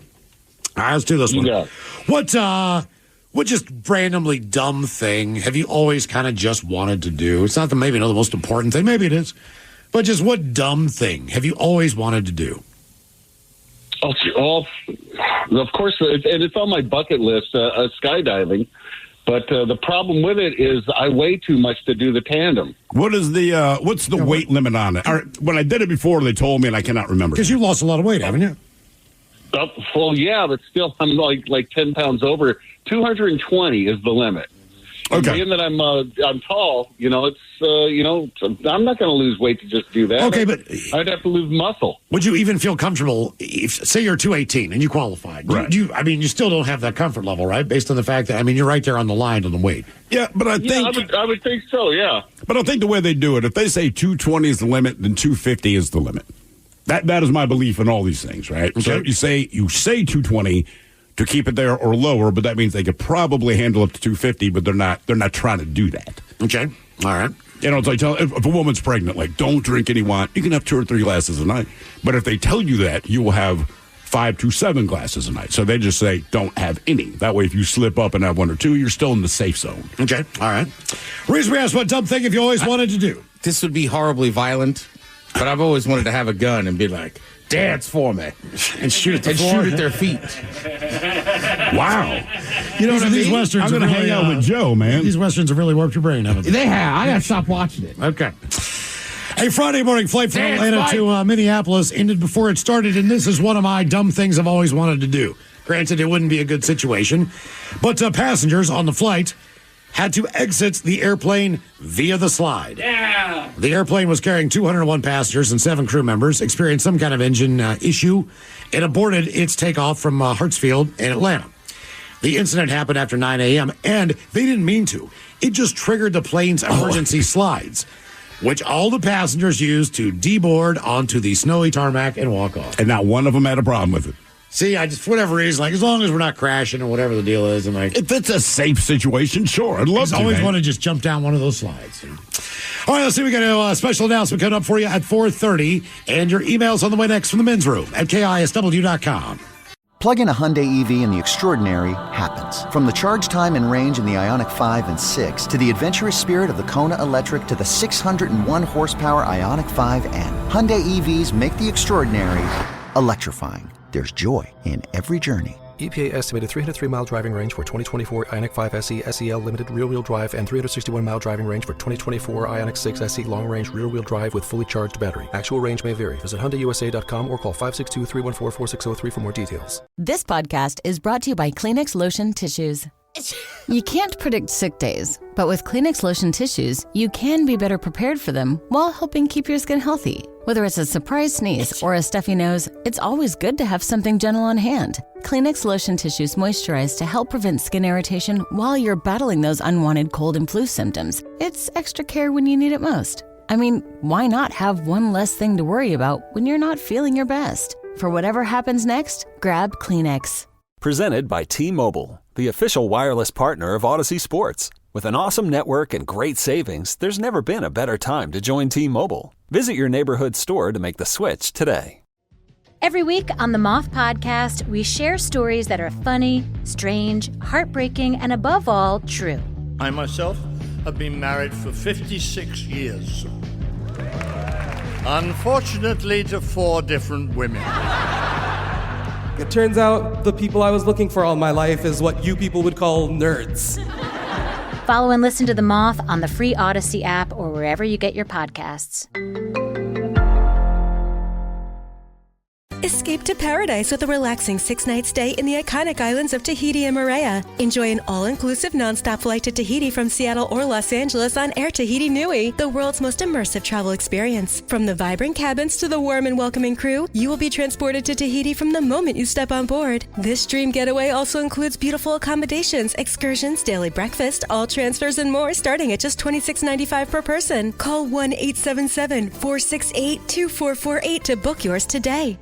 [SPEAKER 7] right, let's do this one.
[SPEAKER 14] got it.
[SPEAKER 7] What just randomly dumb thing have you always kind of just wanted to do? It's not the maybe the most important thing. Maybe it is. But just what dumb thing have you always wanted to do?
[SPEAKER 14] Oh, of course, and it's on my bucket list, skydiving. But the problem with it is I weigh too much to do the tandem.
[SPEAKER 6] What's the weight limit on it? When I did it before, they told me, and I cannot remember.
[SPEAKER 7] Because you lost a lot of weight, haven't you?
[SPEAKER 14] Well, yeah, but still, I'm like 10 pounds over. 220 is the limit.
[SPEAKER 6] Okay.
[SPEAKER 14] Being that I'm tall, it's I'm not going to lose weight to just do that.
[SPEAKER 7] Okay, but
[SPEAKER 14] I'd have to lose muscle.
[SPEAKER 7] Would you even feel comfortable if, say, you're 218 and you qualified?
[SPEAKER 6] Right.
[SPEAKER 7] You still don't have that comfort level, right? Based on the fact that you're right there on the line on the weight.
[SPEAKER 6] Yeah, but I think
[SPEAKER 14] I would think so. Yeah.
[SPEAKER 6] But I think the way they do it, if they say 220 is the limit, then 250 is the limit. That is my belief in all these things, right? Okay. So you say 220 to keep it there or lower, but that means they could probably handle up to 250, but they're not trying to do that.
[SPEAKER 7] Okay. All right.
[SPEAKER 6] It's like if a woman's pregnant, like, don't drink any wine. You can have 2 or 3 glasses a night. But if they tell you that, you will have 5 to 7 glasses a night. So they just say don't have any. That way, if you slip up and have 1 or 2, you're still in the safe zone.
[SPEAKER 7] Okay. All right. Reason we asked what dumb thing have you always wanted to do?
[SPEAKER 8] This would be horribly violent, but I've always wanted to have a gun and be like, dance for me.
[SPEAKER 7] And shoot at the floor.
[SPEAKER 8] Shoot at their feet.
[SPEAKER 6] Wow.
[SPEAKER 7] You know what I mean? These Westerns
[SPEAKER 6] I'm going to hang out with Joe, man.
[SPEAKER 7] These Westerns have really warped your brain, haven't they?
[SPEAKER 8] They have. I got to stop watching it.
[SPEAKER 7] Okay. A Friday morning flight from Atlanta to Minneapolis ended before it started, and this is one of my dumb things I've always wanted to do. Granted, it wouldn't be a good situation, but passengers on the flight had to exit the airplane via the slide.
[SPEAKER 14] Yeah.
[SPEAKER 7] The airplane was carrying 201 passengers and 7 crew members, experienced some kind of engine issue, and aborted its takeoff from Hartsfield in Atlanta. The incident happened after 9 a.m., and they didn't mean to. It just triggered the plane's emergency slides, which all the passengers used to deboard onto the snowy tarmac and walk off.
[SPEAKER 6] And not one of them had a problem with it.
[SPEAKER 7] See, I just, for whatever reason, as long as we're not crashing or whatever the deal is, and
[SPEAKER 6] if it's a safe situation, sure, I'd love to.
[SPEAKER 7] I always want to just jump down one of those slides. All right, let's see. We got a special announcement coming up for you at 4:30, and your emails on the way next from the men's room at KISW.com.
[SPEAKER 15] Plug in a Hyundai EV and the extraordinary happens. From the charge time and range in the Ioniq 5 and 6 to the adventurous spirit of the Kona Electric to the 601 horsepower Ioniq 5N. Hyundai EVs make the extraordinary electrifying. There's joy in every journey.
[SPEAKER 18] EPA estimated 303-mile driving range for 2024 Ioniq 5 SE SEL Limited rear-wheel drive and 361-mile driving range for 2024 Ioniq 6 SE long-range rear-wheel drive with fully charged battery. Actual range may vary. Visit HyundaiUSA.com or call 562-314-4603 for more details.
[SPEAKER 19] This podcast is brought to you by Kleenex Lotion Tissues. You can't predict sick days, but with Kleenex Lotion Tissues, you can be better prepared for them while helping keep your skin healthy. Whether it's a surprise sneeze or a stuffy nose, it's always good to have something gentle on hand. Kleenex Lotion Tissues moisturize to help prevent skin irritation while you're battling those unwanted cold and flu symptoms. It's extra care when you need it most. I mean, why not have one less thing to worry about when you're not feeling your best? For whatever happens next, grab Kleenex.
[SPEAKER 1] Presented by T-Mobile, the official wireless partner of Odyssey Sports. With an awesome network and great savings, there's never been a better time to join T-Mobile. Visit your neighborhood store to make the switch today.
[SPEAKER 20] Every week on the Moth Podcast, we share stories that are funny, strange, heartbreaking, and above all, true.
[SPEAKER 23] I myself have been married for 56 years. Unfortunately, to 4 different women.
[SPEAKER 26] It turns out the people I was looking for all my life is what you people would call nerds.
[SPEAKER 20] Follow and listen to The Moth on the free Odyssey app or wherever you get your podcasts.
[SPEAKER 25] Escape to paradise with a relaxing 6-night stay in the iconic islands of Tahiti and Moorea. Enjoy an all-inclusive nonstop flight to Tahiti from Seattle or Los Angeles on Air Tahiti Nui, the world's most immersive travel experience. From the vibrant cabins to the warm and welcoming crew, you will be transported to Tahiti from the moment you step on board. This dream getaway also includes beautiful accommodations, excursions, daily breakfast, all transfers, and more, starting at just $26.95 per person. Call 1-877-468-2448 to book yours today.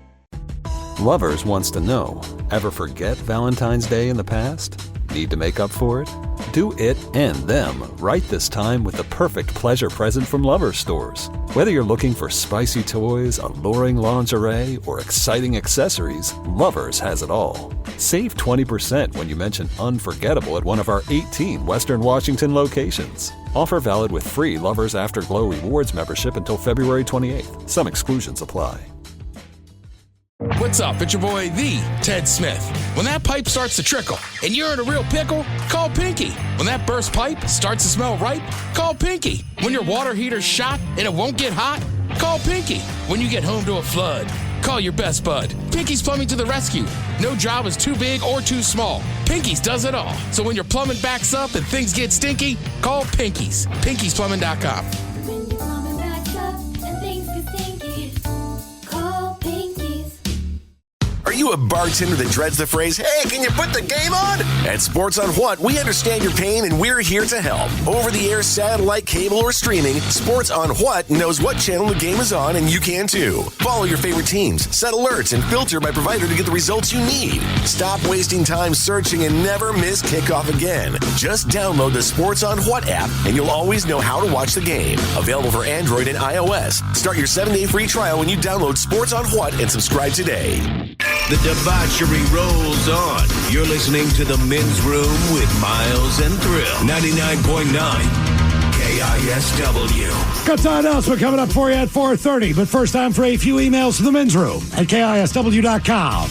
[SPEAKER 1] Lovers wants to know, ever forget Valentine's Day in the past? Need to make up for it? Do it and them right this time with the perfect pleasure present from Lovers stores. Whether you're looking for spicy toys, alluring lingerie, or exciting accessories, Lovers has it all. Save 20% when you mention unforgettable at one of our 18 Western Washington locations. Offer valid with free Lovers Afterglow Rewards membership until February 28th. Some exclusions apply.
[SPEAKER 3] What's up? It's your boy, the Ted Smith. When that pipe starts to trickle and you're in a real pickle, call Pinky. When that burst pipe starts to smell right, call Pinky. When your water heater's shot and it won't get hot, call Pinky. When you get home to a flood, call your best bud. Pinky's Plumbing to the rescue. No job is too big or too small. Pinky's does it all. So when your plumbing backs up and things get stinky, call Pinky's. Pinky'sPlumbing.com.
[SPEAKER 4] Are you a bartender that dreads the phrase, hey, can you put the game on? At Sports on What, we understand your pain and we're here to help. Over-the-air, satellite, cable, or streaming, Sports on What knows what channel the game is on and you can too. Follow your favorite teams, set alerts, and filter by provider to get the results you need. Stop wasting time searching and never miss kickoff again. Just download the Sports on What app and you'll always know how to watch the game. Available for Android and iOS. Start your 7-day free trial when you download Sports on What and subscribe today.
[SPEAKER 5] The debauchery rolls on. You're listening to The Men's Room with Miles and Thrill. 99.9 KISW.
[SPEAKER 7] Got time announcement coming up for you at 4:30. But first, time for a few emails to The Men's Room at KISW.com.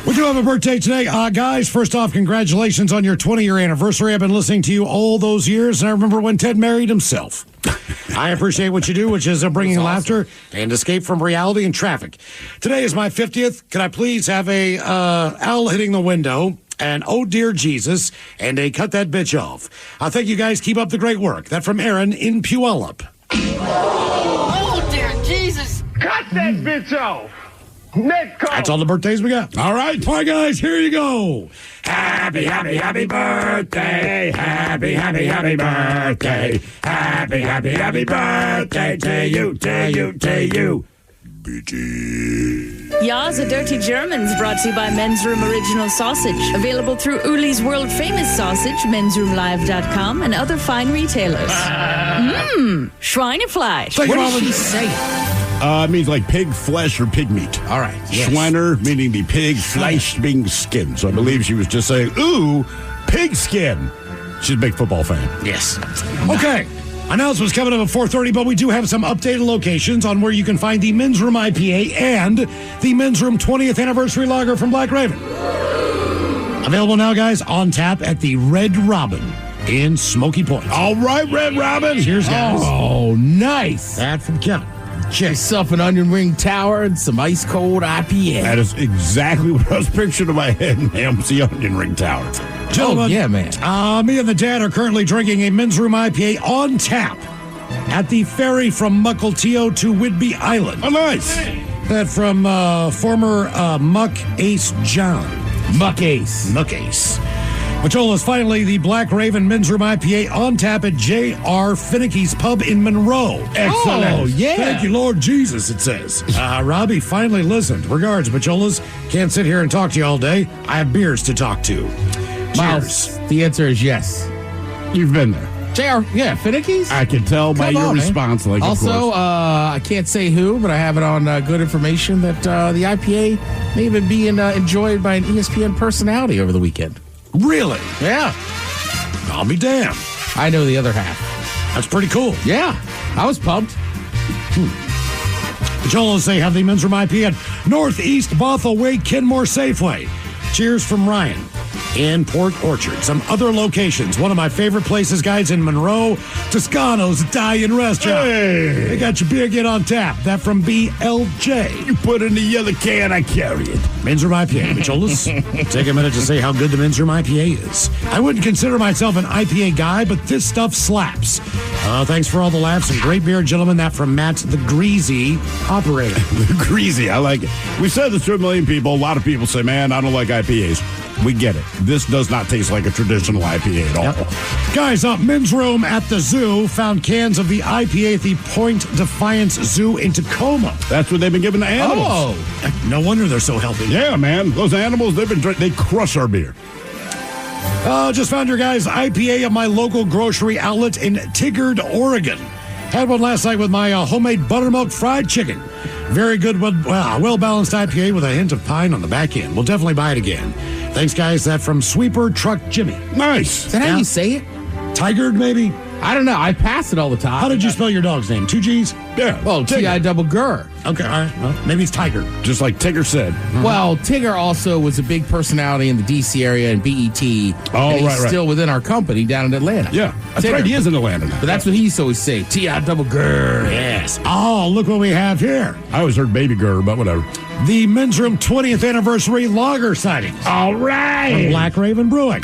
[SPEAKER 7] We do have a birthday today. Guys, first off, congratulations on your 20-year anniversary. I've been listening to you all those years, and I remember when Ted married himself. I appreciate what you do, which is bringing laughter and escape from reality and traffic. Today is my 50th. Can I please have a owl hitting the window, and oh dear Jesus, and a cut that bitch off. I thank you guys. Keep up the great work. That from Aaron in Puyallup.
[SPEAKER 27] Oh dear Jesus. Cut that bitch off.
[SPEAKER 7] That's all the birthdays we got. All right, bye guys, here you go. Happy, happy, happy birthday. Happy, happy, happy birthday. Happy, happy, happy birthday to you, to you, to you.
[SPEAKER 28] Ya's a Dirty Germans, brought to you by Men's Room Original Sausage. Available through Uli's World Famous Sausage, mensroomlive.com, and other fine retailers. Schweinefleisch.
[SPEAKER 7] What
[SPEAKER 28] did she say?
[SPEAKER 6] It means like pig flesh or pig meat.
[SPEAKER 8] All right. Yes.
[SPEAKER 6] Schweiner, meaning the pig, flesh being skin. So I believe she was just saying, ooh, pig skin. She's a big football fan.
[SPEAKER 8] Yes.
[SPEAKER 7] Okay. Announcements coming up at 4:30, but we do have some updated locations on where you can find the Men's Room IPA and the Men's Room 20th Anniversary Lager from Black Raven. Available now, guys, on tap at the Red Robin in Smoky Point.
[SPEAKER 6] All right, Red Robin.
[SPEAKER 7] Cheers, guys.
[SPEAKER 8] Oh, nice.
[SPEAKER 7] That from Kevin.
[SPEAKER 8] Check yourself an onion ring tower and some ice cold IPA.
[SPEAKER 6] That is exactly what I was picturing in my head, ma'am. It's the onion ring tower.
[SPEAKER 7] Gentlemen,
[SPEAKER 8] yeah, man.
[SPEAKER 7] Me and the dad are currently drinking a Men's Room IPA on tap at the ferry from Mukilteo to Whidbey Island.
[SPEAKER 6] Oh, nice.
[SPEAKER 7] That from former Muck Ace John.
[SPEAKER 8] Muck Ace.
[SPEAKER 7] Machola's finally the Black Raven Men's Room IPA on tap at J.R. Finicky's Pub in Monroe.
[SPEAKER 6] Excellent.
[SPEAKER 8] Oh, yeah.
[SPEAKER 7] Thank you, Lord Jesus, it says. Robbie finally listened. Regards, Machola's. Can't sit here and talk to you all day. I have beers to talk to.
[SPEAKER 8] Miles, the answer is yes.
[SPEAKER 6] You've been there.
[SPEAKER 8] JR, yeah, Finicky's?
[SPEAKER 6] I can tell by your response. Like,
[SPEAKER 8] also, I can't say who, but I have it on good information that the IPA may even be enjoyed by an ESPN personality over the weekend.
[SPEAKER 7] Really?
[SPEAKER 8] Yeah.
[SPEAKER 7] I'll be damned.
[SPEAKER 8] I know the other half.
[SPEAKER 7] That's pretty cool.
[SPEAKER 8] Yeah. I was pumped.
[SPEAKER 7] Joel say have the Men's Room IPA at Northeast Bothell Way Kenmore Safeway. Cheers from Ryan in Port Orchard. Some other locations. One of my favorite places, guys, in Monroe, Toscano's Italian Restaurant.
[SPEAKER 6] Hey.
[SPEAKER 7] They got your beer get on tap. That from BLJ.
[SPEAKER 6] You put in the yellow can, I carry it.
[SPEAKER 7] Men's Room IPA. Micholas, take a minute to say how good the Men's Room IPA is. I wouldn't consider myself an IPA guy, but this stuff slaps. Thanks for all the laughs and great beer, gentlemen. That from Matt, the Greasy operator.
[SPEAKER 6] The Greasy, I like it. We said this to a million people. A lot of people say, man, I don't like IPAs. We get it. This does not taste like a traditional IPA at all.
[SPEAKER 7] Yep. Guys, Men's Room at the zoo found cans of the IPA at the Point Defiance Zoo in Tacoma.
[SPEAKER 6] That's what they've been giving to animals.
[SPEAKER 7] Oh, no wonder they're so healthy.
[SPEAKER 6] Yeah, man. Those animals, they crush our beer.
[SPEAKER 7] Just found your guys' IPA at my local grocery outlet in Tigard, Oregon. Had one last night with my homemade buttermilk fried chicken. Very good, well-balanced IPA with a hint of pine on the back end. We'll definitely buy it again. Thanks, guys. That from Sweeper Truck Jimmy.
[SPEAKER 6] Nice.
[SPEAKER 8] Is that how you say it?
[SPEAKER 7] Tigard, maybe?
[SPEAKER 8] I don't know. I pass it all the time.
[SPEAKER 7] How did you spell your dog's name? 2 G's?
[SPEAKER 6] Yeah.
[SPEAKER 8] Well, T-I-double-gur.
[SPEAKER 7] Okay, all right. Well, maybe it's Tigard.
[SPEAKER 6] Just like Tigger said.
[SPEAKER 8] Mm-hmm. Well, Tigger also was a big personality in the D.C. area and BET.
[SPEAKER 6] Oh,
[SPEAKER 8] and he's
[SPEAKER 6] right.
[SPEAKER 8] still within our company down in Atlanta.
[SPEAKER 6] Yeah. That's
[SPEAKER 8] Tigger.
[SPEAKER 6] right. He is in Atlanta now.
[SPEAKER 8] But that's what he used to always say. T-I-double-gur.
[SPEAKER 7] Yes. Oh, look what we have here.
[SPEAKER 6] I always heard baby gur, but whatever.
[SPEAKER 7] The Men's Room 20th Anniversary Lager sightings.
[SPEAKER 6] All right.
[SPEAKER 7] From Black Raven Brewing.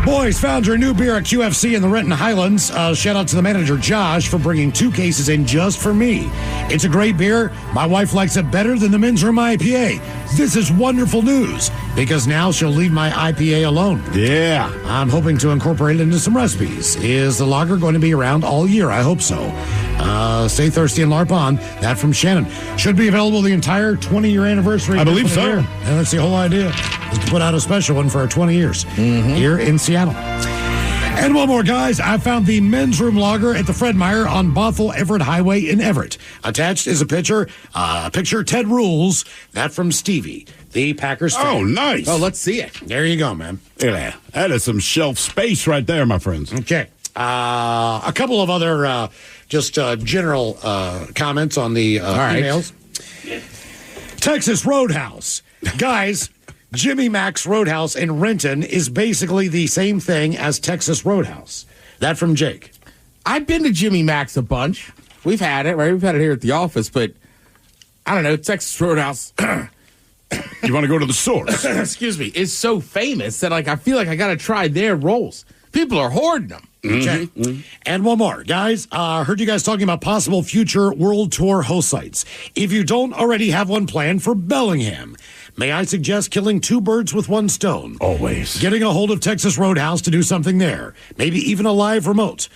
[SPEAKER 7] Boys, found your new beer at QFC in the Renton Highlands. Shout out to the manager, Josh, for bringing 2 cases in just for me. It's a great beer. My wife likes it better than the Men's Room IPA. This is wonderful news because now she'll leave my IPA alone.
[SPEAKER 6] Yeah.
[SPEAKER 7] I'm hoping to incorporate it into some recipes. Is the lager going to be around all year? I hope so. Stay thirsty and LARP on. That from Shannon. Should be available the entire 20-year anniversary.
[SPEAKER 6] I believe so.
[SPEAKER 7] Year. And that's the whole idea, is to put out a special one for our 20 years here in Seattle. And one more, guys. I found the Men's Room Lager at the Fred Meyer on Bothell Everett Highway in Everett. Attached is a picture Ted Rules. That from Stevie, the Packers fan.
[SPEAKER 6] Oh, nice.
[SPEAKER 8] Oh, let's see it.
[SPEAKER 7] There you go, man.
[SPEAKER 6] Yeah, that is some shelf space right there, my friends.
[SPEAKER 7] Okay. A couple of other general comments on the emails. Texas Roadhouse. Guys, Jimmy Mac's Roadhouse in Renton is basically the same thing as Texas Roadhouse. That from Jake.
[SPEAKER 8] I've been to Jimmy Mac's a bunch. We've had it, right? We've had it here at the office, but I don't know, Texas Roadhouse.
[SPEAKER 6] You want to go to the source?
[SPEAKER 8] Excuse me. Is so famous that I feel like I got to try their rolls. People are hoarding them.
[SPEAKER 7] Okay. Mm-hmm. And one more, guys. Heard you guys talking about possible future world tour host sites. If you don't already have one planned for Bellingham, may I suggest killing 2 birds with 1 stone?
[SPEAKER 6] Always.
[SPEAKER 7] Getting a hold of Texas Roadhouse to do something there. Maybe even a live remote.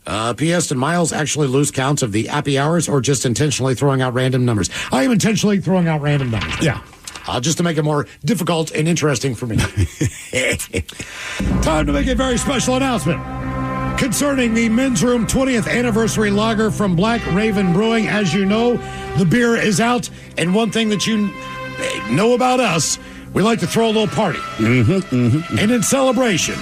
[SPEAKER 7] P.S. Did Miles actually lose counts of the happy hours or just intentionally throwing out random numbers? I am intentionally throwing out random numbers.
[SPEAKER 6] Yeah.
[SPEAKER 7] Just to make it more difficult and interesting for me. Time to make a very special announcement. concerning the Men's Room 20th Anniversary Lager from Black Raven Brewing. As you know, the beer is out, and one thing that you know about us, we like to throw a little party. And in celebration,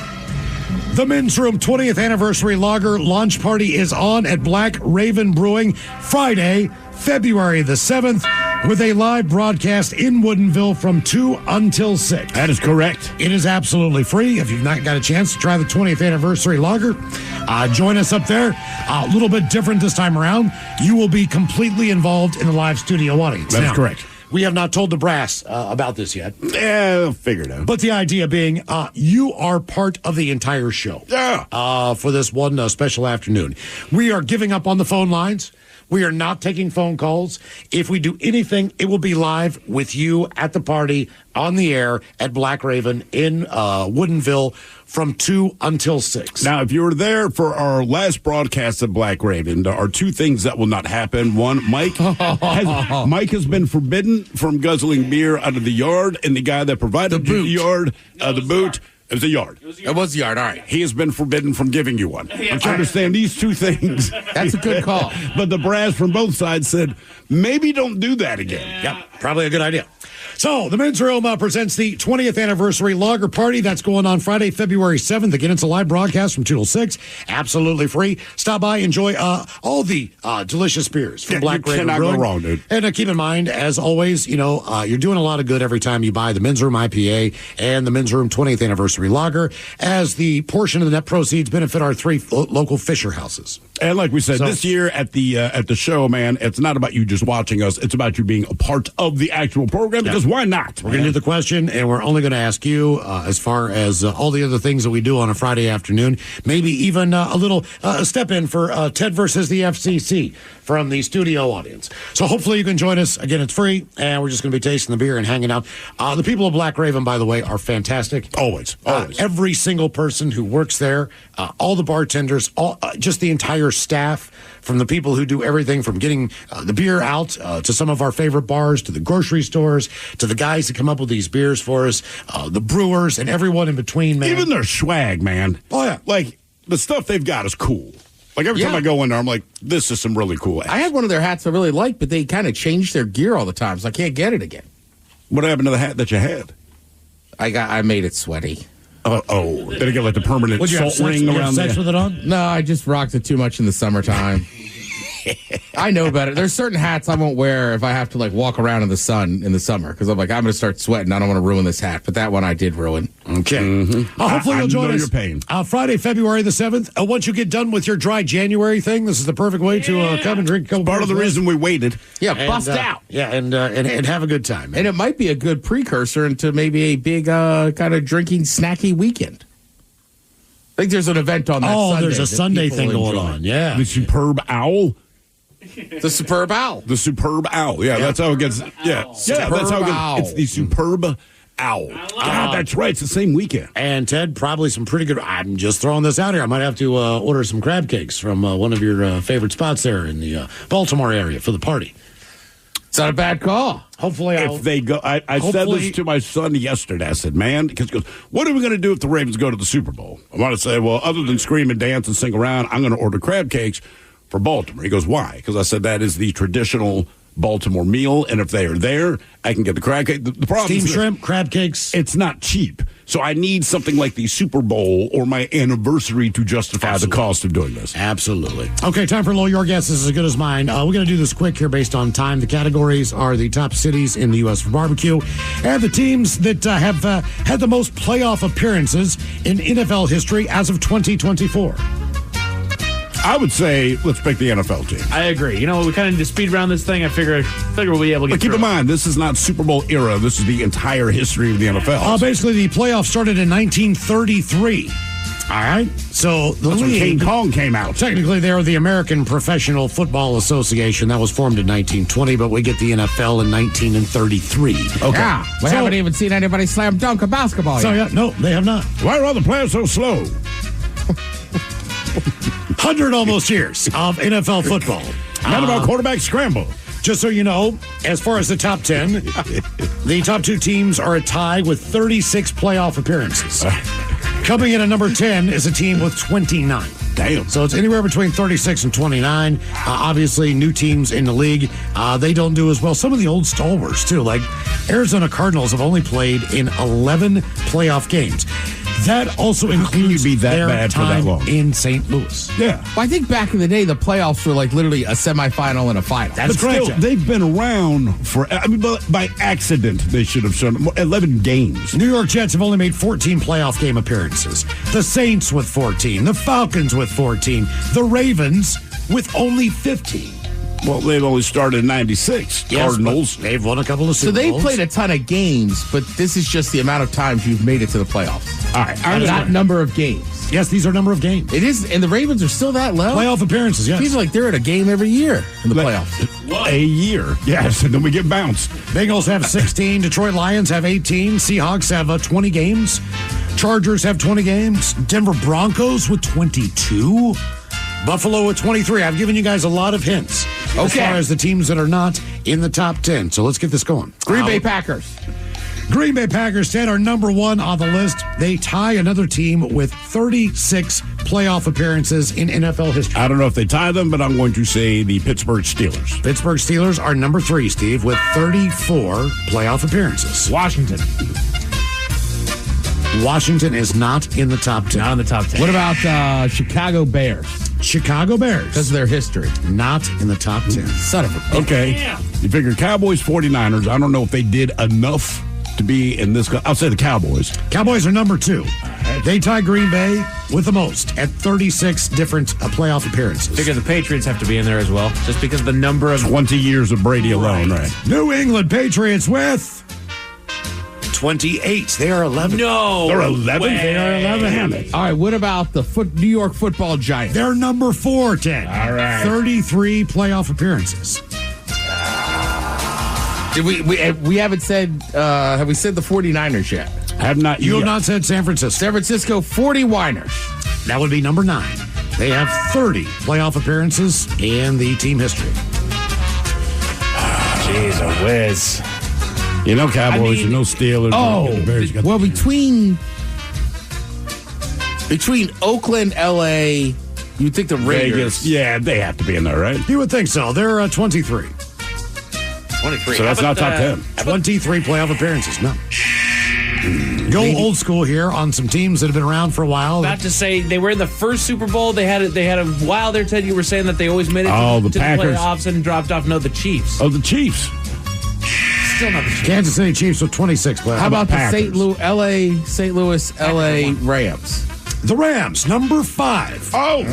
[SPEAKER 7] the Men's Room 20th Anniversary Lager launch party is on at Black Raven Brewing Friday, February the 7th, with a live broadcast in Woodinville from 2 until 6.
[SPEAKER 6] That is correct.
[SPEAKER 7] It is absolutely free. If you've not got a chance to try the 20th Anniversary Lager, join us up there. A little bit different this time around. You will be completely involved in the live studio audience.
[SPEAKER 6] That is correct.
[SPEAKER 7] We have not told the brass about this yet.
[SPEAKER 6] Yeah, figured out.
[SPEAKER 7] But the idea being, you are part of the entire show.
[SPEAKER 6] Yeah.
[SPEAKER 7] For this one special afternoon. We are giving up on the phone lines. We are not taking phone calls. If we do anything, it will be live with you at the party on the air at Black Raven in Woodinville from 2 until 6.
[SPEAKER 6] Now, if you were there for our last broadcast at Black Raven, there are two things that will not happen. One, Mike has been forbidden from guzzling beer out of the yard, and the guy that provided the yard, the boot, it was a yard.
[SPEAKER 8] It was a yard, all right.
[SPEAKER 6] He has been forbidden from giving you one. I understand these two things.
[SPEAKER 8] That's a good call.
[SPEAKER 6] But the brass from both sides said, maybe don't do that again.
[SPEAKER 7] Yep, probably a good idea. So, the Men's Room presents the 20th Anniversary Lager Party. That's going on Friday, February 7th. Again, it's a live broadcast from 2 till 6. Absolutely free. Stop by, enjoy all the delicious beers from Black Raven
[SPEAKER 6] cannot
[SPEAKER 7] Brewing.
[SPEAKER 6] go wrong, dude.
[SPEAKER 7] And keep in mind, as always, you're doing a lot of good every time you buy the Men's Room IPA and the Men's Room 20th Anniversary Lager, as the portion of the net proceeds benefit our 3 local Fisher houses.
[SPEAKER 6] And like we said, this year at the show, man, it's not about you just watching us. It's about you being a part of the actual program, because why not?
[SPEAKER 7] We're going to do the question, and we're only going to ask you as far as all the other things that we do on a Friday afternoon, maybe even a little step in for Ted versus the FCC from the studio audience. So hopefully you can join us. Again, it's free, and we're just going to be tasting the beer and hanging out. The people of Black Raven, by the way, are fantastic.
[SPEAKER 6] Always.
[SPEAKER 7] Every single person who works there, all the bartenders, just the entire staff, from the people who do everything from getting the beer out to some of our favorite bars, to the grocery stores, to the guys that come up with these beers for us, the brewers, and everyone in between, man.
[SPEAKER 6] Even their swag, man.
[SPEAKER 7] Oh, yeah.
[SPEAKER 6] Like, the stuff they've got is cool. Like, every time I go in there, I'm like, this is some really cool hats.
[SPEAKER 8] I had one of their hats I really liked, but they kind of changed their gear all the time, so I can't get it again.
[SPEAKER 6] What happened to the hat that you had?
[SPEAKER 8] I made it sweaty.
[SPEAKER 6] Did it get like the permanent salt ring around
[SPEAKER 7] sex with it on?
[SPEAKER 8] No, I just rocked it too much in the summertime. I know better. There's certain hats I won't wear if I have to walk around in the sun in the summer, because I'm going to start sweating. I don't want to ruin this hat, but that one I did ruin.
[SPEAKER 7] Okay. Hopefully you'll join us.
[SPEAKER 6] Your pain.
[SPEAKER 7] Friday, February the 7th. Once you get done with your dry January thing, this is the perfect way to come and drink a couple.
[SPEAKER 6] Part of the reason we waited.
[SPEAKER 8] Yeah, bust out.
[SPEAKER 7] Yeah, and have a good time. Man.
[SPEAKER 8] And it might be a good precursor into maybe a big kind of drinking snacky weekend. I think there's an event on that Sunday.
[SPEAKER 7] Oh, there's a Sunday thing going on. Yeah.
[SPEAKER 6] The Superb Owl.
[SPEAKER 8] The Superb Owl.
[SPEAKER 6] The Superb Owl. Yeah, that's how it gets. Yeah, that's how it gets.
[SPEAKER 8] Owl.
[SPEAKER 6] It's the Superb Owl. God, that's right. It's the same weekend.
[SPEAKER 7] And Ted, probably some pretty good. I'm just throwing this out here. I might have to order some crab cakes from one of your favorite spots there in the Baltimore area for the party.
[SPEAKER 8] It's not a bad call.
[SPEAKER 7] Hopefully,
[SPEAKER 6] if they go, I said this to my son yesterday. I said, man, because he goes, what are we going to do if the Ravens go to the Super Bowl? I want to say, well, other than scream and dance and sing around, I'm going to order crab cakes for Baltimore. He goes, why? Because I said that is the traditional Baltimore meal, and if they are there, I can get the crab cake. The problem
[SPEAKER 7] steamed
[SPEAKER 6] is
[SPEAKER 7] shrimp, crab cakes.
[SPEAKER 6] It's not cheap, so I need something like the Super Bowl or my anniversary to justify the cost of doing this.
[SPEAKER 7] Absolutely. Okay, time for a little Your Guess is as good as mine. We're going to do this quick here based on time. The categories are the top cities in the U.S. for barbecue, and the teams that have had the most playoff appearances in NFL history as of 2024.
[SPEAKER 6] I would say let's pick the NFL team.
[SPEAKER 2] I agree. You know, we kind of need to speed around this thing. I figure we'll be able to get
[SPEAKER 6] But keep in mind, this is not Super Bowl era. This is the entire history of the NFL.
[SPEAKER 7] Basically, the playoffs started in 1933. All right? So the
[SPEAKER 6] That's when
[SPEAKER 7] league,
[SPEAKER 6] King Kong came out.
[SPEAKER 7] Technically, they're the American Professional Football Association. That was formed in 1920, but we get the NFL in 1933.
[SPEAKER 8] Okay. Yeah, we haven't even seen anybody slam dunk a basketball yet.
[SPEAKER 7] No, they have not.
[SPEAKER 6] Why are all the players so slow?
[SPEAKER 7] 100 almost years of NFL football.
[SPEAKER 6] Not about quarterback scramble.
[SPEAKER 7] Just so you know, as far as the top 10, the top 2 teams are a tie with 36 playoff appearances. Coming in at number 10 is a team with 29.
[SPEAKER 6] Damn.
[SPEAKER 7] So it's anywhere between 36 and 29. Obviously, new teams in the league, they don't do as well. Some of the old stalwarts, too, like Arizona Cardinals have only played in 11 playoff games. That also includes
[SPEAKER 6] be that
[SPEAKER 7] their
[SPEAKER 6] bad for that
[SPEAKER 7] time
[SPEAKER 6] long?
[SPEAKER 7] in St. Louis.
[SPEAKER 6] Yeah.
[SPEAKER 8] Well, I think back in the day, the playoffs were like literally a semifinal and a final.
[SPEAKER 7] That's
[SPEAKER 6] But
[SPEAKER 7] correct.
[SPEAKER 6] still, they've been around for, but by accident, they should have shown 11 games.
[SPEAKER 7] New York Jets have only made 14 playoff game appearances. The Saints with 14. The Falcons with 14. The Ravens with only 15.
[SPEAKER 6] Well, they've only started in 96.
[SPEAKER 7] Yes,
[SPEAKER 6] Cardinals.
[SPEAKER 7] but they've won a couple of
[SPEAKER 8] So
[SPEAKER 7] Super
[SPEAKER 8] they
[SPEAKER 7] Bowls.
[SPEAKER 8] played a ton of games, but this is just the amount of times you've made it to the playoffs.
[SPEAKER 6] All right.
[SPEAKER 8] Not number of games.
[SPEAKER 7] Yes, these are number of games.
[SPEAKER 8] It is, and the Ravens are still that low.
[SPEAKER 7] Playoff appearances, yes.
[SPEAKER 8] Seems like they're at a game every year in the playoffs.
[SPEAKER 6] A year. Yes, and then we get bounced.
[SPEAKER 7] Bengals have 16. Detroit Lions have 18. Seahawks have 20 games. Chargers have 20 games. Denver Broncos with 22. Buffalo with 23. I've given you guys a lot of hints as far as the teams that are not in the top 10. So let's get this going.
[SPEAKER 8] Green Bay Packers.
[SPEAKER 7] Green Bay Packers 10 are number one on the list. They tie another team with 36 playoff appearances in NFL history.
[SPEAKER 6] I don't know if they tie them, but I'm going to say the Pittsburgh Steelers.
[SPEAKER 7] Pittsburgh Steelers are number 3, Steve, with 34 playoff appearances. Washington is not in the top 10.
[SPEAKER 2] Not in the top 10.
[SPEAKER 8] What about Chicago Bears?
[SPEAKER 7] Chicago Bears.
[SPEAKER 8] Because of their history.
[SPEAKER 7] Not in the top 10.
[SPEAKER 8] Son of a bitch.
[SPEAKER 6] Okay. You figure Cowboys, 49ers. I don't know if they did enough to be in this. I'll say the Cowboys.
[SPEAKER 7] Cowboys are number 2. They tie Green Bay with the most at 36 different playoff appearances.
[SPEAKER 2] Figure the Patriots have to be in there as well, just because of the number of
[SPEAKER 6] 20 years of Brady alone, right?
[SPEAKER 7] New England Patriots with 28. They are 11.
[SPEAKER 2] No.
[SPEAKER 6] They're 11?
[SPEAKER 2] way.
[SPEAKER 7] They are 11.
[SPEAKER 6] Damn it.
[SPEAKER 8] All right, what about the New York Football Giants?
[SPEAKER 7] They're number 4, Ted.
[SPEAKER 6] All right.
[SPEAKER 7] 33 playoff appearances.
[SPEAKER 8] Did we haven't said, have we said the 49ers yet?
[SPEAKER 6] Have not
[SPEAKER 7] You
[SPEAKER 6] yet.
[SPEAKER 7] have not said San Francisco.
[SPEAKER 8] San Francisco 40 Winers.
[SPEAKER 7] That would be number 9. They have 30 playoff appearances in the team history.
[SPEAKER 2] Jeez, a whiz.
[SPEAKER 6] You know Cowboys, you know Steelers.
[SPEAKER 8] Oh,
[SPEAKER 6] the Bears got
[SPEAKER 8] well, between Oakland, L.A., you'd think the Raiders.
[SPEAKER 6] Vegas. Yeah, they have to be in there, right?
[SPEAKER 7] You would think so. They're 23.
[SPEAKER 2] 23.
[SPEAKER 6] So that's not top 10.
[SPEAKER 7] 23 playoff appearances. No. Go old school here on some teams that have been around for a while.
[SPEAKER 2] About to say they were in the first Super Bowl. They had a while there, Ted. You were saying that they always made it to the
[SPEAKER 6] Packers.
[SPEAKER 2] playoffs and dropped off. No, the Chiefs.
[SPEAKER 6] Oh, the Chiefs.
[SPEAKER 2] Still not the Chiefs.
[SPEAKER 7] Kansas City Chiefs with 26 playoff.
[SPEAKER 8] How about the
[SPEAKER 6] Packers.
[SPEAKER 8] St. Louis, L.A. Rams?
[SPEAKER 7] The Rams, number 5.
[SPEAKER 6] Oh.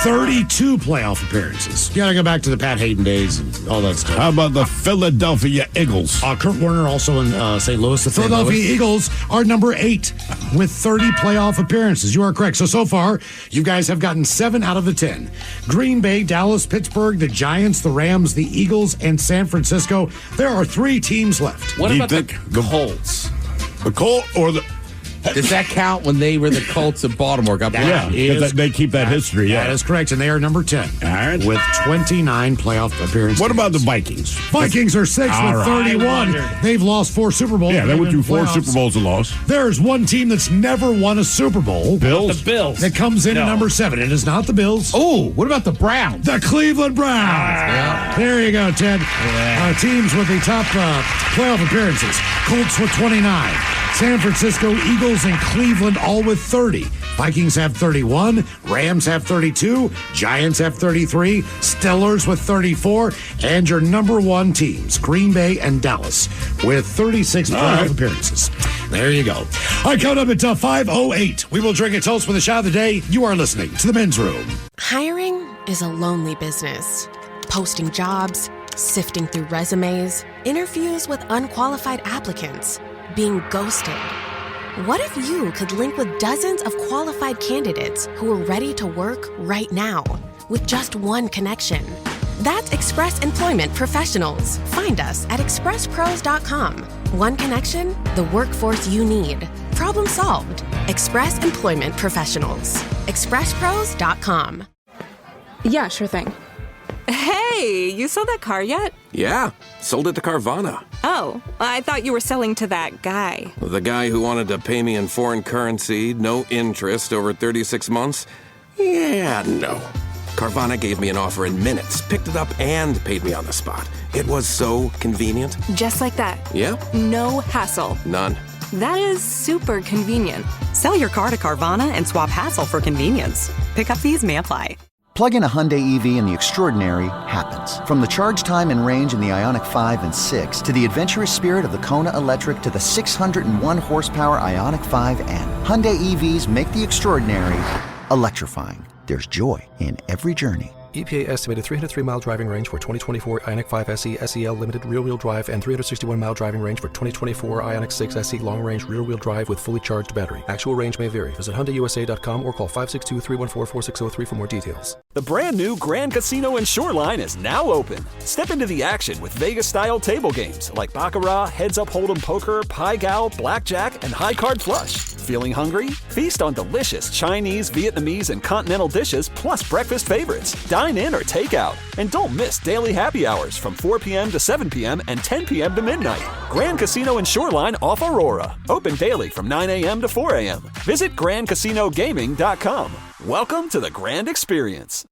[SPEAKER 7] 32 playoff appearances. You got to go back to the Pat Hayden days and all that stuff.
[SPEAKER 6] How about the Philadelphia Eagles?
[SPEAKER 7] Kurt Warner also in St. Louis. The Philadelphia Eagles are number 8 with 30 playoff appearances. You are correct. So far, you guys have gotten 7 out of the 10. Green Bay, Dallas, Pittsburgh, the Giants, the Rams, the Eagles, and San Francisco. There are 3 teams left.
[SPEAKER 2] What
[SPEAKER 6] Do you
[SPEAKER 2] about the
[SPEAKER 6] think
[SPEAKER 2] Colts?
[SPEAKER 6] The Colt or the...
[SPEAKER 8] Does that count when they were the Colts of Baltimore? Got
[SPEAKER 6] Yeah,
[SPEAKER 8] blown?
[SPEAKER 6] because they keep that history, yeah.
[SPEAKER 7] That is correct, and they are number 10
[SPEAKER 6] All right.
[SPEAKER 7] with 29 playoff appearances.
[SPEAKER 6] What about the Vikings?
[SPEAKER 7] Vikings are 6
[SPEAKER 6] All
[SPEAKER 7] with
[SPEAKER 6] right.
[SPEAKER 7] 31. They've lost 4 Super Bowls.
[SPEAKER 6] Yeah, they went
[SPEAKER 7] They've
[SPEAKER 6] through
[SPEAKER 7] been
[SPEAKER 6] 4
[SPEAKER 7] playoffs.
[SPEAKER 6] Super Bowls and lost.
[SPEAKER 7] There's one team that's never won a Super Bowl.
[SPEAKER 6] Bills?
[SPEAKER 2] The Bills.
[SPEAKER 7] That comes in at
[SPEAKER 2] No.
[SPEAKER 7] number 7. It is not the Bills.
[SPEAKER 8] Oh, what about the Browns?
[SPEAKER 7] The Cleveland Browns. There you go, Ted. Teams with the top playoff appearances. Colts with 29. San Francisco Eagles and Cleveland all with 30. Vikings have 31. Rams have 32. Giants have 33. Steelers with 34. And your number 1 teams, Green Bay and Dallas, with 36 playoff appearances. There you go. All right, coming up at 5:08, we will drink a toast with a shot of the day. You are listening to The Men's Room.
[SPEAKER 9] Hiring is a lonely business. Posting jobs, sifting through resumes, interviews with unqualified applicants, being ghosted. What if you could link with dozens of qualified candidates who are ready to work right now with just one connection? That's Express Employment Professionals. Find us at expresspros.com. One connection, the workforce you need. Problem solved. Express Employment Professionals. expresspros.com.
[SPEAKER 10] Yeah, sure thing. Hey, you sold that car yet?
[SPEAKER 11] Yeah, sold it to Carvana.
[SPEAKER 10] Oh, I thought you were selling to that guy.
[SPEAKER 11] The guy who wanted to pay me in foreign currency, no interest, over 36 months. Yeah, no. Carvana gave me an offer in minutes, picked it up, and paid me on the spot. It was so convenient.
[SPEAKER 10] Just like that.
[SPEAKER 11] Yeah?
[SPEAKER 10] No hassle.
[SPEAKER 11] None.
[SPEAKER 10] That is super convenient. Sell your car to Carvana and swap hassle for convenience. Pickup fees may apply.
[SPEAKER 15] Plug in a Hyundai EV and the extraordinary happens. From the charge time and range in the Ioniq 5 and 6 to the adventurous spirit of the Kona Electric to the 601 horsepower Ioniq 5N. Hyundai EVs make the extraordinary electrifying. There's joy in every journey.
[SPEAKER 18] EPA estimated 303-mile driving range for 2024 Ioniq 5 SE SEL limited rear-wheel drive and 361-mile driving range for 2024 Ioniq 6 SE long-range rear-wheel drive with fully charged battery. Actual range may vary. Visit HyundaiUSA.com or call 562-314-4603 for more details.
[SPEAKER 1] The brand new Grand Casino and Shoreline is now open. Step into the action with Vegas-style table games like Baccarat, Heads Up Hold'em Poker, Pai Gow, Blackjack, and High Card Flush. Feeling hungry? Feast on delicious Chinese, Vietnamese, and continental dishes plus breakfast favorites. Dine in or take out. And don't miss daily happy hours from 4 p.m. to 7 p.m. and 10 p.m. to midnight. Grand Casino and Shoreline off Aurora. Open daily from 9 a.m. to 4 a.m. Visit GrandCasinoGaming.com. Welcome to the Grand Experience.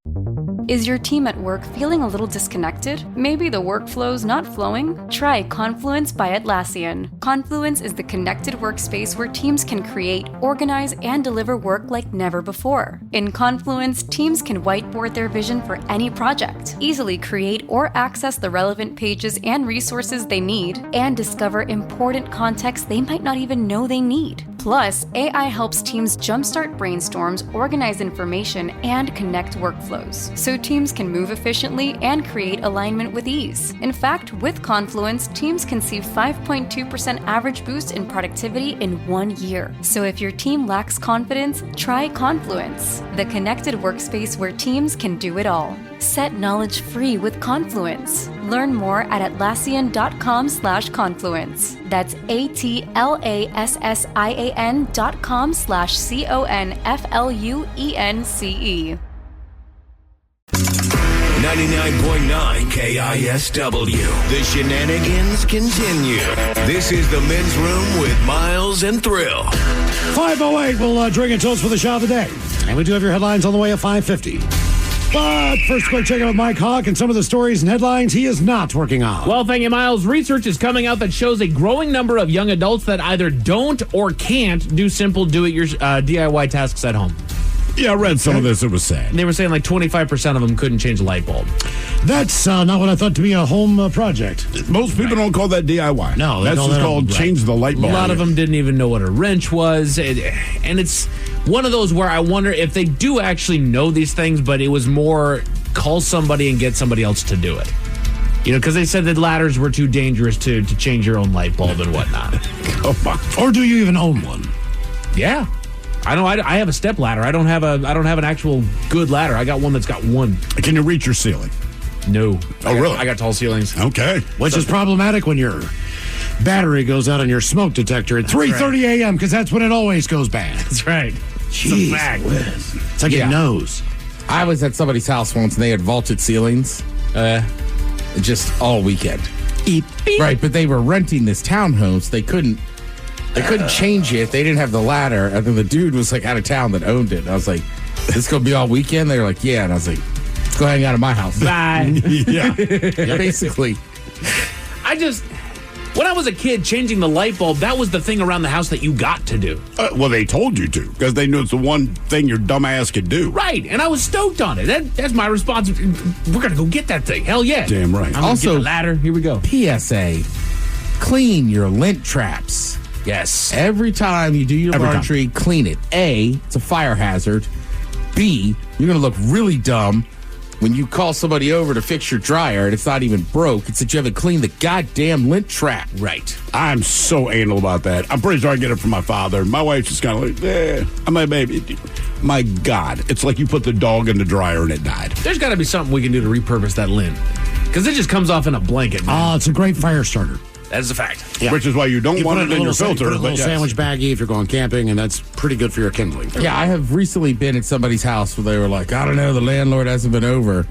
[SPEAKER 12] Is your team at work feeling a little disconnected? Maybe the workflow's not flowing? Try Confluence by Atlassian. Confluence is the connected workspace where teams can create, organize, and deliver work like never before. In Confluence, teams can whiteboard their vision for any project, easily create or access the relevant pages and resources they need, and discover important context they might not even know they need. Plus, AI helps teams jumpstart brainstorms, organize information, and connect workflows, so teams can move efficiently and create alignment with ease. In fact, with Confluence, teams can see 5.2% average boost in productivity in 1 year. So if your team lacks confidence, try Confluence, the connected workspace where teams can do it all. Set knowledge free with Confluence. Learn more at Atlassian.com/Confluence. That's ATLASSIAN.com/CONFLUENCE.
[SPEAKER 5] 99.9 KISW. The shenanigans continue. This is the Men's Room with Miles and Thrill.
[SPEAKER 7] 5:08, we'll drink and toast for the shot of the day. And we do have your headlines on the way at 5:50. But first, quick check in with Mike Hawk and some of the stories and headlines he is not working on.
[SPEAKER 2] Well, thank you, Miles. Research is coming out that shows a growing number of young adults that either don't or can't do simple DIY tasks at home.
[SPEAKER 6] Yeah, I read some of this. It was sad.
[SPEAKER 2] They were saying like 25% of them couldn't change a light bulb.
[SPEAKER 7] That's not what I thought to be a home project.
[SPEAKER 6] Most people don't call that DIY.
[SPEAKER 7] No,
[SPEAKER 6] that's just called change the light bulb.
[SPEAKER 2] A lot of them didn't even know what a wrench was. And it's one of those where I wonder if they do actually know these things, but it was more call somebody and get somebody else to do it. You know, because they said that ladders were too dangerous to change your own light bulb and whatnot.
[SPEAKER 7] Or do you even own one?
[SPEAKER 2] Yeah. I know. I have a step ladder. I don't have an actual good ladder. I got one that's got one.
[SPEAKER 6] Can you reach your ceiling?
[SPEAKER 2] No.
[SPEAKER 6] Really?
[SPEAKER 2] I got tall ceilings.
[SPEAKER 6] Okay.
[SPEAKER 7] Which is problematic when your battery goes out on your smoke detector at 3:30 a.m. because that's when it always goes bad.
[SPEAKER 2] That's right.
[SPEAKER 7] Jeez, it's like it knows.
[SPEAKER 8] I was at somebody's house once and they had vaulted ceilings just all weekend.
[SPEAKER 2] Beep, beep.
[SPEAKER 8] Right, but they were renting this townhome, so they couldn't change it. They didn't have the ladder. And then the dude was like out of town that owned it. And I was like, this going to be all weekend? They were like, yeah. And I was like, let's go hang out at my house.
[SPEAKER 2] Bye.
[SPEAKER 6] Yeah.
[SPEAKER 8] Basically.
[SPEAKER 2] When I was a kid, changing the light bulb, that was the thing around the house that you got to do.
[SPEAKER 6] Well, they told you to, because they knew it's the one thing your dumb ass could do.
[SPEAKER 2] Right, and I was stoked on it. That's my responsibility. We're going to go get that thing. Hell yeah.
[SPEAKER 6] Damn right.
[SPEAKER 2] I'm also, get the ladder. Here we go.
[SPEAKER 8] PSA, clean your lint traps.
[SPEAKER 2] Yes.
[SPEAKER 8] Every time you do your laundry, clean it. A, it's a fire hazard. B, you're going to look really dumb when you call somebody over to fix your dryer and it's not even broke. It's that you haven't cleaned the goddamn lint trap.
[SPEAKER 2] Right.
[SPEAKER 6] I'm so anal about that. I'm pretty sure I get it from my father. My wife's just kind of like, I'm like, baby, my God. It's like you put the dog in the dryer and it died.
[SPEAKER 2] There's got to be something we can do to repurpose that lint. Because it just comes off in a blanket.
[SPEAKER 7] It's a great fire starter.
[SPEAKER 2] That's a fact.
[SPEAKER 6] Yeah. Which is why you don't want it in your filter.
[SPEAKER 7] Put a little sandwich baggie if you're going camping, and that's pretty good for your kindling.
[SPEAKER 8] Yeah, I have recently been at somebody's house where they were like, I don't know, the landlord hasn't been over.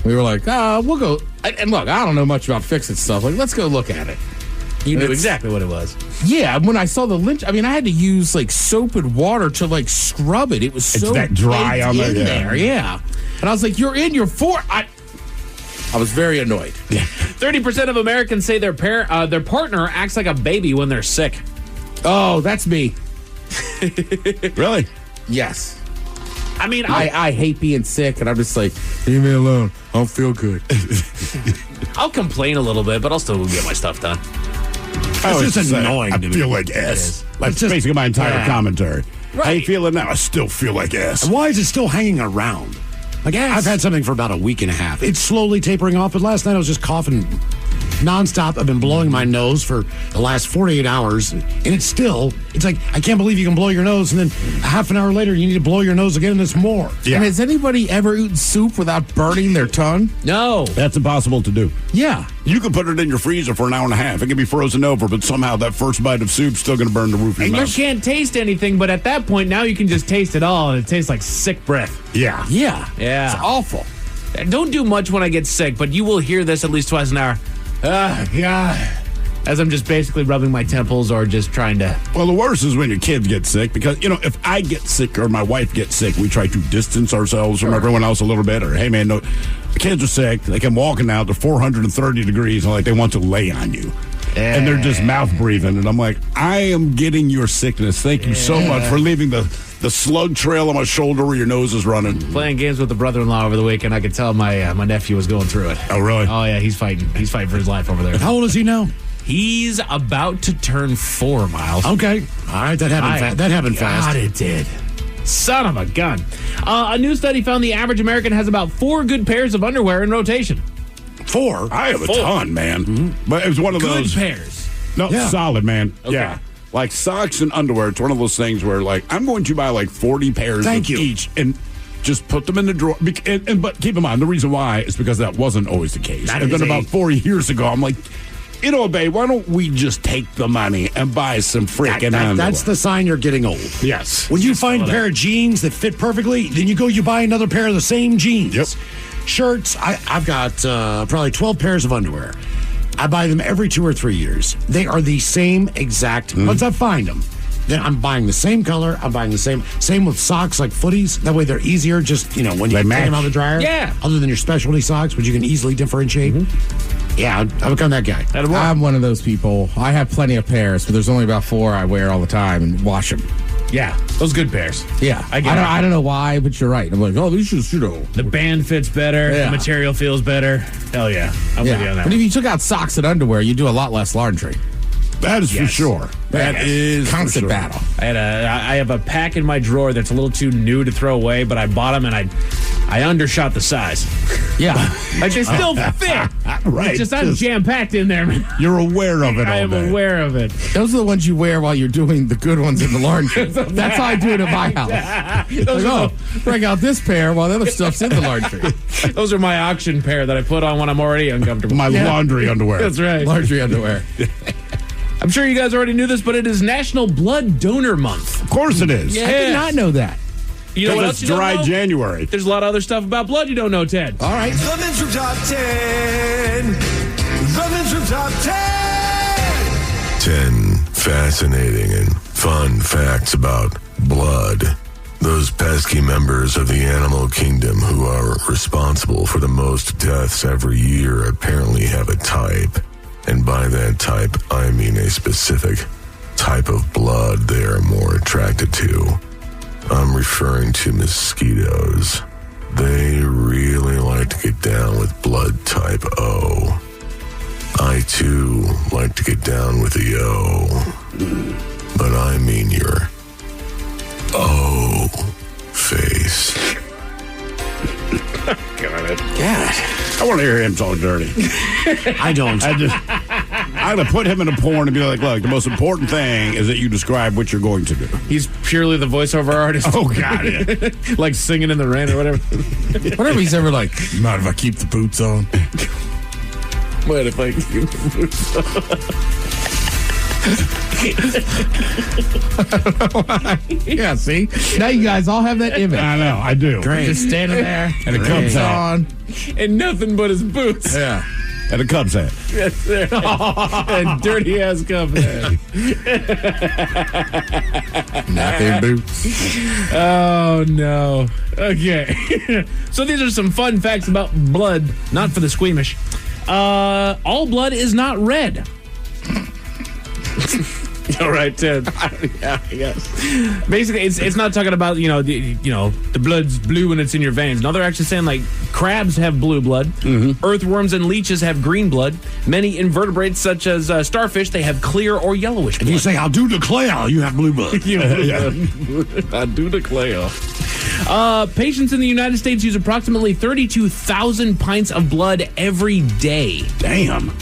[SPEAKER 8] We were like, we'll go. And look, I don't know much about fixing stuff. Like, let's go look at it.
[SPEAKER 2] You knew exactly what it was.
[SPEAKER 8] Yeah, when I saw the lynch, I had to use like soap and water to like scrub it. It was so
[SPEAKER 6] that dry on
[SPEAKER 8] there. Yeah. And I was like, you're in your fort. I was very annoyed.
[SPEAKER 2] 30% of Americans say their partner acts like a baby when they're sick.
[SPEAKER 8] Oh, that's me.
[SPEAKER 6] Really?
[SPEAKER 8] Yes.
[SPEAKER 2] I
[SPEAKER 8] hate being sick, and I'm just like, leave me alone. I don't feel good.
[SPEAKER 2] I'll complain a little bit, but I'll still get my stuff done.
[SPEAKER 6] It's just annoying to me. I feel like S. That's basically my entire commentary. Right. How you feeling now? I still feel like S.
[SPEAKER 7] And why is it still hanging around? Like, I've had something for about a week and a half. It's slowly tapering off, but last night I was just coughing nonstop. I've been blowing my nose for the last 48 hours, and it's like, I can't believe you can blow your nose, and then half an hour later, you need to blow your nose again, and it's more.
[SPEAKER 8] Yeah. And has anybody ever eaten soup without burning their tongue?
[SPEAKER 2] No.
[SPEAKER 6] That's impossible to do.
[SPEAKER 8] Yeah.
[SPEAKER 6] You can put it in your freezer for an hour and a half. It can be frozen over, but somehow that first bite of soup's still going to burn the roof of your mouth.
[SPEAKER 2] You can't taste anything, but at that point, now you can just taste it all, and it tastes like sick breath.
[SPEAKER 6] Yeah.
[SPEAKER 2] Yeah.
[SPEAKER 8] It's awful.
[SPEAKER 2] Don't do much when I get sick, but you will hear this at least twice an hour. God. As I'm just basically rubbing my temples or just trying to...
[SPEAKER 6] Well, the worst is when your kids get sick because, if I get sick or my wife gets sick, we try to distance ourselves from everyone else a little bit. Or, hey, man, no, the kids are sick. They come walking out to 430 degrees and they want to lay on you. And they're just mouth breathing. And I'm like, I am getting your sickness. Thank you so much for leaving the slug trail on my shoulder where your nose is running.
[SPEAKER 2] Playing games with the brother-in-law over the weekend, I could tell my nephew was going through it.
[SPEAKER 6] Oh, really?
[SPEAKER 2] Oh, yeah, he's fighting. He's fighting for his life over there.
[SPEAKER 7] How old is he now?
[SPEAKER 2] He's about to turn 4, Miles.
[SPEAKER 7] Okay. All right, that happened fast.
[SPEAKER 2] God, it did. Son of a gun. A new study found the average American has about 4 good pairs of underwear in rotation.
[SPEAKER 6] 4? I have a ton, man. Mm-hmm. But it was one of those...
[SPEAKER 2] Good pairs.
[SPEAKER 6] No, solid, man.
[SPEAKER 2] Okay.
[SPEAKER 6] Yeah. Like socks and underwear, it's one of those things where, I'm going to buy 40 pairs of each and just put them in the drawer. But keep in mind, the reason why is because that wasn't always the case. And then about 4 years ago, I'm like, babe, why don't we just take the money and buy some freaking underwear?
[SPEAKER 7] That's the sign you're getting old.
[SPEAKER 6] Yes.
[SPEAKER 7] When you find a pair of jeans that fit perfectly, then you buy another pair of the same jeans.
[SPEAKER 6] Yep.
[SPEAKER 7] Shirts, I've got probably 12 pairs of underwear. I buy them every 2 or 3 years. They are the same exact. Once I find them, then I'm buying the same color. I'm buying the same with socks like footies. That way they're easier just, when you take them out of the dryer.
[SPEAKER 2] Yeah.
[SPEAKER 7] Other than your specialty socks, which you can easily differentiate. Yeah, I've become that guy.
[SPEAKER 8] I'm one of those people. I have plenty of pairs, but there's only about 4 I wear all the time and wash them.
[SPEAKER 2] Yeah, those good pairs.
[SPEAKER 8] Yeah, I don't know why, but you're right. I'm like, these shoes,
[SPEAKER 2] the band fits better. Yeah. The material feels better. Hell yeah, I'm with you on that.
[SPEAKER 8] But if you took out socks and underwear, you do a lot less laundry.
[SPEAKER 6] That is for sure. That is
[SPEAKER 8] constant battle.
[SPEAKER 2] I have a pack in my drawer that's a little too new to throw away, but I bought them and I undershot the size.
[SPEAKER 8] Yeah,
[SPEAKER 2] they still fit.
[SPEAKER 6] Right.
[SPEAKER 2] It's just I'm jam packed in there, man.
[SPEAKER 6] You're aware of it.
[SPEAKER 2] I am aware of it.
[SPEAKER 8] Those are the ones you wear while you're doing the good ones in the laundry. That's how I do it at my house. Bring out this pair while the other stuff's in the laundry.
[SPEAKER 2] Those are my auction pair that I put on when I'm already uncomfortable.
[SPEAKER 6] My laundry underwear.
[SPEAKER 2] That's right.
[SPEAKER 8] Laundry underwear.
[SPEAKER 2] I'm sure you guys already knew this, but it is National Blood Donor Month.
[SPEAKER 6] Of course it is.
[SPEAKER 2] Yes.
[SPEAKER 8] I did not know that.
[SPEAKER 2] You know what
[SPEAKER 6] else? It's dry January.
[SPEAKER 2] There's a lot of other stuff about blood you don't know, Ted.
[SPEAKER 8] All right.
[SPEAKER 5] The Men's Room Top 10. The Men's Room Top 10. 10 fascinating and fun facts about blood. Those pesky members of the animal kingdom who are responsible for the most deaths every year apparently have a type. And by that type, I mean a specific type of blood they are more attracted to. I'm referring to mosquitoes. They really like to get down with blood type O. I, too, like to get down with the O. But I mean your O face.
[SPEAKER 6] God. I want to hear him talk dirty.
[SPEAKER 7] I don't.
[SPEAKER 6] I'm going to put him in a porn and be like, look, the most important thing is that you describe what you're going to do.
[SPEAKER 2] He's purely the voiceover artist.
[SPEAKER 6] Oh, God, yeah.
[SPEAKER 2] Like singing in the rain or whatever.
[SPEAKER 8] Whatever he's ever like, mind if I keep the boots on?
[SPEAKER 2] What if I keep the boots on?
[SPEAKER 8] Yeah, see? Now you guys all have that image.
[SPEAKER 6] I know, I do.
[SPEAKER 8] Great. Just standing there,
[SPEAKER 6] and it comes
[SPEAKER 8] on.
[SPEAKER 2] And nothing but his boots.
[SPEAKER 8] Yeah.
[SPEAKER 6] And a Cubs hat.
[SPEAKER 2] Yes, sir. And dirty ass Cubs hat.
[SPEAKER 8] Nothing boots.
[SPEAKER 2] Oh, no. Okay. So these are some fun facts about blood, not for the squeamish. All blood is not red. All right, Ted.
[SPEAKER 8] Yeah, I guess.
[SPEAKER 2] Basically, it's not talking about the blood's blue when it's in your veins. No, they're actually saying like crabs have blue blood, earthworms and leeches have green blood. Many invertebrates such as starfish, they have clear or yellowish blood.
[SPEAKER 7] If you say "I do declare," you have blue blood.
[SPEAKER 2] I do declare. Patients in the United States use approximately 32,000 pints of blood every day.
[SPEAKER 6] Damn.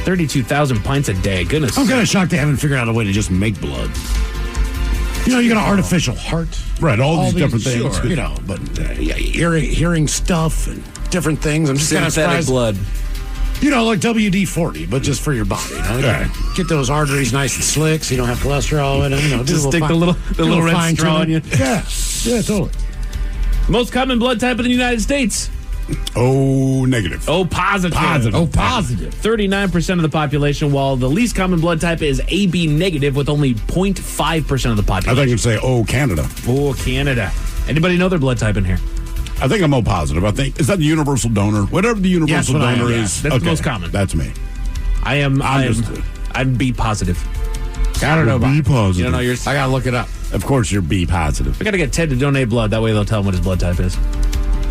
[SPEAKER 2] 32,000 pints a day. Goodness.
[SPEAKER 7] I'm kind of shocked they haven't figured out a way to just make blood. You got an artificial heart.
[SPEAKER 6] Right, all these different things.
[SPEAKER 7] Sure, but hearing stuff and different things. I'm just kind of surprised.
[SPEAKER 2] Blood.
[SPEAKER 7] Like WD-40, but just for your body. Get those arteries nice and slick so you don't have cholesterol in them.
[SPEAKER 2] Just stick the little red straw in you.
[SPEAKER 7] Yeah, totally.
[SPEAKER 2] Most common blood type in the United States.
[SPEAKER 6] Oh, negative.
[SPEAKER 2] Oh, positive.
[SPEAKER 7] Oh, positive.
[SPEAKER 2] 39% of the population, while the least common blood type is AB negative with only 0.5% of the population.
[SPEAKER 6] I think you'd say, Canada.
[SPEAKER 2] Oh, Canada. Anybody know their blood type in here?
[SPEAKER 6] I think I'm O positive. I think, is that the universal donor? Whatever the universal donor is.
[SPEAKER 2] That's the most common.
[SPEAKER 6] That's me.
[SPEAKER 2] I'm B positive.
[SPEAKER 8] I don't know about
[SPEAKER 6] B positive.
[SPEAKER 2] You don't know yours?
[SPEAKER 8] I got to look it up.
[SPEAKER 6] Of course, you're B positive.
[SPEAKER 2] We got to get Ted to donate blood. That way they'll tell him what his blood type is.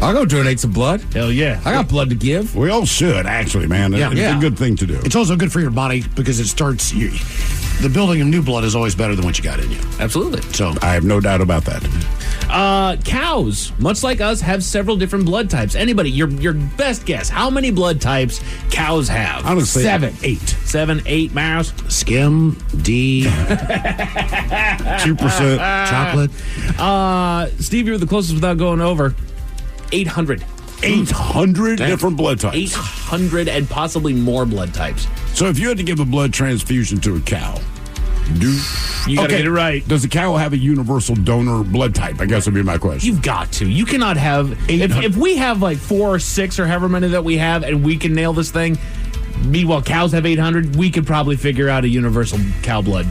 [SPEAKER 8] I'll go donate some blood.
[SPEAKER 2] Hell yeah.
[SPEAKER 8] I got blood to give.
[SPEAKER 6] We all should, actually, man. It's a good thing to do.
[SPEAKER 7] It's also good for your body because it starts... the building of new blood is always better than what you got in you.
[SPEAKER 2] Absolutely.
[SPEAKER 7] So
[SPEAKER 6] I have no doubt about that.
[SPEAKER 2] Cows, much like us, have several different blood types. Anybody, your best guess, how many blood types cows have?
[SPEAKER 6] I'm going to say
[SPEAKER 8] 7.
[SPEAKER 6] 8.
[SPEAKER 2] 7, 8, Mouse.
[SPEAKER 7] Skim, D,
[SPEAKER 6] 2%
[SPEAKER 7] chocolate.
[SPEAKER 2] Steve, you're the closest without going over. 800.
[SPEAKER 6] 800 different blood types.
[SPEAKER 2] 800 and possibly more blood types.
[SPEAKER 6] So if you had to give a blood transfusion to a cow,
[SPEAKER 2] you got to get it right.
[SPEAKER 6] Does the cow have a universal donor blood type? I guess would be my question.
[SPEAKER 2] You've got to. You cannot have... If we have like 4 or 6 or however many that we have and we can nail this thing, meanwhile cows have 800, we could probably figure out a universal cow blood.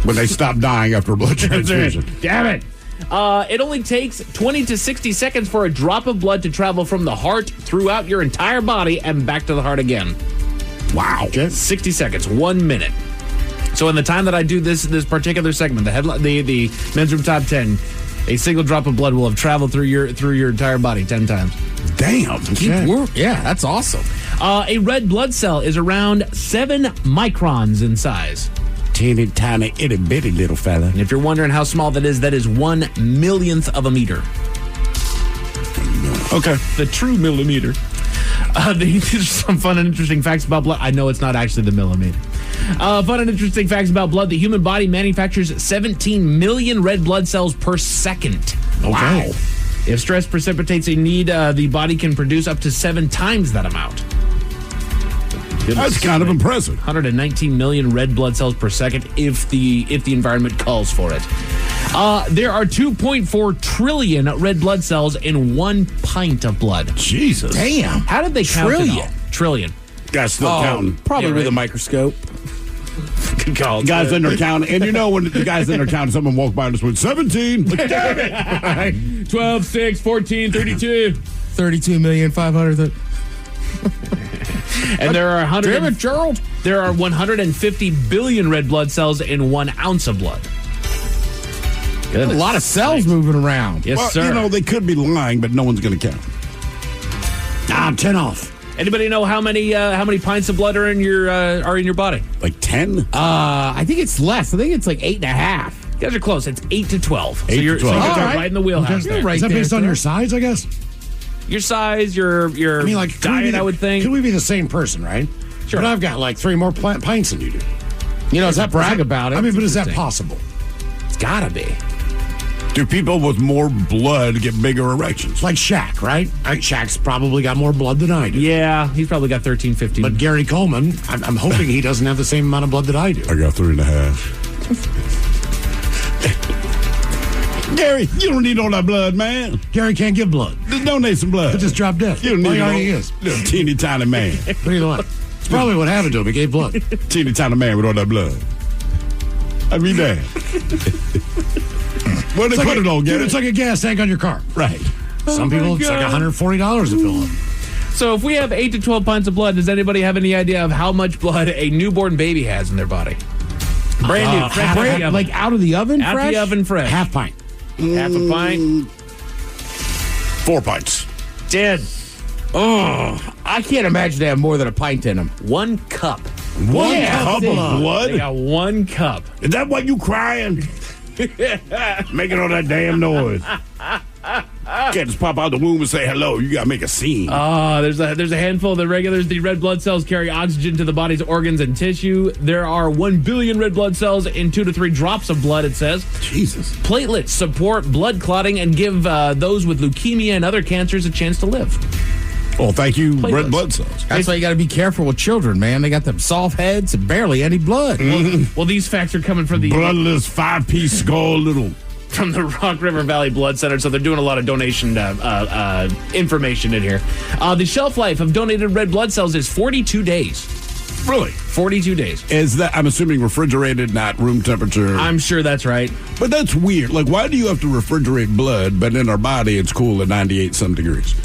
[SPEAKER 6] When they stop dying after a blood transfusion.
[SPEAKER 2] Damn it. It only takes 20 to 60 seconds for a drop of blood to travel from the heart throughout your entire body and back to the heart again.
[SPEAKER 6] Wow.
[SPEAKER 2] Okay. 60 seconds, 1 minute. So in the time that I do this particular segment, the Men's Room Top 10, a single drop of blood will have traveled through your entire body 10 times.
[SPEAKER 6] Damn.
[SPEAKER 8] Yeah, that's awesome.
[SPEAKER 2] A red blood cell is around 7 microns in size.
[SPEAKER 6] Teeny tiny, itty bitty little fella.
[SPEAKER 2] And if you're wondering how small that is 1/millionth of a meter.
[SPEAKER 6] Okay.
[SPEAKER 2] The true millimeter. These are some fun and interesting facts about blood. I know it's not actually the millimeter. Fun and interesting facts about blood. The human body manufactures 17 million red blood cells per second.
[SPEAKER 6] Okay.
[SPEAKER 2] Wow. If stress precipitates a need, the body can produce up to 7 times that amount.
[SPEAKER 6] That's kind of impressive.
[SPEAKER 2] 119 million red blood cells per second if the environment calls for it. There are 2.4 trillion red blood cells in 1 pint of blood.
[SPEAKER 6] Jesus.
[SPEAKER 8] Damn.
[SPEAKER 2] How did they count it all? Trillion.
[SPEAKER 6] Guys still counting.
[SPEAKER 8] Probably with a microscope.
[SPEAKER 2] Good call.
[SPEAKER 6] Guys in there counting. And when the guys in there counting, someone walked by and just went, 17. Like, damn it.
[SPEAKER 2] 12, 6, 14, 32.
[SPEAKER 8] 32,500,000.
[SPEAKER 2] And there are
[SPEAKER 8] Damn it, Gerald.
[SPEAKER 2] There are 150 billion red blood cells in 1 ounce of blood.
[SPEAKER 8] A lot of cells moving around.
[SPEAKER 2] Yes, sir.
[SPEAKER 6] They could be lying, but no one's going to count.
[SPEAKER 7] 10 off.
[SPEAKER 2] Anybody know how many pints of blood are in your body?
[SPEAKER 6] Like 10?
[SPEAKER 8] I think it's less. I think it's like 8.5.
[SPEAKER 2] You guys are close. It's 8 to 12.
[SPEAKER 6] 8 to 12.
[SPEAKER 2] So you're
[SPEAKER 6] All
[SPEAKER 2] right in the wheelhouse.
[SPEAKER 7] Okay.
[SPEAKER 2] There.
[SPEAKER 7] Is that based on your size, I guess?
[SPEAKER 2] Your size, your diet, I would think.
[SPEAKER 7] Could we be the same person, right?
[SPEAKER 2] Sure.
[SPEAKER 7] But I've got like 3 more pints than you do.
[SPEAKER 8] Is that brag about it?
[SPEAKER 7] I mean, but is that possible?
[SPEAKER 2] It's gotta be.
[SPEAKER 6] Do people with more blood get bigger erections?
[SPEAKER 7] Like Shaq, right? Shaq's probably got more blood than I do.
[SPEAKER 2] Yeah, he's probably got 13, 15.
[SPEAKER 7] But Gary Coleman, I'm hoping he doesn't have the same amount of blood that I do.
[SPEAKER 6] I got 3.5. Gary, you don't need all that blood, man.
[SPEAKER 7] Gary can't give blood.
[SPEAKER 6] Just donate some blood.
[SPEAKER 7] He just dropped dead.
[SPEAKER 6] You don't need
[SPEAKER 7] Well,
[SPEAKER 6] all
[SPEAKER 7] he is.
[SPEAKER 6] Little teeny tiny man.
[SPEAKER 7] What do you want? It's probably what happened to him. He gave blood.
[SPEAKER 6] Teeny tiny man with all that blood. I mean, damn. Where they put it on, Gary?
[SPEAKER 7] It's like a gas tank on your car.
[SPEAKER 6] Right.
[SPEAKER 7] Some people, it's like $140 to fill up.
[SPEAKER 2] So if we have 8 to 12 pints of blood, does anybody have any idea of how much blood a newborn baby has in their body? Brand new, fresh out of the oven.
[SPEAKER 8] Like out of the oven,
[SPEAKER 2] Out
[SPEAKER 8] fresh?
[SPEAKER 2] the oven, fresh.
[SPEAKER 7] Half pint.
[SPEAKER 2] Half a pint.
[SPEAKER 6] 4 pints.
[SPEAKER 2] 10.
[SPEAKER 8] Oh, I can't imagine they have more than a pint in them.
[SPEAKER 2] 1 cup.
[SPEAKER 6] One cup of blood?
[SPEAKER 2] They got 1 cup.
[SPEAKER 6] Is that why you crying? Making all that damn noise. Can't just pop out the womb and say hello. You gotta make a scene.
[SPEAKER 2] There's a handful of the regulars. The red blood cells carry oxygen to the body's organs and tissue. There are 1 billion red blood cells in 2 to 3 drops of blood, it says.
[SPEAKER 6] Jesus.
[SPEAKER 2] Platelets support blood clotting and give those with leukemia and other cancers a chance to live.
[SPEAKER 6] Oh, thank you,
[SPEAKER 2] Platelets.
[SPEAKER 6] red blood cells.
[SPEAKER 8] That's why you got to be careful with children, man. They got them soft heads and barely any blood.
[SPEAKER 2] Well, these facts are coming from the
[SPEAKER 6] bloodless 5-piece skull little
[SPEAKER 2] from the Rock River Valley Blood Center, so they're doing a lot of donation information in here. The shelf life of donated red blood cells is 42 days.
[SPEAKER 6] Really?
[SPEAKER 2] 42 days.
[SPEAKER 6] Is that, I'm assuming, refrigerated, not room temperature?
[SPEAKER 2] I'm sure that's right.
[SPEAKER 6] But that's weird. Like, why do you have to refrigerate blood, but in our body it's cool at 98-some degrees?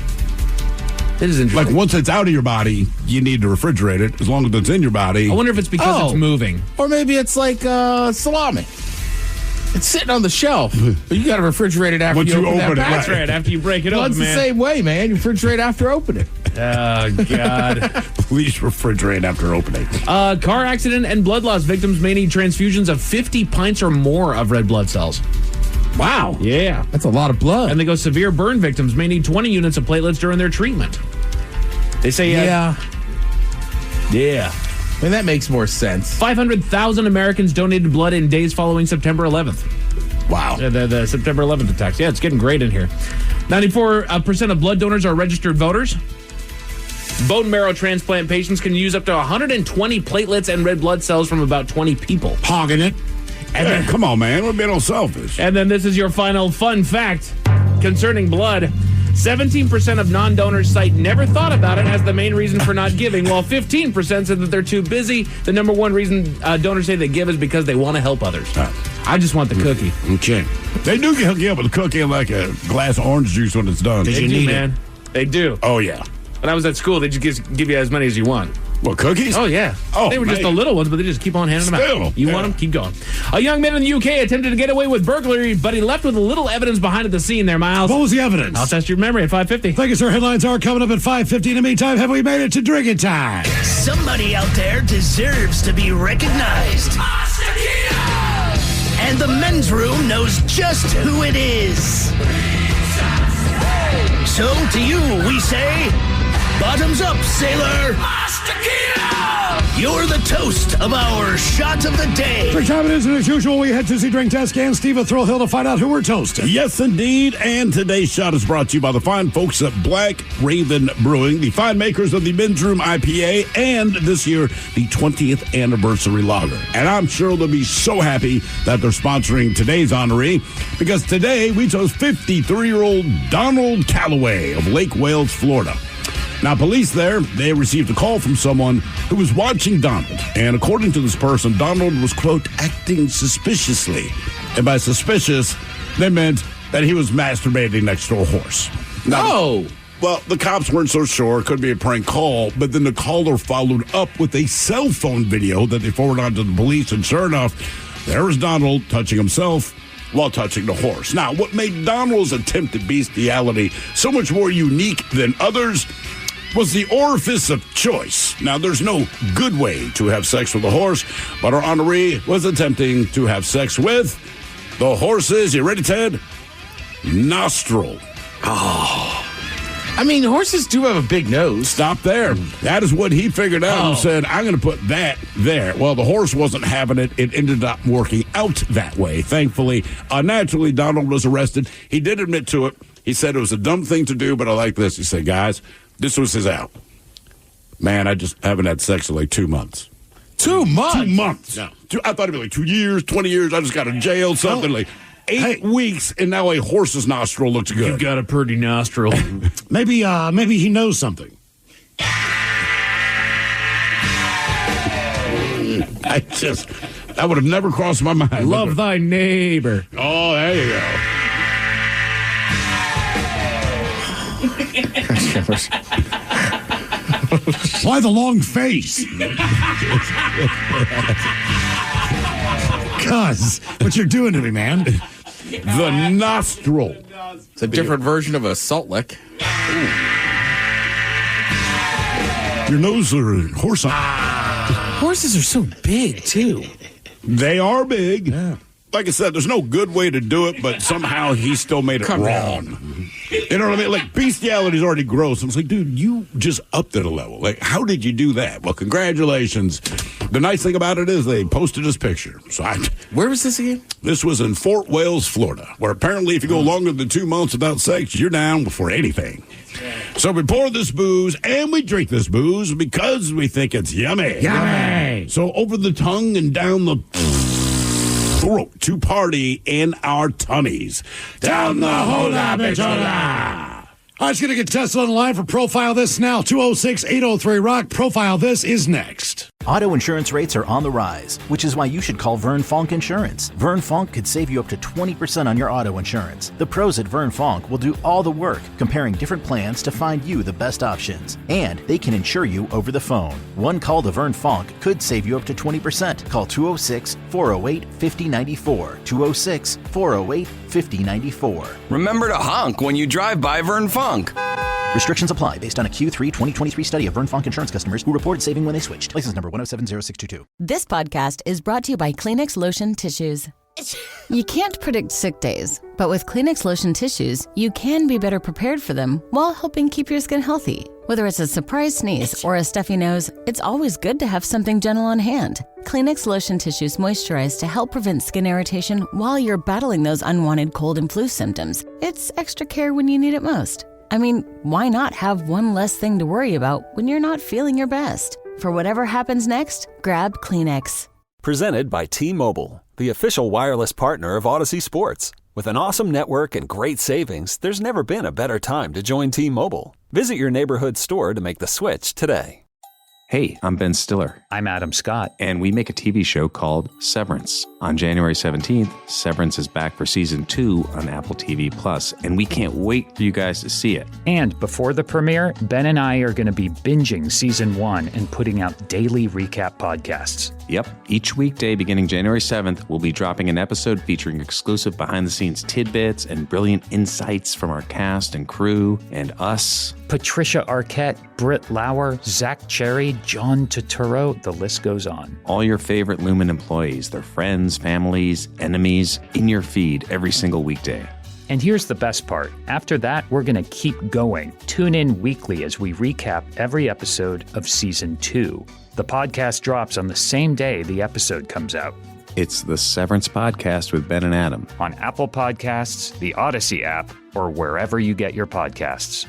[SPEAKER 2] This is interesting.
[SPEAKER 6] Like, once it's out of your body, you need to refrigerate it. As long as it's in your body.
[SPEAKER 2] I wonder if it's because it's moving.
[SPEAKER 8] Or maybe it's like salami. It's sitting on the shelf, but you got to refrigerate it after
[SPEAKER 6] Once
[SPEAKER 8] you open
[SPEAKER 6] it,
[SPEAKER 8] that pack.
[SPEAKER 2] That's right, after you break it
[SPEAKER 8] Well,
[SPEAKER 2] open,
[SPEAKER 8] it's
[SPEAKER 2] man.
[SPEAKER 8] the same way, man. You refrigerate after opening.
[SPEAKER 2] Oh, God.
[SPEAKER 6] Please refrigerate after opening.
[SPEAKER 2] Car accident and blood loss victims may need transfusions of 50 pints or more of red blood cells.
[SPEAKER 8] Wow.
[SPEAKER 2] Yeah.
[SPEAKER 8] That's a lot of blood.
[SPEAKER 2] And they go severe burn victims may need 20 units of platelets during their treatment. They say,
[SPEAKER 8] Yeah.
[SPEAKER 2] I
[SPEAKER 8] mean, that makes more sense.
[SPEAKER 2] 500,000 Americans donated blood in days following September 11th.
[SPEAKER 6] Wow.
[SPEAKER 2] The September 11th attacks. Yeah, it's getting great in here. 94% of blood donors are registered voters. Bone marrow transplant patients can use up to 120 platelets and red blood cells from about 20 people.
[SPEAKER 6] Hogging it. And then, come on, man. We're being all selfish.
[SPEAKER 2] And then this is your final fun fact concerning blood. 17% of non-donors cite never thought about it as the main reason for not giving, while 15% said that they're too busy. The number one reason donors say they give is because they want to help others. I just want the cookie.
[SPEAKER 6] Okay. They do hook you up with a cookie and like a glass of orange juice when it's done.
[SPEAKER 2] They do, man. They do.
[SPEAKER 6] Oh, yeah.
[SPEAKER 2] When I was at school, they just give you as many as you want.
[SPEAKER 6] What, cookies?
[SPEAKER 2] Oh, yeah.
[SPEAKER 6] Oh,
[SPEAKER 2] they were just the little ones, but they just keep on handing them out. You want them? Keep going. A young man in the UK attempted to get away with burglary, but he left with a little evidence behind at the scene there, Miles.
[SPEAKER 7] What was the evidence?
[SPEAKER 2] I'll test your memory at 5:50.
[SPEAKER 7] Thank you, sir. Headlines are coming up at 5:50. In the meantime, have we made it to drinking time?
[SPEAKER 13] Somebody out there deserves to be recognized. And the men's room knows just who it is. So to you, we say, bottoms up, sailor. You're the toast of our shot of the day.
[SPEAKER 7] Drink time it is, and as usual, we head to the drink test and Steve Thrill Hill to find out who we're toasting.
[SPEAKER 6] Yes, indeed. And today's shot is brought to you by the fine folks at Black Raven Brewing, the fine makers of the Men's Room IPA, and this year, the 20th anniversary lager. And I'm sure they'll be so happy that they're sponsoring today's honoree, because today we toast 53-year-old Donald Calloway of Lake Wales, Florida. Now, police there, they received a call from someone who was watching Donald. And according to this person, Donald was, quote, acting suspiciously. And by suspicious, they meant that he was masturbating next to a horse.
[SPEAKER 8] No!
[SPEAKER 6] Well, the cops weren't so sure. It could be a prank call. But then the caller followed up with a cell phone video that they forwarded on to the police. And sure enough, there was Donald touching himself while touching the horse. Now, what made Donald's attempt at bestiality so much more unique than others was the orifice of choice. Now, there's no good way to have sex with a horse, but our honoree was attempting to have sex with the horse's, you ready, Ted? Nostril.
[SPEAKER 8] Oh. I mean, horses do have a big nose.
[SPEAKER 6] Stop there. That is what he figured out and said, I'm going to put that there. Well, the horse wasn't having it. It ended up working out that way. Thankfully, naturally, Donald was arrested. He did admit to it. He said it was a dumb thing to do, but I like this. He said, guys, this was his out. Man, I just haven't had sex in like 2 months.
[SPEAKER 8] 2 months?
[SPEAKER 6] 2 months. No. I thought it'd be like 2 years, 20 years. I just got in jail, something like. 8 weeks, and now a horse's nostril looks good.
[SPEAKER 2] You got a pretty nostril.
[SPEAKER 7] Maybe he knows something.
[SPEAKER 6] That would have never crossed my mind.
[SPEAKER 2] Love thy neighbor.
[SPEAKER 6] Oh, there you go.
[SPEAKER 7] Why the long face? Cuz, what you're doing to me, man?
[SPEAKER 6] The nostril.
[SPEAKER 8] It's a different version of a salt lick.
[SPEAKER 6] Your nose are horse.
[SPEAKER 8] Horses are so big, too.
[SPEAKER 6] They are big. Yeah. Like I said, there's no good way to do it, but somehow he still made it wrong. You know what I mean? Like, bestiality is already gross. I was like, dude, you just upped it a level. Like, how did you do that? Well, congratulations. The nice thing about it is they posted his picture. So
[SPEAKER 8] where was this again?
[SPEAKER 6] This was in Fort Wales, Florida, where apparently if you go longer than 2 months without sex, you're down for anything. So we pour this booze and we drink this booze because we think it's yummy.
[SPEAKER 7] Yummy!
[SPEAKER 6] So over the tongue and down the throat to party in our tummies. Down the hola bichola.
[SPEAKER 7] I was going to get tested on the line for Profile This now. 206-803-ROCK. Profile This is next.
[SPEAKER 14] Auto insurance rates are on the rise, which is why you should call Vern Fonk Insurance. Vern Fonk could save you up to 20% on your auto insurance. The pros at Vern Fonk will do all the work, comparing different plans to find you the best options. And they can insure you over the phone. One call to Vern Fonk could save you up to 20%. Call 206-408-5094. 206-408-5094.
[SPEAKER 16] Remember to honk when you drive by Vern Fonk.
[SPEAKER 14] Restrictions apply based on a Q3 2023 study of Vern Fonk Insurance customers who reported saving when they switched. License number 1070622.
[SPEAKER 17] This podcast is brought to you by Kleenex Lotion Tissues. You can't predict sick days, but with Kleenex Lotion Tissues, you can be better prepared for them while helping keep your skin healthy. Whether it's a surprise sneeze or a stuffy nose, it's always good to have something gentle on hand. Kleenex Lotion Tissues moisturize to help prevent skin irritation while you're battling those unwanted cold and flu symptoms. It's extra care when you need it most. I mean, why not have one less thing to worry about when you're not feeling your best? For whatever happens next, grab Kleenex.
[SPEAKER 1] Presented by T-Mobile, the official wireless partner of Odyssey Sports. With an awesome network and great savings, there's never been a better time to join T-Mobile. Visit your neighborhood store to make the switch today.
[SPEAKER 19] Hey, I'm Ben Stiller.
[SPEAKER 21] I'm Adam Scott.
[SPEAKER 19] And we make a TV show called Severance. On January 17th, Severance is back for season 2 on Apple TV+, and we can't wait for you guys to see it.
[SPEAKER 21] And before the premiere, Ben and I are going to be binging season 1 and putting out daily recap podcasts.
[SPEAKER 19] Yep. Each weekday beginning January 7th, we'll be dropping an episode featuring exclusive behind-the-scenes tidbits and brilliant insights from our cast and crew and us.
[SPEAKER 21] Patricia Arquette, Britt Lauer, Zach Cherry, John Turturro, the list goes on.
[SPEAKER 19] All your favorite Lumen employees, their friends, families, enemies, in your feed every single weekday.
[SPEAKER 21] And here's the best part. After that, we're going to keep going. Tune in weekly as we recap every episode of Season 2. The podcast drops on the same day the episode comes out.
[SPEAKER 19] It's the Severance Podcast with Ben and Adam.
[SPEAKER 21] On Apple Podcasts, the Odyssey app, or wherever you get your podcasts.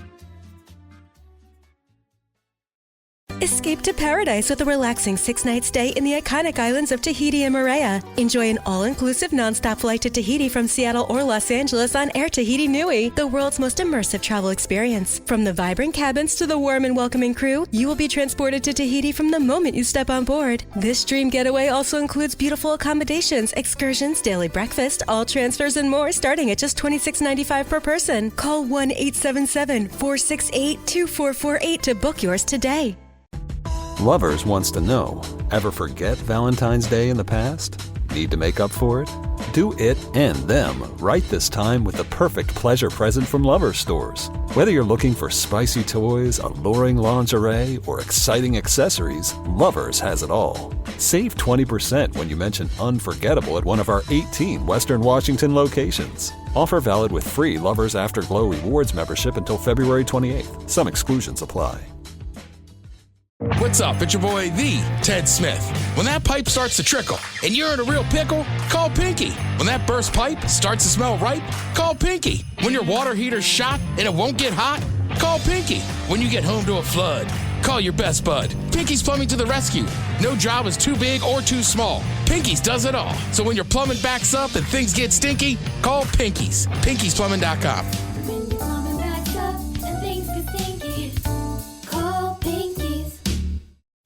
[SPEAKER 25] Escape to paradise with a relaxing 6-night stay in the iconic islands of Tahiti and Moorea. Enjoy an all-inclusive nonstop flight to Tahiti from Seattle or Los Angeles on Air Tahiti Nui, the world's most immersive travel experience. From the vibrant cabins to the warm and welcoming crew, you will be transported to Tahiti from the moment you step on board. This dream getaway also includes beautiful accommodations, excursions, daily breakfast, all transfers, and more, starting at just $26.95 per person. Call 1-877-468-2448 to book yours today.
[SPEAKER 1] Lovers wants to know, ever forget Valentine's Day in the past? Need to make up for it? Do it and them right this time with the perfect pleasure present from Lovers stores. Whether you're looking for spicy toys, alluring lingerie, or exciting accessories, Lovers has it all. Save 20% when you mention unforgettable at one of our 18 Western Washington locations. Offer valid with free Lovers Afterglow Rewards membership until February 28th. Some exclusions apply.
[SPEAKER 3] What's up? It's your boy, the Ted Smith. When that pipe starts to trickle and you're in a real pickle, call Pinky. When that burst pipe starts to smell right, call Pinky. When your water heater's shot and it won't get hot, call Pinky. When you get home to a flood, Call your best bud. Pinky's Plumbing to the rescue. No job is too big or too small. Pinky's does it all. So when your plumbing backs up and things get stinky, call Pinky's. Pinky'sPlumbing.com.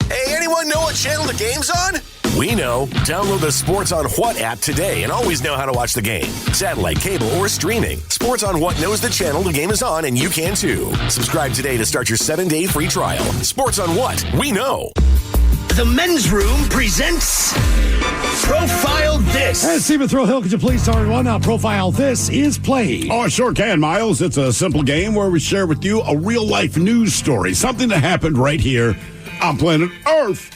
[SPEAKER 13] Hey, anyone know what channel the game's on? We know. Download the Sports on What app today and always know how to watch the game. Satellite, cable, or streaming. Sports on What knows the channel the game is on, and you can too. Subscribe today to start your 7-day free trial. Sports on What? We know.
[SPEAKER 4] The Men's Room presents Profile This.
[SPEAKER 7] And Stephen Thrill-Hill, could you please tell everyone how Profile This is played?
[SPEAKER 6] Oh, I sure can, Miles. It's a simple game where we share with you a real-life news story, something that happened right here on planet Earth.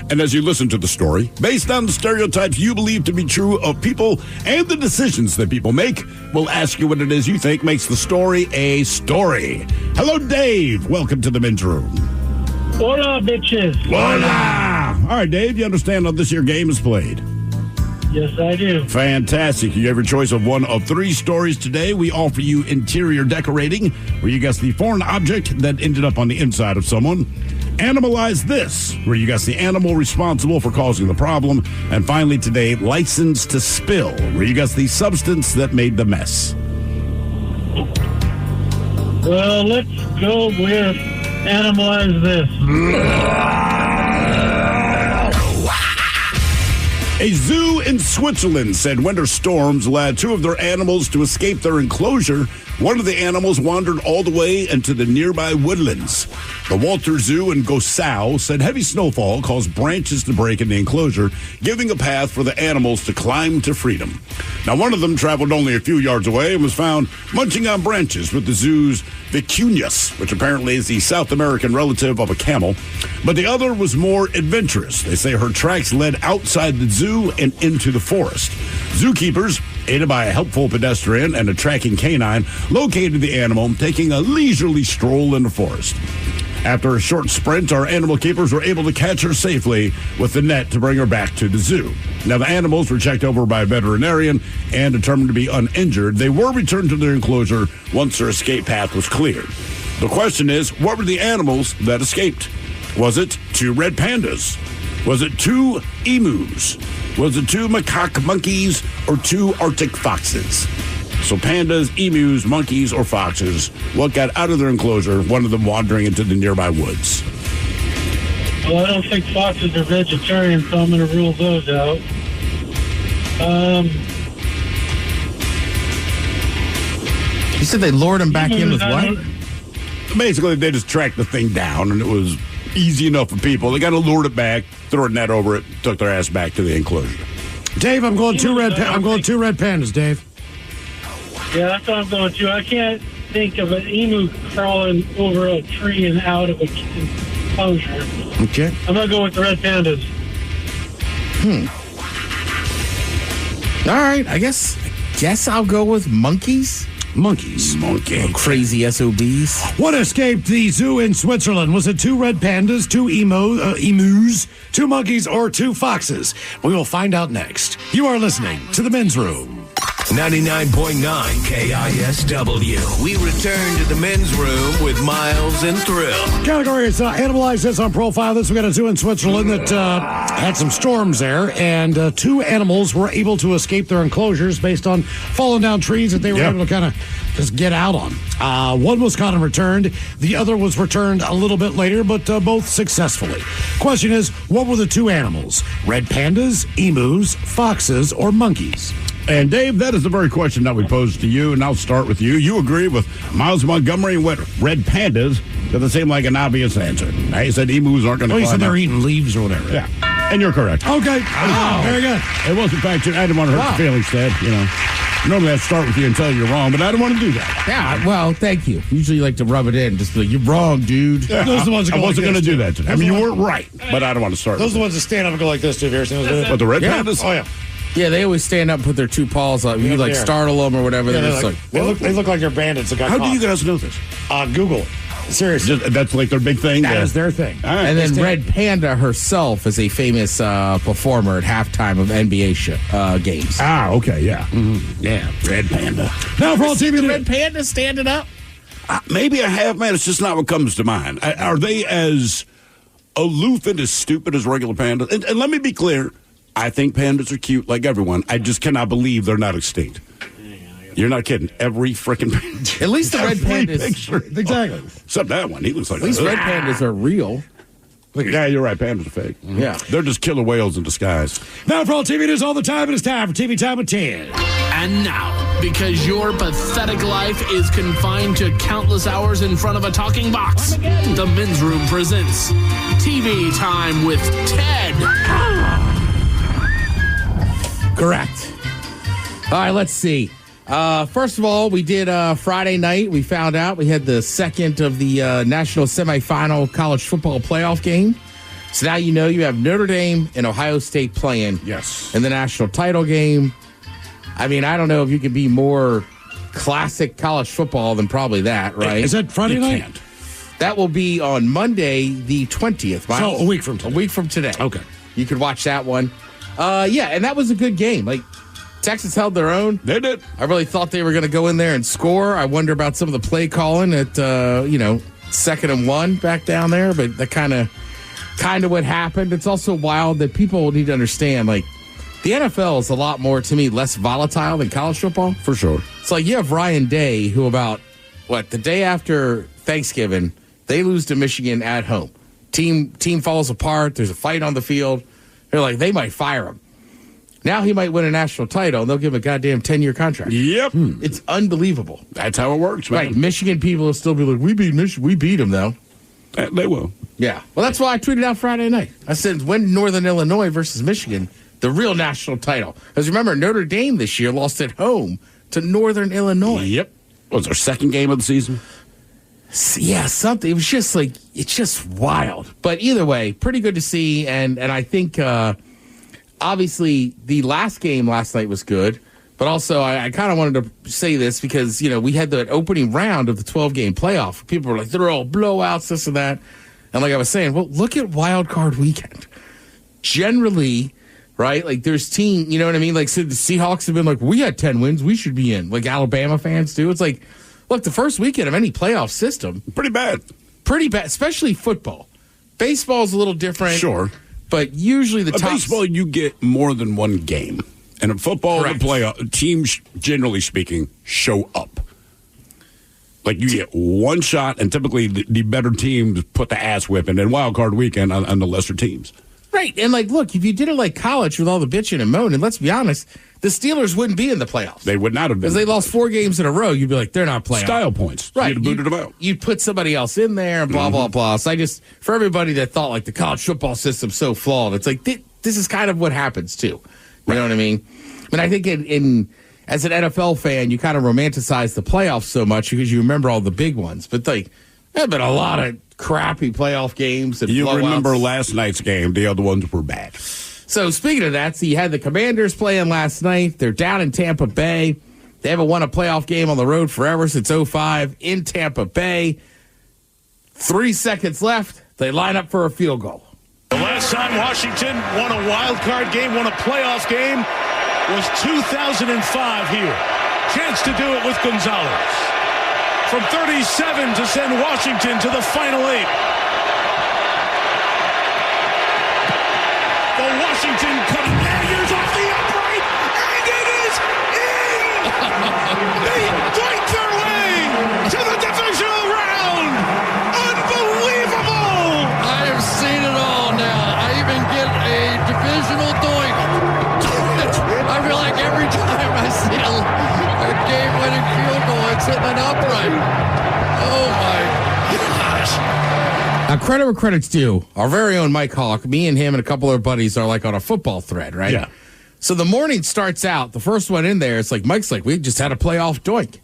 [SPEAKER 6] And as you listen to the story, based on the stereotypes you believe to be true of people and the decisions that people make, we'll ask you what it is you think makes the story a story. Hello, Dave. Welcome to the Men's Room.
[SPEAKER 20] Hola, bitches.
[SPEAKER 6] Hola. All right, Dave, you understand how this here game is played?
[SPEAKER 20] Yes, I do.
[SPEAKER 6] Fantastic. You have your choice of one of 3 stories today. We offer you interior decorating, where you guess the foreign object that ended up on the inside of someone. Animalize This, where you guess the animal responsible for causing the problem. And finally today, License to Spill, where you guess the substance that made the mess.
[SPEAKER 20] Well, let's go with Animalize This.
[SPEAKER 6] A zoo in Switzerland said winter storms allowed 2 of their animals to escape their enclosure. One of the animals wandered all the way into the nearby woodlands. The Walter Zoo in Gossau said heavy snowfall caused branches to break in the enclosure, giving a path for the animals to climb to freedom. Now, one of them traveled only a few yards away and was found munching on branches with the zoo's vicuñas, which apparently is the South American relative of a camel. But the other was more adventurous. They say her tracks led outside the zoo and into the forest. Zookeepers, aided by a helpful pedestrian and a tracking canine, located the animal, taking a leisurely stroll in the forest. After a short sprint, our animal keepers were able to catch her safely with the net to bring her back to the zoo. Now, the animals were checked over by a veterinarian and determined to be uninjured. They were returned to their enclosure once their escape path was cleared. The question is, what were the animals that escaped? Was it 2 red pandas? Was it 2 emus? Was it 2 macaque monkeys or 2 Arctic foxes? So pandas, emus, monkeys, or foxes, what got out of their enclosure, one of them wandering into the nearby woods?
[SPEAKER 20] Well, I don't think foxes are vegetarian, so I'm going to rule those out.
[SPEAKER 8] You said they lured him back in with what?
[SPEAKER 6] Basically, they just tracked the thing down, and it was easy enough for people. They got to lure it back, throw a net over it, took their ass back to the enclosure.
[SPEAKER 7] Dave, I'm going 2 red pandas, Dave.
[SPEAKER 20] Yeah, that's what I'm going to. I can't think of an emu crawling over a tree and out of a enclosure.
[SPEAKER 7] Okay.
[SPEAKER 20] I'm going to go with the red pandas.
[SPEAKER 8] All right, I guess I'll go with monkeys.
[SPEAKER 7] Monkeys.
[SPEAKER 8] Oh, crazy SOBs.
[SPEAKER 7] What escaped the zoo in Switzerland? Was it 2 red pandas, 2 emus, 2 monkeys, or 2 foxes? We will find out next. You are listening to The Men's Room.
[SPEAKER 4] 99.9 KISW. We return to the Men's Room with Miles and Thrill.
[SPEAKER 7] Category is Analyze This on Profile This. We got a zoo in Switzerland that had some storms there, and 2 animals were able to escape their enclosures based on falling down trees that they were able to kind of just get out on. One was caught and returned. The other was returned a little bit later, but both successfully. Question is, what were the 2 animals? Red pandas, emus, foxes, or monkeys?
[SPEAKER 6] And Dave, that is the very question that we posed to you, and I'll start with you. You agree with Miles Montgomery and what red pandas, because it seemed like an obvious answer. He said emus aren't going to
[SPEAKER 7] you said they're eating leaves or whatever.
[SPEAKER 6] Yeah, and you're correct.
[SPEAKER 7] Okay. Very good.
[SPEAKER 6] It wasn't fact. I didn't want to hurt your feelings, Ted. Normally I'd start with you and tell you you're wrong, but I don't want to do that.
[SPEAKER 8] Yeah, well, thank you. Usually you like to rub it in, just be like, you're wrong, dude.
[SPEAKER 6] Yeah,
[SPEAKER 7] those are the ones that
[SPEAKER 6] I wasn't going to do that today. I mean, you weren't right, but I don't want to start
[SPEAKER 7] Those are
[SPEAKER 6] with
[SPEAKER 7] the ones that stand up and go like this, too. Have you ever seen those?
[SPEAKER 6] But the red pandas?
[SPEAKER 7] Oh, yeah.
[SPEAKER 8] Yeah, they always stand up and put their 2 paws up. You like startle them or whatever.
[SPEAKER 7] Yeah,
[SPEAKER 8] they're just
[SPEAKER 7] they look like they're bandits that got
[SPEAKER 6] How
[SPEAKER 7] caught.
[SPEAKER 6] do you guys know this?
[SPEAKER 7] Google. Seriously.
[SPEAKER 6] That's like their big thing?
[SPEAKER 7] That is their thing.
[SPEAKER 6] All right.
[SPEAKER 8] And then Red Panda herself is a famous performer at halftime of NBA games.
[SPEAKER 6] Ah, okay, yeah. Mm-hmm. Yeah, Red Panda.
[SPEAKER 7] Now for all TV
[SPEAKER 8] Red Panda standing up.
[SPEAKER 6] Maybe I have, man. It's just not what comes to mind. Are they as aloof and as stupid as regular pandas? And let me be clear. I think pandas are cute like everyone. I just cannot believe they're not extinct. You're not kidding. Every freaking panda.
[SPEAKER 8] At least the red pandas.
[SPEAKER 6] Exactly. Except that one. He looks like
[SPEAKER 8] At least red pandas are real.
[SPEAKER 6] Yeah, you're right. Pandas are fake.
[SPEAKER 8] Yeah.
[SPEAKER 6] They're just killer whales in disguise.
[SPEAKER 7] Now for all TV news all the time, it is time for TV Time with 10.
[SPEAKER 9] And now, because your pathetic life is confined to countless hours in front of a talking box, the Men's Room presents TV Time with Ted.
[SPEAKER 8] Correct. All right, let's see. First of all, we did Friday night. We found out we had the second of the national semifinal college football playoff game. So now you know you have Notre Dame and Ohio State playing in the national title game. I mean, I don't know if you could be more classic college football than probably that, right?
[SPEAKER 7] Is that Friday night?
[SPEAKER 8] That will be on Monday, the 20th.
[SPEAKER 7] So a week from today.
[SPEAKER 8] A week from today.
[SPEAKER 7] Okay.
[SPEAKER 8] You could watch that one. Yeah, and that was a good game. Like, Texas held their own.
[SPEAKER 6] They did.
[SPEAKER 8] I really thought they were going to go in there and score. I wonder about some of the play calling at, 2nd and 1 back down there, but that kind of what happened. It's also wild that people need to understand, like, the NFL is a lot more, to me, less volatile than college football.
[SPEAKER 6] For sure.
[SPEAKER 8] It's like you have Ryan Day, who the day after Thanksgiving, they lose to Michigan at home. Team falls apart. There's a fight on the field. They're like, they might fire him. Now he might win a national title, and they'll give him a goddamn 10-year contract.
[SPEAKER 6] Yep.
[SPEAKER 8] It's unbelievable.
[SPEAKER 6] That's how it works, man.
[SPEAKER 8] Right. Michigan people will still be like, we beat Michigan. We beat them, though.
[SPEAKER 6] They will.
[SPEAKER 8] Yeah. Well, that's why I tweeted out Friday night. I said, when Northern Illinois versus Michigan, the real national title. Because remember, Notre Dame this year lost at home to Northern Illinois.
[SPEAKER 6] Yep. Was their second game of the season?
[SPEAKER 8] Yeah, something. It was just like, it's just wild. But either way, pretty good to see. And I think, obviously, the last game last night was good. But also, I kind of wanted to say this because, we had the opening round of the 12-game playoff. People were like, they're all blowouts, this and that. And like I was saying, well, look at Wild Card Weekend. Generally, right, like there's team, you know what I mean? Like, so the Seahawks have been like, we had 10 wins, we should be in. Like Alabama fans do. It's like, look, the first weekend of any playoff system.
[SPEAKER 6] Pretty bad,
[SPEAKER 8] especially football. Baseball's a little different.
[SPEAKER 6] Sure.
[SPEAKER 8] But usually the top.
[SPEAKER 6] Baseball, you get more than one game. And in football,
[SPEAKER 8] Correct.
[SPEAKER 6] the playoff teams, generally speaking, show up. Like you get one shot, and typically the better teams put the ass whipping and wild card weekend on the lesser teams.
[SPEAKER 8] Right. And like, look, if you did it like college with all the bitching and moaning, let's be honest, the Steelers wouldn't be in the playoffs.
[SPEAKER 6] They would not have been.
[SPEAKER 8] Because they lost 4 games in a row. You'd be like, they're not playing.
[SPEAKER 6] Style points.
[SPEAKER 8] Right.
[SPEAKER 6] You'd have booted them out.
[SPEAKER 8] You'd put somebody else in there and blah, blah, blah. So for everybody that thought like the college football system's so flawed, it's like, this is kind of what happens too. You know what I mean? And I think as an NFL fan, you kind of romanticize the playoffs so much because you remember all the big ones. But like, there have been a lot of crappy playoff games. And
[SPEAKER 6] you
[SPEAKER 8] blowouts.
[SPEAKER 6] Remember last night's game. The other ones were bad.
[SPEAKER 8] So speaking of that, so you had the Commanders playing last night. They're down in Tampa Bay. They haven't won a playoff game on the road forever since 2005 in Tampa Bay. 3 seconds left. They line up for a field goal.
[SPEAKER 11] The last time Washington won a wild card game, won a playoff game, was 2005 here. Chance to do it with Gonzalez. From 37 to send Washington to the Final 8. The Washington Commanders off the upright, and it is in! They fight their way to the divisional round! Unbelievable!
[SPEAKER 22] I have seen it all now. I even get a divisional doink. I feel like every time I see a game-winning field goal, it's hitting an upright. Oh, my gosh.
[SPEAKER 8] Now, credit where credit's due. Our very own Mike Hawk, me and him and a couple of buddies are like on a football thread, right?
[SPEAKER 6] Yeah.
[SPEAKER 8] So the morning starts out, the first one in there, it's like, Mike's like, we just had a playoff doink.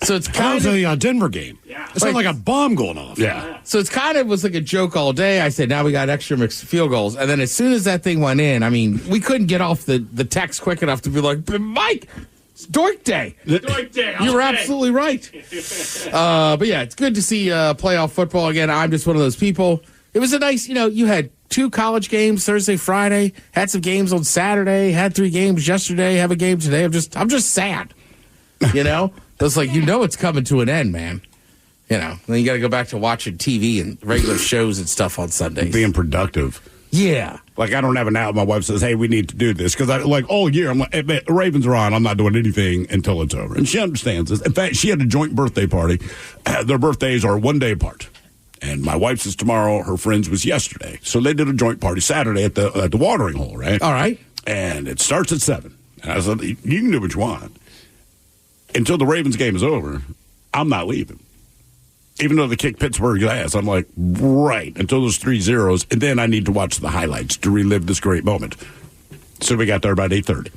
[SPEAKER 8] So it's kind of
[SPEAKER 7] the Denver game. Yeah. It sounded like a bomb going off.
[SPEAKER 6] Yeah.
[SPEAKER 8] So it's kind of was like a joke all day. I said, now we got extra mixed field goals. And then as soon as that thing went in, I mean, we couldn't get off the text quick enough to be like, Mike, it's Doink Day.
[SPEAKER 9] Doink Day.
[SPEAKER 8] You were absolutely right. But yeah, it's good to see playoff football again. I'm just one of those people. It was a nice, you had 2 college games Thursday, Friday, had some games on Saturday, had 3 games yesterday, have a game today. I'm just sad. It's like, it's coming to an end, man. Then you got to go back to watching TV and regular shows and stuff on Sundays.
[SPEAKER 6] Being productive.
[SPEAKER 8] Yeah.
[SPEAKER 6] Like, I don't have an out. My wife says, hey, we need to do this. Because all year, I'm like, hey, the Ravens are on. I'm not doing anything until it's over. And she understands this. In fact, she had a joint birthday party. Their birthdays are 1 day apart. And my wife's is tomorrow. Her friend's was yesterday. So they did a joint party Saturday at the watering hole, right?
[SPEAKER 8] All right.
[SPEAKER 6] And it starts at 7. And I said, you can do what you want. Until the Ravens game is over, I'm not leaving. Even though they kicked Pittsburgh's ass, I'm like, right, until those 3 zeros. And then I need to watch the highlights to relive this great moment. So we got there about 8:30.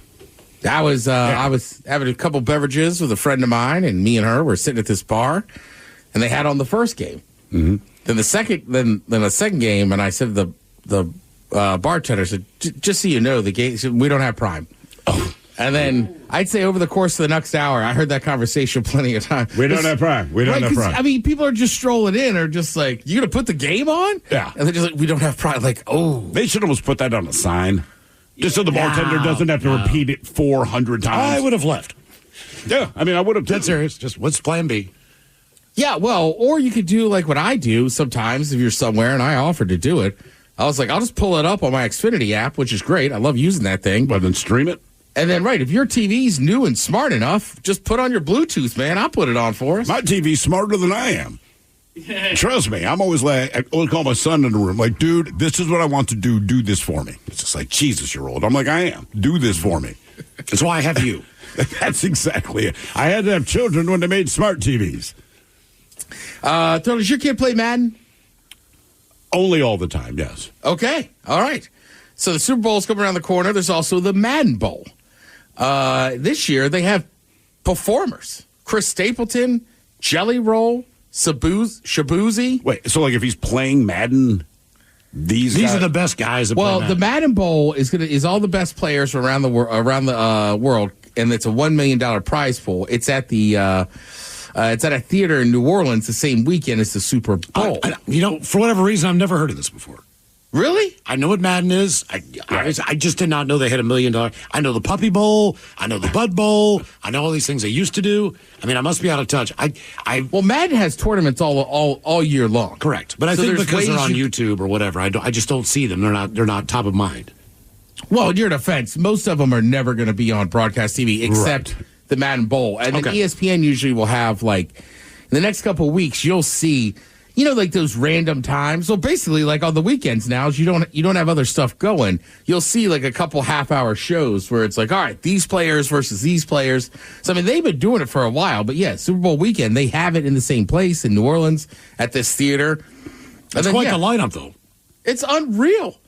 [SPEAKER 8] I was having a couple beverages with a friend of mine, and me and her were sitting at this bar, and they had on the first game.
[SPEAKER 6] Mm-hmm.
[SPEAKER 8] Then the second game, and I said to the bartender, said, just so you know, the game, we don't have Prime.
[SPEAKER 6] Oh.
[SPEAKER 8] And then I'd say over the course of the next hour, I heard that conversation plenty of times.
[SPEAKER 6] We don't have Prime. We don't have Prime.
[SPEAKER 8] I mean, people are just strolling in, or just like, you going to put the game on?
[SPEAKER 6] Yeah.
[SPEAKER 8] And they're just like, we don't have Prime. Like, oh.
[SPEAKER 6] They should almost put that on a sign. Just so the bartender doesn't have to repeat it 400 times.
[SPEAKER 7] I would have left.
[SPEAKER 6] Yeah, I mean, I would have.
[SPEAKER 7] Dead serious. Just what's plan B?
[SPEAKER 8] Yeah, well, or you could do like what I do sometimes if you're somewhere, and I offered to do it. I was like, I'll just pull it up on my Xfinity app, which is great. I love using that thing.
[SPEAKER 6] But then stream it?
[SPEAKER 8] And then, right, if your TV's new and smart enough, just put on your Bluetooth, man. I'll put it on for us.
[SPEAKER 6] My TV's smarter than I am. Trust me. I'm always like, I always call my son in the room, like, dude, this is what I want to do. Do this for me. It's just like, Jesus, you're old. I'm like, I am. Do this for me.
[SPEAKER 7] That's why I have you.
[SPEAKER 6] That's exactly it. I had to have children when they made smart TVs.
[SPEAKER 8] Does your kid play Madden?
[SPEAKER 6] Only all the time, yes.
[SPEAKER 8] Okay. All right. So the Super Bowl's coming around the corner. There's also the Madden Bowl. This year, they have performers. Chris Stapleton, Jelly Roll, Shabuzi.
[SPEAKER 6] Wait, so like if he's playing Madden, these
[SPEAKER 7] are the best guys that play Madden.
[SPEAKER 8] The Madden Bowl is all the best players around the world, and it's a $1 million prize pool. It's at a theater in New Orleans the same weekend as the Super Bowl.
[SPEAKER 7] For whatever reason, I've never heard of this before.
[SPEAKER 8] Really?
[SPEAKER 7] I know what Madden is. I just did not know they had $1 million. I know the Puppy Bowl. I know the Bud Bowl. I know all these things they used to do. I mean, I must be out of touch.
[SPEAKER 8] Well, Madden has tournaments all year long.
[SPEAKER 7] Correct, but I think because they're on YouTube or whatever, I just don't see them. They're not top of mind.
[SPEAKER 8] Well, in your defense, most of them are never going to be on broadcast TV except the Madden Bowl, and then ESPN usually will have in the next couple of weeks you'll see. Like those random times. So basically, like on the weekends now, you don't have other stuff going. You'll see like a couple half-hour shows where it's like, all right, these players versus these players. So I mean, they've been doing it for a while, but yeah, Super Bowl weekend they have it in the same place in New Orleans at this theater.
[SPEAKER 7] That's quite the lineup, though.
[SPEAKER 8] It's unreal.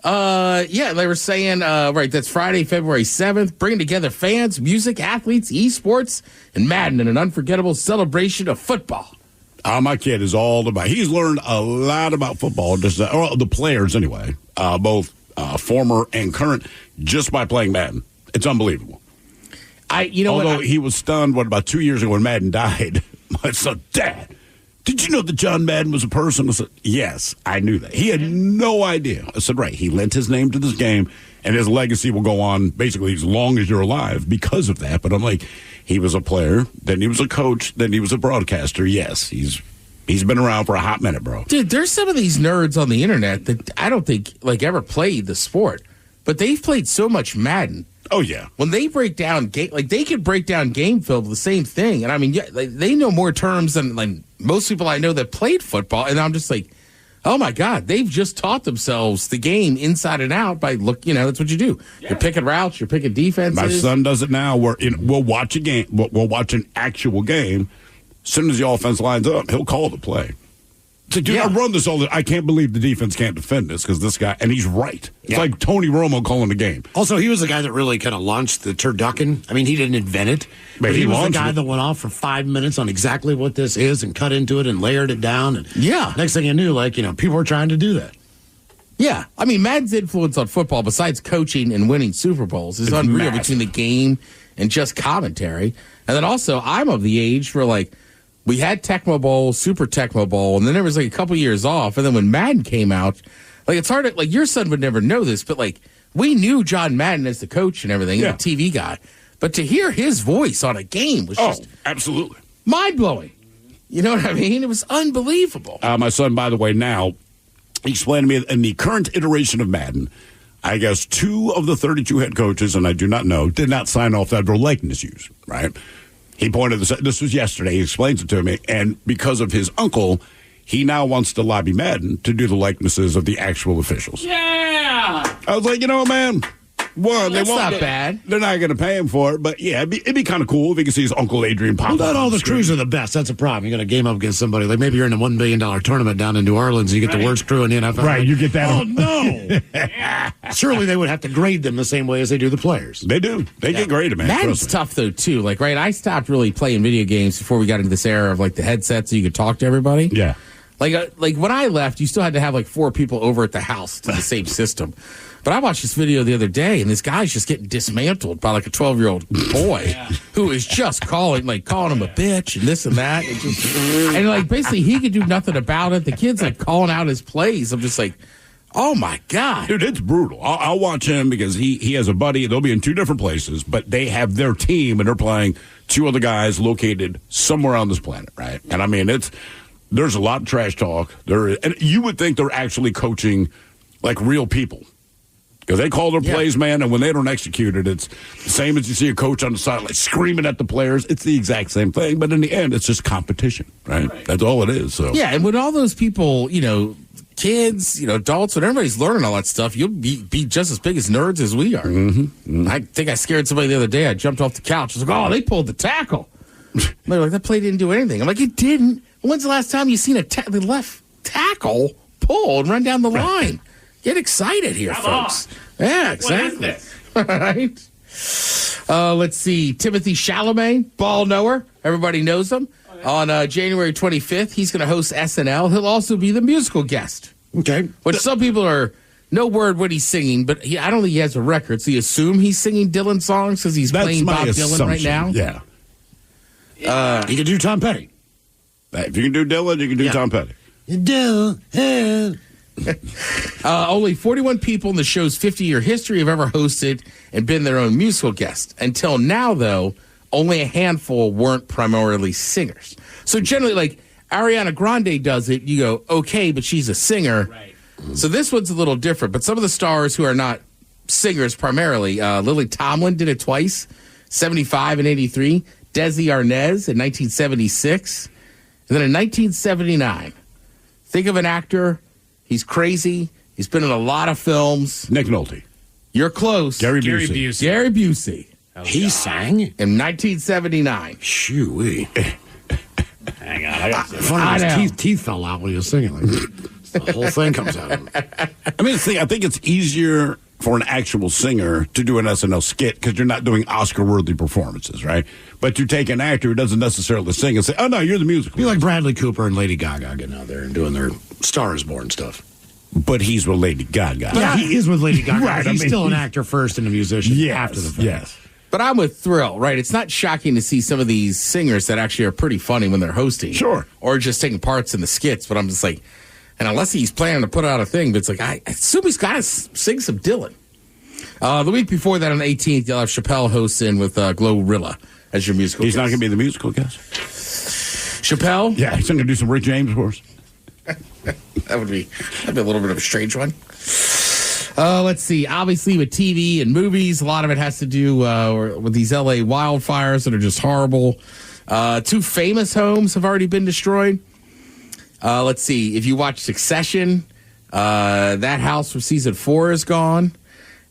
[SPEAKER 8] They were saying that's Friday, February 7th, bringing together fans, music, athletes, esports, and Madden in an unforgettable celebration of football.
[SPEAKER 6] My kid is all about. He's learned a lot about football, the players anyway, both former and current, just by playing Madden. It's unbelievable. Although he was stunned, about 2 years ago when Madden died. My son, Dad, did you know that John Madden was a person? I said, yes, I knew that. He had no idea. I said, right, he lent his name to this game, and his legacy will go on basically as long as you're alive because of that. But I'm like, he was a player, then he was a coach, then he was a broadcaster. Yes, he's been around for a hot minute, bro.
[SPEAKER 8] Dude, there's some of these nerds on the internet that I don't think ever played the sport, but they've played so much Madden.
[SPEAKER 6] Oh yeah,
[SPEAKER 8] when they break down game, they could break down game film the same thing, and I mean, they know more terms than most people I know that played football, and I'm just like, oh my God, they've just taught themselves the game inside and out by that's what you do. Yeah. You're picking routes, you're picking defenses.
[SPEAKER 6] My son does it now. We'll watch a game, we'll watch an actual game. As soon as the offense lines up, he'll call the play. So, dude, I run this all the I can't believe the defense can't defend this because this guy, and he's right. It's like Tony Romo calling the game.
[SPEAKER 7] Also, he was the guy that really kind of launched the turducken. I mean, he didn't invent it, but he was the guy that went off for 5 minutes on exactly what this is and cut into it and layered it down. And next thing you knew, people were trying to do that.
[SPEAKER 8] Yeah, I mean, Madden's influence on football, besides coaching and winning Super Bowls, is unreal between the game and just commentary. And then also, I'm of the age where we had Tecmo Bowl, Super Tecmo Bowl, and then there was a couple years off. And then when Madden came out, it's hard to, your son would never know this, but we knew John Madden as the coach and everything, the TV guy. But to hear his voice on a game was just
[SPEAKER 6] absolutely
[SPEAKER 8] mind blowing. You know what I mean? It was unbelievable.
[SPEAKER 6] My son, by the way, now, he explained to me in the current iteration of Madden, I guess 2 of the 32 head coaches, and I do not know, did not sign off that their likeness used, right? He pointed this was yesterday. He explains it to me. And because of his uncle, he now wants to lobby Madden to do the likenesses of the actual officials.
[SPEAKER 9] Yeah!
[SPEAKER 6] I was like, you know, man, one,
[SPEAKER 8] That's not bad.
[SPEAKER 6] They're not going to pay him for it, but yeah, it'd be kind of cool if he could see his Uncle Adrian pop up.
[SPEAKER 7] Not all
[SPEAKER 6] on
[SPEAKER 7] the
[SPEAKER 6] screen.
[SPEAKER 7] crews are the best. That's a problem. You got a game up against somebody. Like maybe you're in a $1 billion tournament down in New Orleans and you get the worst crew in the NFL.
[SPEAKER 6] Right, you get that.
[SPEAKER 7] Oh, no. Surely they would have to grade them the same way as they do the players.
[SPEAKER 6] They do. They get graded, man.
[SPEAKER 8] Madden's tough, though, too. Like, right, I stopped really playing video games before we got into this era of, like, the headsets so you could talk to everybody.
[SPEAKER 6] Yeah.
[SPEAKER 8] Like when I left, you still had to have, like, 4 people over at the house to the same system. But I watched this video the other day, and this guy's just getting dismantled by, like, a 12-year-old boy who is just calling him a bitch and this and that. And like, basically, he could do nothing about it. The kid's, like, calling out his plays. I'm just like, oh, my God.
[SPEAKER 6] Dude, it's brutal. I'll watch him because he has a buddy. They'll be in 2 different places, but they have their team, and they're playing 2 other guys located somewhere on this planet, right? And, I mean, there's a lot of trash talk. And you would think they're actually coaching, like, real people. Because they call their plays, man, and when they don't execute it, it's the same as you see a coach on the sideline screaming at the players. It's the exact same thing, but in the end, it's just competition, right? That's all it is. So
[SPEAKER 8] yeah, and when all those people, kids, adults, when everybody's learning all that stuff, you'll be just as big as nerds as we are.
[SPEAKER 6] Mm-hmm.
[SPEAKER 8] I think I scared somebody the other day. I jumped off the couch. I was like, oh, they pulled the tackle. They're like, that play didn't do anything. I'm like, it didn't. When's the last time you seen the left tackle pull and run down the line? Get excited here, folks. Yeah, exactly. All right. Let's see. Timothy Chalamet, ball knower. Everybody knows him. On January 25th, he's going to host SNL. He'll also be the musical guest.
[SPEAKER 7] Okay.
[SPEAKER 8] Which some people are, no word what he's singing, but I don't think he has a record. So you assume he's singing Dylan songs because he's playing Bob Dylan right now?
[SPEAKER 6] Yeah.
[SPEAKER 7] You can do Tom Petty.
[SPEAKER 6] If you can do Dylan, you can do Tom Petty.
[SPEAKER 8] Only 41 people in the show's 50-year history have ever hosted and been their own musical guest. Until now, though, only a handful weren't primarily singers. So generally, like, Ariana Grande does it, you go, okay, but she's a singer. Right. So this one's a little different. But some of the stars who are not singers primarily, Lily Tomlin did it twice, 75 and 83. Desi Arnaz in 1976. And then in 1979, think of an actor. He's crazy. He's been in a lot of films.
[SPEAKER 6] Nick Nolte.
[SPEAKER 8] You're close.
[SPEAKER 6] Gary Busey.
[SPEAKER 8] Gary Busey.
[SPEAKER 7] He sang
[SPEAKER 8] in 1979.
[SPEAKER 7] Shoo-wee.
[SPEAKER 9] Hang on. I got
[SPEAKER 7] funny, his teeth fell out when he was singing. Like, the whole thing comes out of him.
[SPEAKER 6] I mean, I think it's easier for an actual singer to do an SNL skit because you're not doing Oscar-worthy performances, right? But you take an actor who doesn't necessarily sing and say, oh, no, you're the musical.
[SPEAKER 7] Be like Bradley Cooper and Lady Gaga getting out there and doing their Star is Born stuff.
[SPEAKER 6] But he's with Lady Gaga.
[SPEAKER 7] Yeah, he is with Lady Gaga.
[SPEAKER 6] Right,
[SPEAKER 7] he's still an actor first and a musician after the fact.
[SPEAKER 6] Yes.
[SPEAKER 8] But I'm with Thrill, right? It's not shocking to see some of these singers that actually are pretty funny when they're hosting.
[SPEAKER 6] Sure.
[SPEAKER 8] Or just taking parts in the skits. But I'm just like, and unless he's planning to put out a thing, but it's like, I assume he's got to sing some Dylan. The week before that, on the 18th, you'll have Chappelle hosting with Glorilla as your musical
[SPEAKER 6] He's
[SPEAKER 8] guest.
[SPEAKER 6] not going to be the musical guest?
[SPEAKER 8] Chappelle?
[SPEAKER 6] Yeah, he's going to do some Rick James for us.
[SPEAKER 8] That'd be a little bit of a strange one. Let's see. Obviously, with TV and movies, a lot of it has to do with these LA wildfires that are just horrible. 2 famous homes have already been destroyed. Let's see. If you watch Succession, that house from season 4 is gone.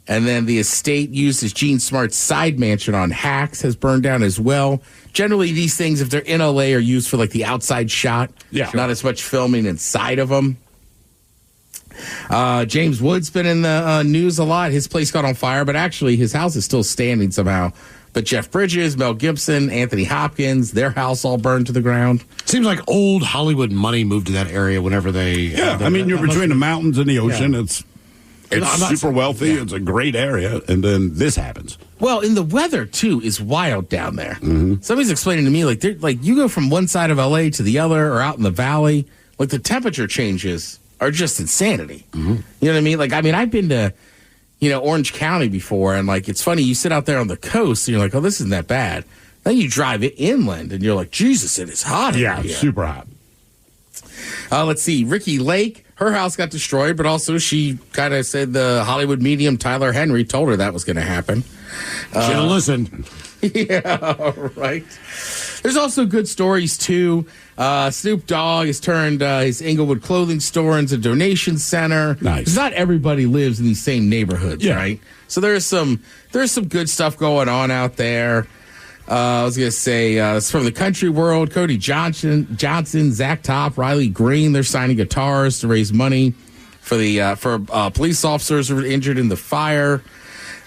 [SPEAKER 8] And then the estate used as Gene Smart's side mansion on Hacks has burned down as well. Generally, these things, if they're in LA, are used for like the outside shot. Yeah. Not as much filming inside of them. James Wood's been in the news a lot. His place caught on fire, but actually his house is still standing somehow. But Jeff Bridges, Mel Gibson, Anthony Hopkins, their house all burned to the ground.
[SPEAKER 7] Seems like old Hollywood money moved to that area whenever they...
[SPEAKER 6] Yeah, I mean, you're between the mountains and the ocean. Yeah. It's super wealthy.
[SPEAKER 7] Yeah.
[SPEAKER 6] It's a great area. And then this happens.
[SPEAKER 8] Well, and the weather, too, is wild down there.
[SPEAKER 6] Mm-hmm.
[SPEAKER 8] Somebody's explaining to me, like you go from one side of L.A. to the other or out in the valley, like the temperature changes are just insanity.
[SPEAKER 6] Mm-hmm.
[SPEAKER 8] You know what I mean? Like, I've been to, Orange County before, and, like, it's funny, you sit out there on the coast, and you're like, oh, this isn't that bad. Then you drive it inland, and you're like, Jesus, it is hot.
[SPEAKER 6] Yeah,
[SPEAKER 8] here.
[SPEAKER 6] super hot.
[SPEAKER 8] Let's see. Ricky Lake, her house got destroyed, but also she kind of said the Hollywood medium Tyler Henry told her that was going to happen.
[SPEAKER 6] Should have listened.
[SPEAKER 8] Yeah, right. There's also good stories, too. Snoop Dogg has turned his Inglewood clothing store into a donation center.
[SPEAKER 6] Nice.
[SPEAKER 8] 'Cause not everybody lives in these same neighborhoods, right? So there's some good stuff going on out there. I was going to say, it's from the country world. Cody Johnson, Zach Top, Riley Green, they're signing guitars to raise money for the police officers who were injured in the fire.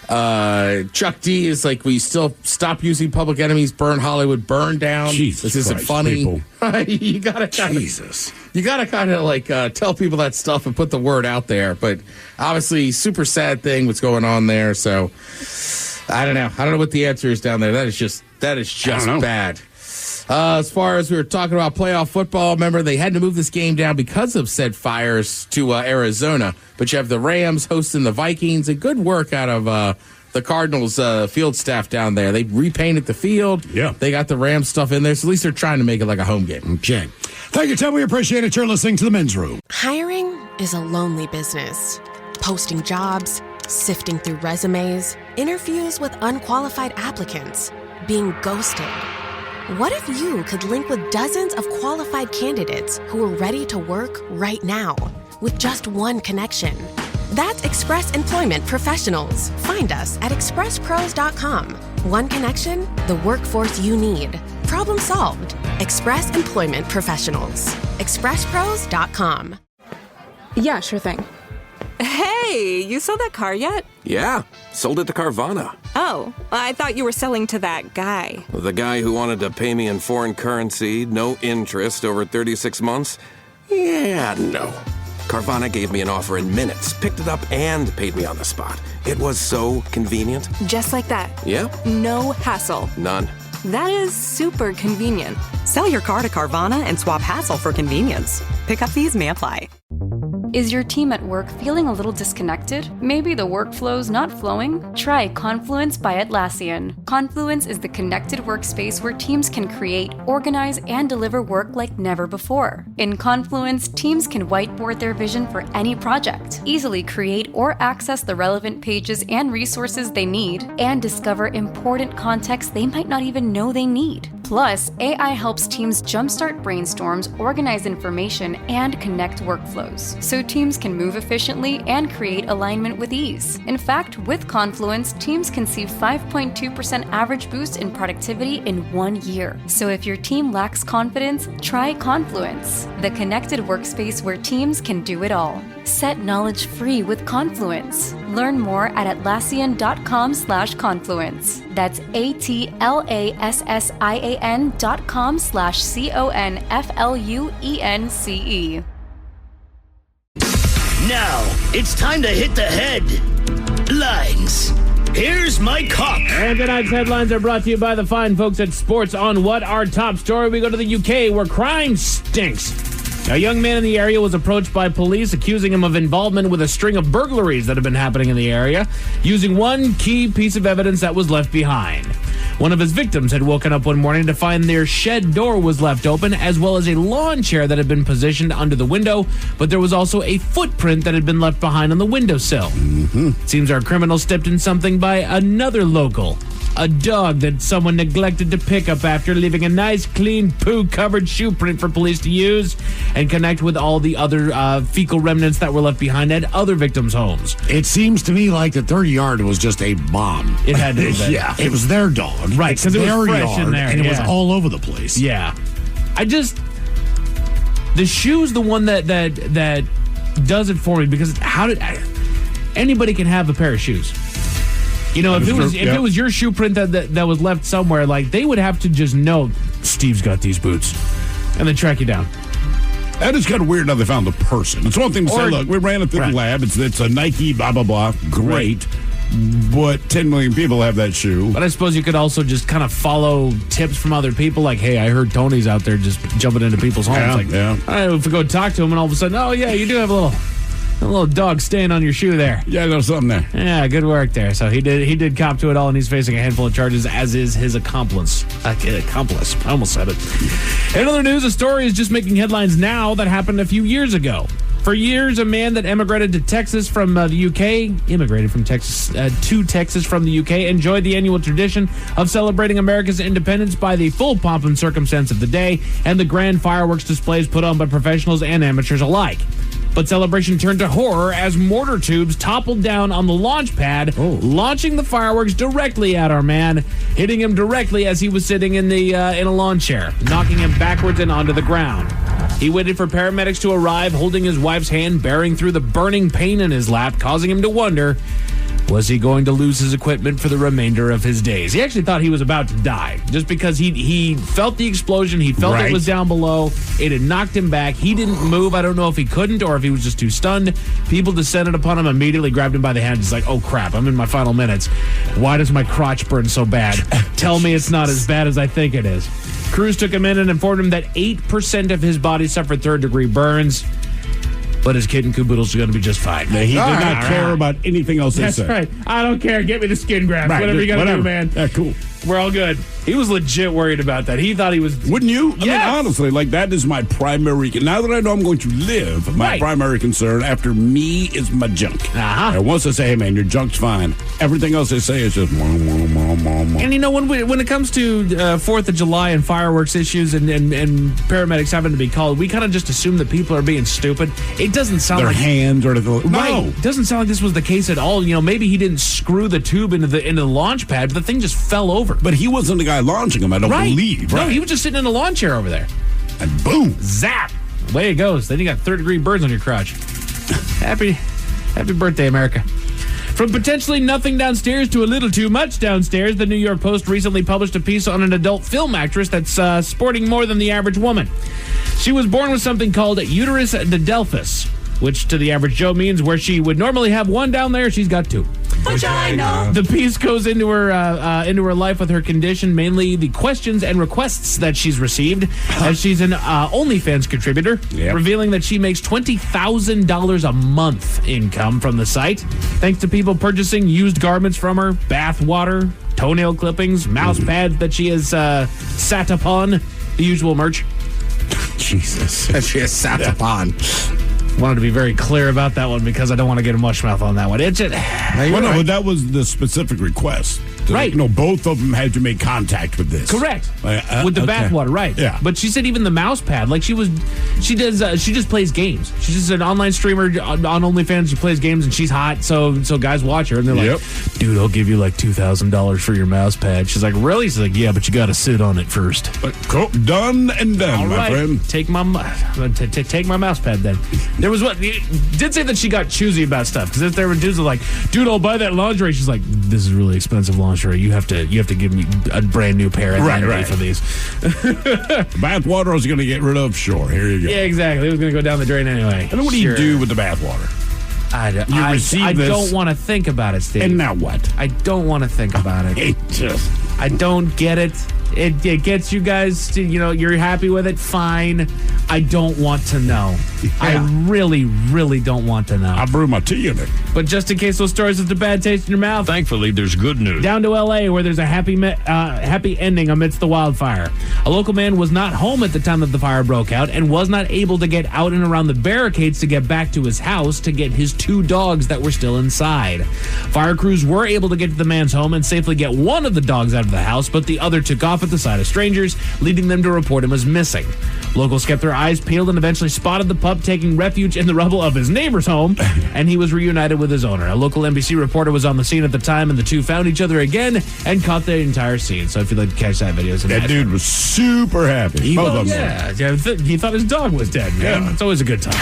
[SPEAKER 8] Chuck D is like, we still stop using Public Enemy's Burn Hollywood, Burn Down.
[SPEAKER 6] Jesus
[SPEAKER 8] this isn't
[SPEAKER 6] Christ,
[SPEAKER 8] funny. You gotta kind of like tell people that stuff and put the word out there. But obviously, super sad thing what's going on there. So I don't know what the answer is down there. That is just bad. As far as we were talking about playoff football, remember they had to move this game down because of said fires to Arizona. But you have the Rams hosting the Vikings. And good work out of the Cardinals field staff down there. They repainted the field.
[SPEAKER 6] Yeah.
[SPEAKER 8] They got the Rams stuff in there. So at least they're trying to make it like a home game.
[SPEAKER 6] Okay. Thank you, Tim. We appreciate it. You're listening to The Men's Room.
[SPEAKER 10] Hiring is a lonely business. Posting jobs, sifting through resumes, interviews with unqualified applicants, being ghosted. What if you could link with dozens of qualified candidates who are ready to work right now with just one connection? That's Express Employment Professionals. Find us at expresspros.com. One connection, the workforce you need. Problem solved. Express Employment Professionals. expresspros.com.
[SPEAKER 15] Yeah, sure thing. Hey, you sold that car yet?
[SPEAKER 18] Yeah, sold it to Carvana.
[SPEAKER 15] Oh, I thought you were selling to that guy.
[SPEAKER 18] The guy who wanted to pay me in foreign currency, no interest, over 36 months? Yeah, no. Carvana gave me an offer in minutes, picked it up, and paid me on the spot. It was so convenient.
[SPEAKER 15] Just like that.
[SPEAKER 18] Yeah?
[SPEAKER 15] No hassle.
[SPEAKER 18] None.
[SPEAKER 15] That is super convenient. Sell your car to Carvana and swap hassle for convenience. Pickup fees may apply.
[SPEAKER 12] Is your team at work feeling a little disconnected? Maybe the workflow's not flowing? Try Confluence by Atlassian. Confluence is the connected workspace where teams can create, organize, and deliver work like never before. In Confluence, teams can whiteboard their vision for any project, easily create or access the relevant pages and resources they need, and discover important context they might not even know they need. Plus, AI helps teams jumpstart brainstorms, organize information, and connect workflows, so teams can move efficiently and create alignment with ease. In fact, with Confluence, teams can see 5.2% average boost in productivity in 1 year. So if your team lacks confidence, try Confluence, the connected workspace where teams can do it all. Set knowledge free with Confluence. Learn more at Atlassian.com/confluence. That's ATLASSIAN.com/CONFLUENCE.
[SPEAKER 23] Now, it's time to hit the headlines. Here's Mike Hawk.
[SPEAKER 2] And tonight's headlines are brought to you by the fine folks at Sports on What. Our top story, we go to the UK where crime stinks. A young man in the area was approached by police accusing him of involvement with a string of burglaries that have been happening in the area, using one key piece of evidence that was left behind. One of his victims had woken up one morning to find their shed door was left open, as well as a lawn chair that had been positioned under the window, but there was also a footprint that had been left behind on the windowsill. Seems our criminal stepped in something by another local. A dog that someone neglected to pick up after leaving a nice, clean, poo-covered shoe print for police to use and connect with all the other fecal remnants that were left behind at other victims' homes.
[SPEAKER 7] It seems to me like the 30-yard was just a bomb.
[SPEAKER 2] It had to be.
[SPEAKER 7] Yeah, it was their dog.
[SPEAKER 2] Right, because it was fresh in there.
[SPEAKER 7] And it was all over the place.
[SPEAKER 2] Yeah. The shoe's the one that does it for me, because anybody can have a pair of shoes. You know, if it was your shoe print that was left somewhere, like, they would have to just know Steve's got these boots and then track you down.
[SPEAKER 6] That is kind of weird how they found the person. It's one thing to say, look, we ran it through the lab. It's a Nike, blah, blah, blah. Great. But 10 million people have that shoe.
[SPEAKER 2] But I suppose you could also just kind of follow tips from other people. Like, hey, I heard Tony's out there just jumping into people's homes. All right, if we go talk to him and all of a sudden, oh, yeah, you do have a little A little dog stain on your shoe there.
[SPEAKER 6] Yeah, there's something there.
[SPEAKER 2] Yeah, good work there. So he did cop to it all, and he's facing a handful of charges, as is his accomplice. Accomplice. I almost said it. In other news, a story is just making headlines now that happened a few years ago. For years, a man that immigrated to Texas from the UK, to Texas from the UK, enjoyed the annual tradition of celebrating America's independence by the full pomp and circumstance of the day and the grand fireworks displays put on by professionals and amateurs alike. But celebration turned to horror as mortar tubes toppled down on the launch pad, launching the fireworks directly at our man, hitting him directly as he was sitting in a lawn chair, knocking him backwards and onto the ground. He waited for paramedics to arrive, holding his wife's hand, bearing through the burning pain in his lap, causing him to wonder, was he going to lose his equipment for the remainder of his days? He actually thought he was about to die, just because he felt the explosion. He felt it was down below. It had knocked him back. He didn't move. I don't know if he couldn't or if he was just too stunned. People descended upon him, immediately grabbed him by the hand. He's like, oh, crap, I'm in my final minutes. Why does my crotch burn so bad? Tell me it's not as bad as I think it is. Crews took him in and informed him that 8% of his body suffered third-degree burns. But his kid and caboodles are going to be just fine.
[SPEAKER 6] He did not care about anything else they said.
[SPEAKER 2] That's right. I don't care. Get me the skin grafts. Whatever you got to do, man.
[SPEAKER 6] Yeah, cool.
[SPEAKER 2] We're all good. He was legit worried about that. He thought he was...
[SPEAKER 6] Wouldn't you? I mean, honestly, that is my primary... Now that I know I'm going to live, my primary concern after me is my junk. And once they say, hey, man, your junk's fine, everything else they say is just...
[SPEAKER 2] And, you know, when it comes to 4th of July and fireworks issues and paramedics having to be called, we kind of just assume that people are being stupid. It doesn't sound like...
[SPEAKER 6] Their hands or... No.
[SPEAKER 2] It doesn't sound like this was the case at all. You know, maybe he didn't screw the tube into the launch pad, but the thing just fell over.
[SPEAKER 6] But he wasn't the guy launching him, I don't believe.
[SPEAKER 2] No, he was just sitting in a lawn chair over there.
[SPEAKER 6] And boom.
[SPEAKER 2] Zap. Away it goes. Then you got third-degree burns on your crotch. Happy birthday, America. From potentially nothing downstairs to a little too much downstairs, the New York Post recently published a piece on an adult film actress that's sporting more than the average woman. She was born with something called uterus didelphys, which to the average Joe means where she would normally have one down there, she's got two.
[SPEAKER 23] Vagina.
[SPEAKER 2] The piece goes into her life with her condition, mainly the questions and requests that she's received, as she's an OnlyFans contributor, revealing that she makes $20,000 a month income from the site, thanks to people purchasing used garments from her, bath water, toenail clippings, mouse pads that she has sat upon, the usual merch.
[SPEAKER 6] Jesus.
[SPEAKER 8] That she has sat upon.
[SPEAKER 2] Wanted to be very clear about that one because I don't want to get a mushmouth on that one. It's just,
[SPEAKER 6] no, that was the specific request.
[SPEAKER 2] Right.
[SPEAKER 6] No, both of them had to make contact with this.
[SPEAKER 2] Correct. With the bathwater, right.
[SPEAKER 6] Yeah.
[SPEAKER 2] But she said even the mouse pad, like she just plays games. She's just an online streamer on OnlyFans. She plays games and she's hot, so guys watch her and they're like, dude, I'll give you like $2,000 for your mouse pad. She's like, really? She's like, yeah, but you got to sit on it first.
[SPEAKER 6] Cool. Done and done, my friend.
[SPEAKER 2] Take my mouse pad then. There was did say that she got choosy about stuff because if there were dudes that were like, dude, I'll buy that lingerie. She's like, this is really expensive lingerie. You have to give me a brand new pair at the end of for these.
[SPEAKER 6] Bath water I was going to get rid of. Sure, here you go.
[SPEAKER 2] Yeah, exactly. It was going to go down the drain anyway.
[SPEAKER 6] And what do you do with the bath water?
[SPEAKER 2] I don't want to think about it, Steve.
[SPEAKER 6] And now what?
[SPEAKER 2] I don't want to think about it. I don't get it. It gets you guys to, you're happy with it, fine. I don't want to know. Yeah. I really, really don't want to know.
[SPEAKER 6] I brew my tea in it.
[SPEAKER 2] But just in case those stories have a bad taste in your mouth.
[SPEAKER 11] Thankfully, there's good news.
[SPEAKER 2] Down to L.A., where there's a happy ending amidst the wildfire. A local man was not home at the time that the fire broke out and was not able to get out and around the barricades to get back to his house to get his two dogs that were still inside. Fire crews were able to get to the man's home and safely get one of the dogs out of the house, but the other took off at the side of strangers, leading them to report him as missing. Locals kept their eyes peeled and eventually spotted the pup taking refuge in the rubble of his neighbor's home, and he was reunited with his owner. A local NBC reporter was on the scene at the time, and the two found each other again and caught the entire scene. So if you'd like to catch that video,
[SPEAKER 6] that dude was super happy. Both of them.
[SPEAKER 2] Yeah, he thought his dog was dead, man. It's always a good time.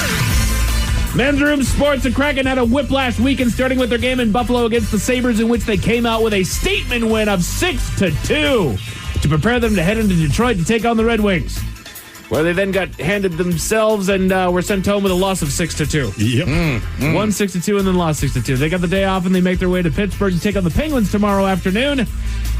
[SPEAKER 2] Men's Room Sports, the Kraken had a whiplash weekend starting with their game in Buffalo against the Sabres, in which they came out with a statement win of 6-2 to prepare them to head into Detroit to take on the Red Wings. where they then got handed themselves and were sent home with a loss of 6-2.
[SPEAKER 6] Yep.
[SPEAKER 2] Won 6-2 and then lost 6-2. They got the day off and they make their way to Pittsburgh to take on the Penguins tomorrow afternoon.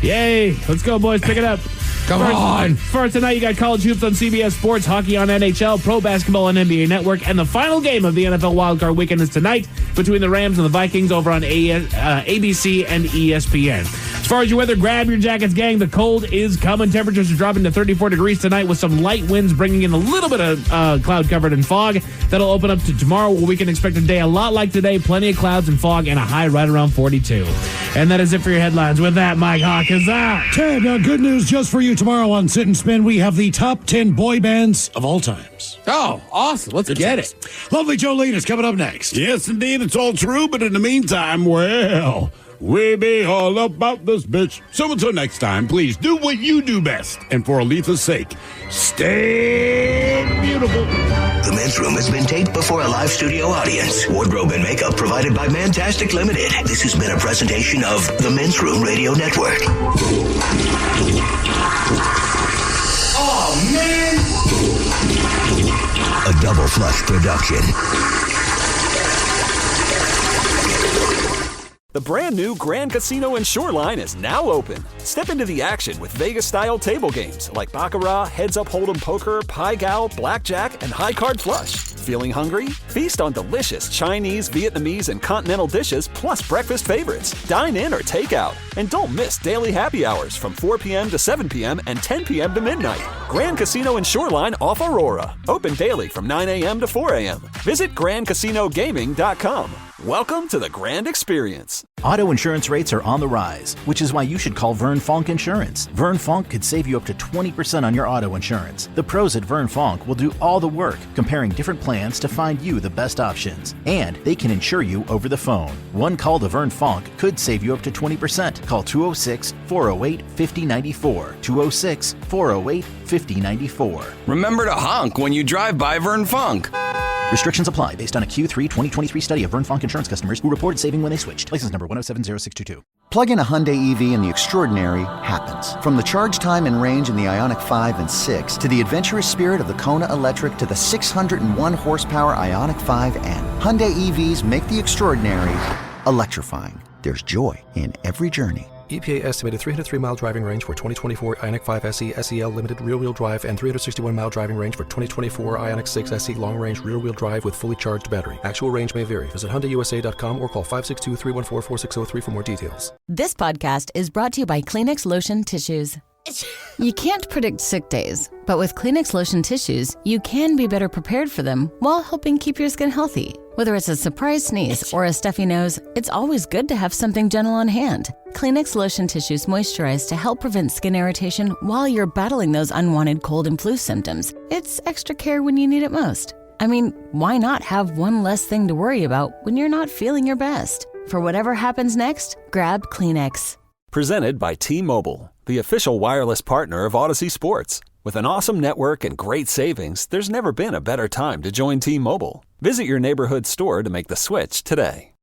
[SPEAKER 2] Yay. Let's go, boys. Pick it up.
[SPEAKER 8] Come on.
[SPEAKER 2] For tonight, you got college hoops on CBS Sports, hockey on NHL, pro basketball on NBA Network, and the final game of the NFL wildcard weekend is tonight between the Rams and the Vikings over on ABC and ESPN. As far as your weather, grab your jackets, gang. The cold is coming. Temperatures are dropping to 34 degrees tonight with some light winds bringing in a little bit of cloud covered and fog. That'll open up to tomorrow where we can expect a day a lot like today. Plenty of clouds and fog and a high right around 42. And that is it for your headlines. With that, Mike Hawk is out.
[SPEAKER 7] Ted, good news just for you. Tomorrow on Sit and Spin, we have the top 10 boy bands of all times.
[SPEAKER 8] Oh, awesome. Let's get it.
[SPEAKER 7] Lovely Jolene is coming up next.
[SPEAKER 6] Yes, indeed, it's all true, but in the meantime, well, we be all about this bitch. So until next time, please do what you do best. And for Aletha's sake, stay beautiful.
[SPEAKER 23] The Men's Room has been taped before a live studio audience. Wardrobe and makeup provided by Mantastic Limited. This has been a presentation of the Men's Room Radio Network. Oh, man! A Double Flush production.
[SPEAKER 1] The brand new Grand Casino and Shoreline is now open. Step into the action with Vegas-style table games like Baccarat, Heads-Up Hold'em Poker, Pai Gow, Blackjack, and High Card Flush. Feeling hungry? Feast on delicious Chinese, Vietnamese, and continental dishes plus breakfast favorites. Dine in or take out. And don't miss daily happy hours from 4 p.m. to 7 p.m. and 10 p.m. to midnight. Grand Casino and Shoreline off Aurora. Open daily from 9 a.m. to 4 a.m. Visit GrandCasinoGaming.com. Welcome to the Grand Experience.
[SPEAKER 5] Auto insurance rates are on the rise, which is why you should call Vern Fonk Insurance. Vern Fonk could save you up to 20% on your auto insurance. The pros at Vern Fonk will do all the work, comparing different plans to find you the best options. And they can insure you over the phone. One call to Vern Fonk could save you up to 20%. Call 206-408-5094. 206-408-5094.
[SPEAKER 14] Remember to honk when you drive by Vern Fonk.
[SPEAKER 5] Restrictions apply based on a Q3 2023 study of Vern Fonk insurance customers who reported saving when they switched. License number 1070622.
[SPEAKER 16] Plug in a Hyundai EV and the extraordinary happens. From the charge time and range in the Ioniq 5 and 6 to the adventurous spirit of the Kona Electric to the 601 horsepower Ioniq 5N. Hyundai EVs make the extraordinary electrifying. There's joy in every journey.
[SPEAKER 17] EPA estimated 303-mile driving range for 2024 Ioniq 5 SE SEL limited rear-wheel drive and 361-mile driving range for 2024 Ioniq 6 SE long-range rear-wheel drive with fully charged battery. Actual range may vary. Visit HyundaiUSA.com or call 562-314-4603 for more details.
[SPEAKER 24] This podcast is brought to you by Kleenex Lotion Tissues. You can't predict sick days, but with Kleenex Lotion Tissues, you can be better prepared for them while helping keep your skin healthy. Whether it's a surprise sneeze or a stuffy nose, it's always good to have something gentle on hand. Kleenex Lotion Tissues moisturize to help prevent skin irritation while you're battling those unwanted cold and flu symptoms. It's extra care when you need it most. I mean, why not have one less thing to worry about when you're not feeling your best? For whatever happens next, grab Kleenex.
[SPEAKER 1] Presented by T-Mobile, the official wireless partner of Odyssey Sports. With an awesome network and great savings, there's never been a better time to join T-Mobile. Visit your neighborhood store to make the switch today.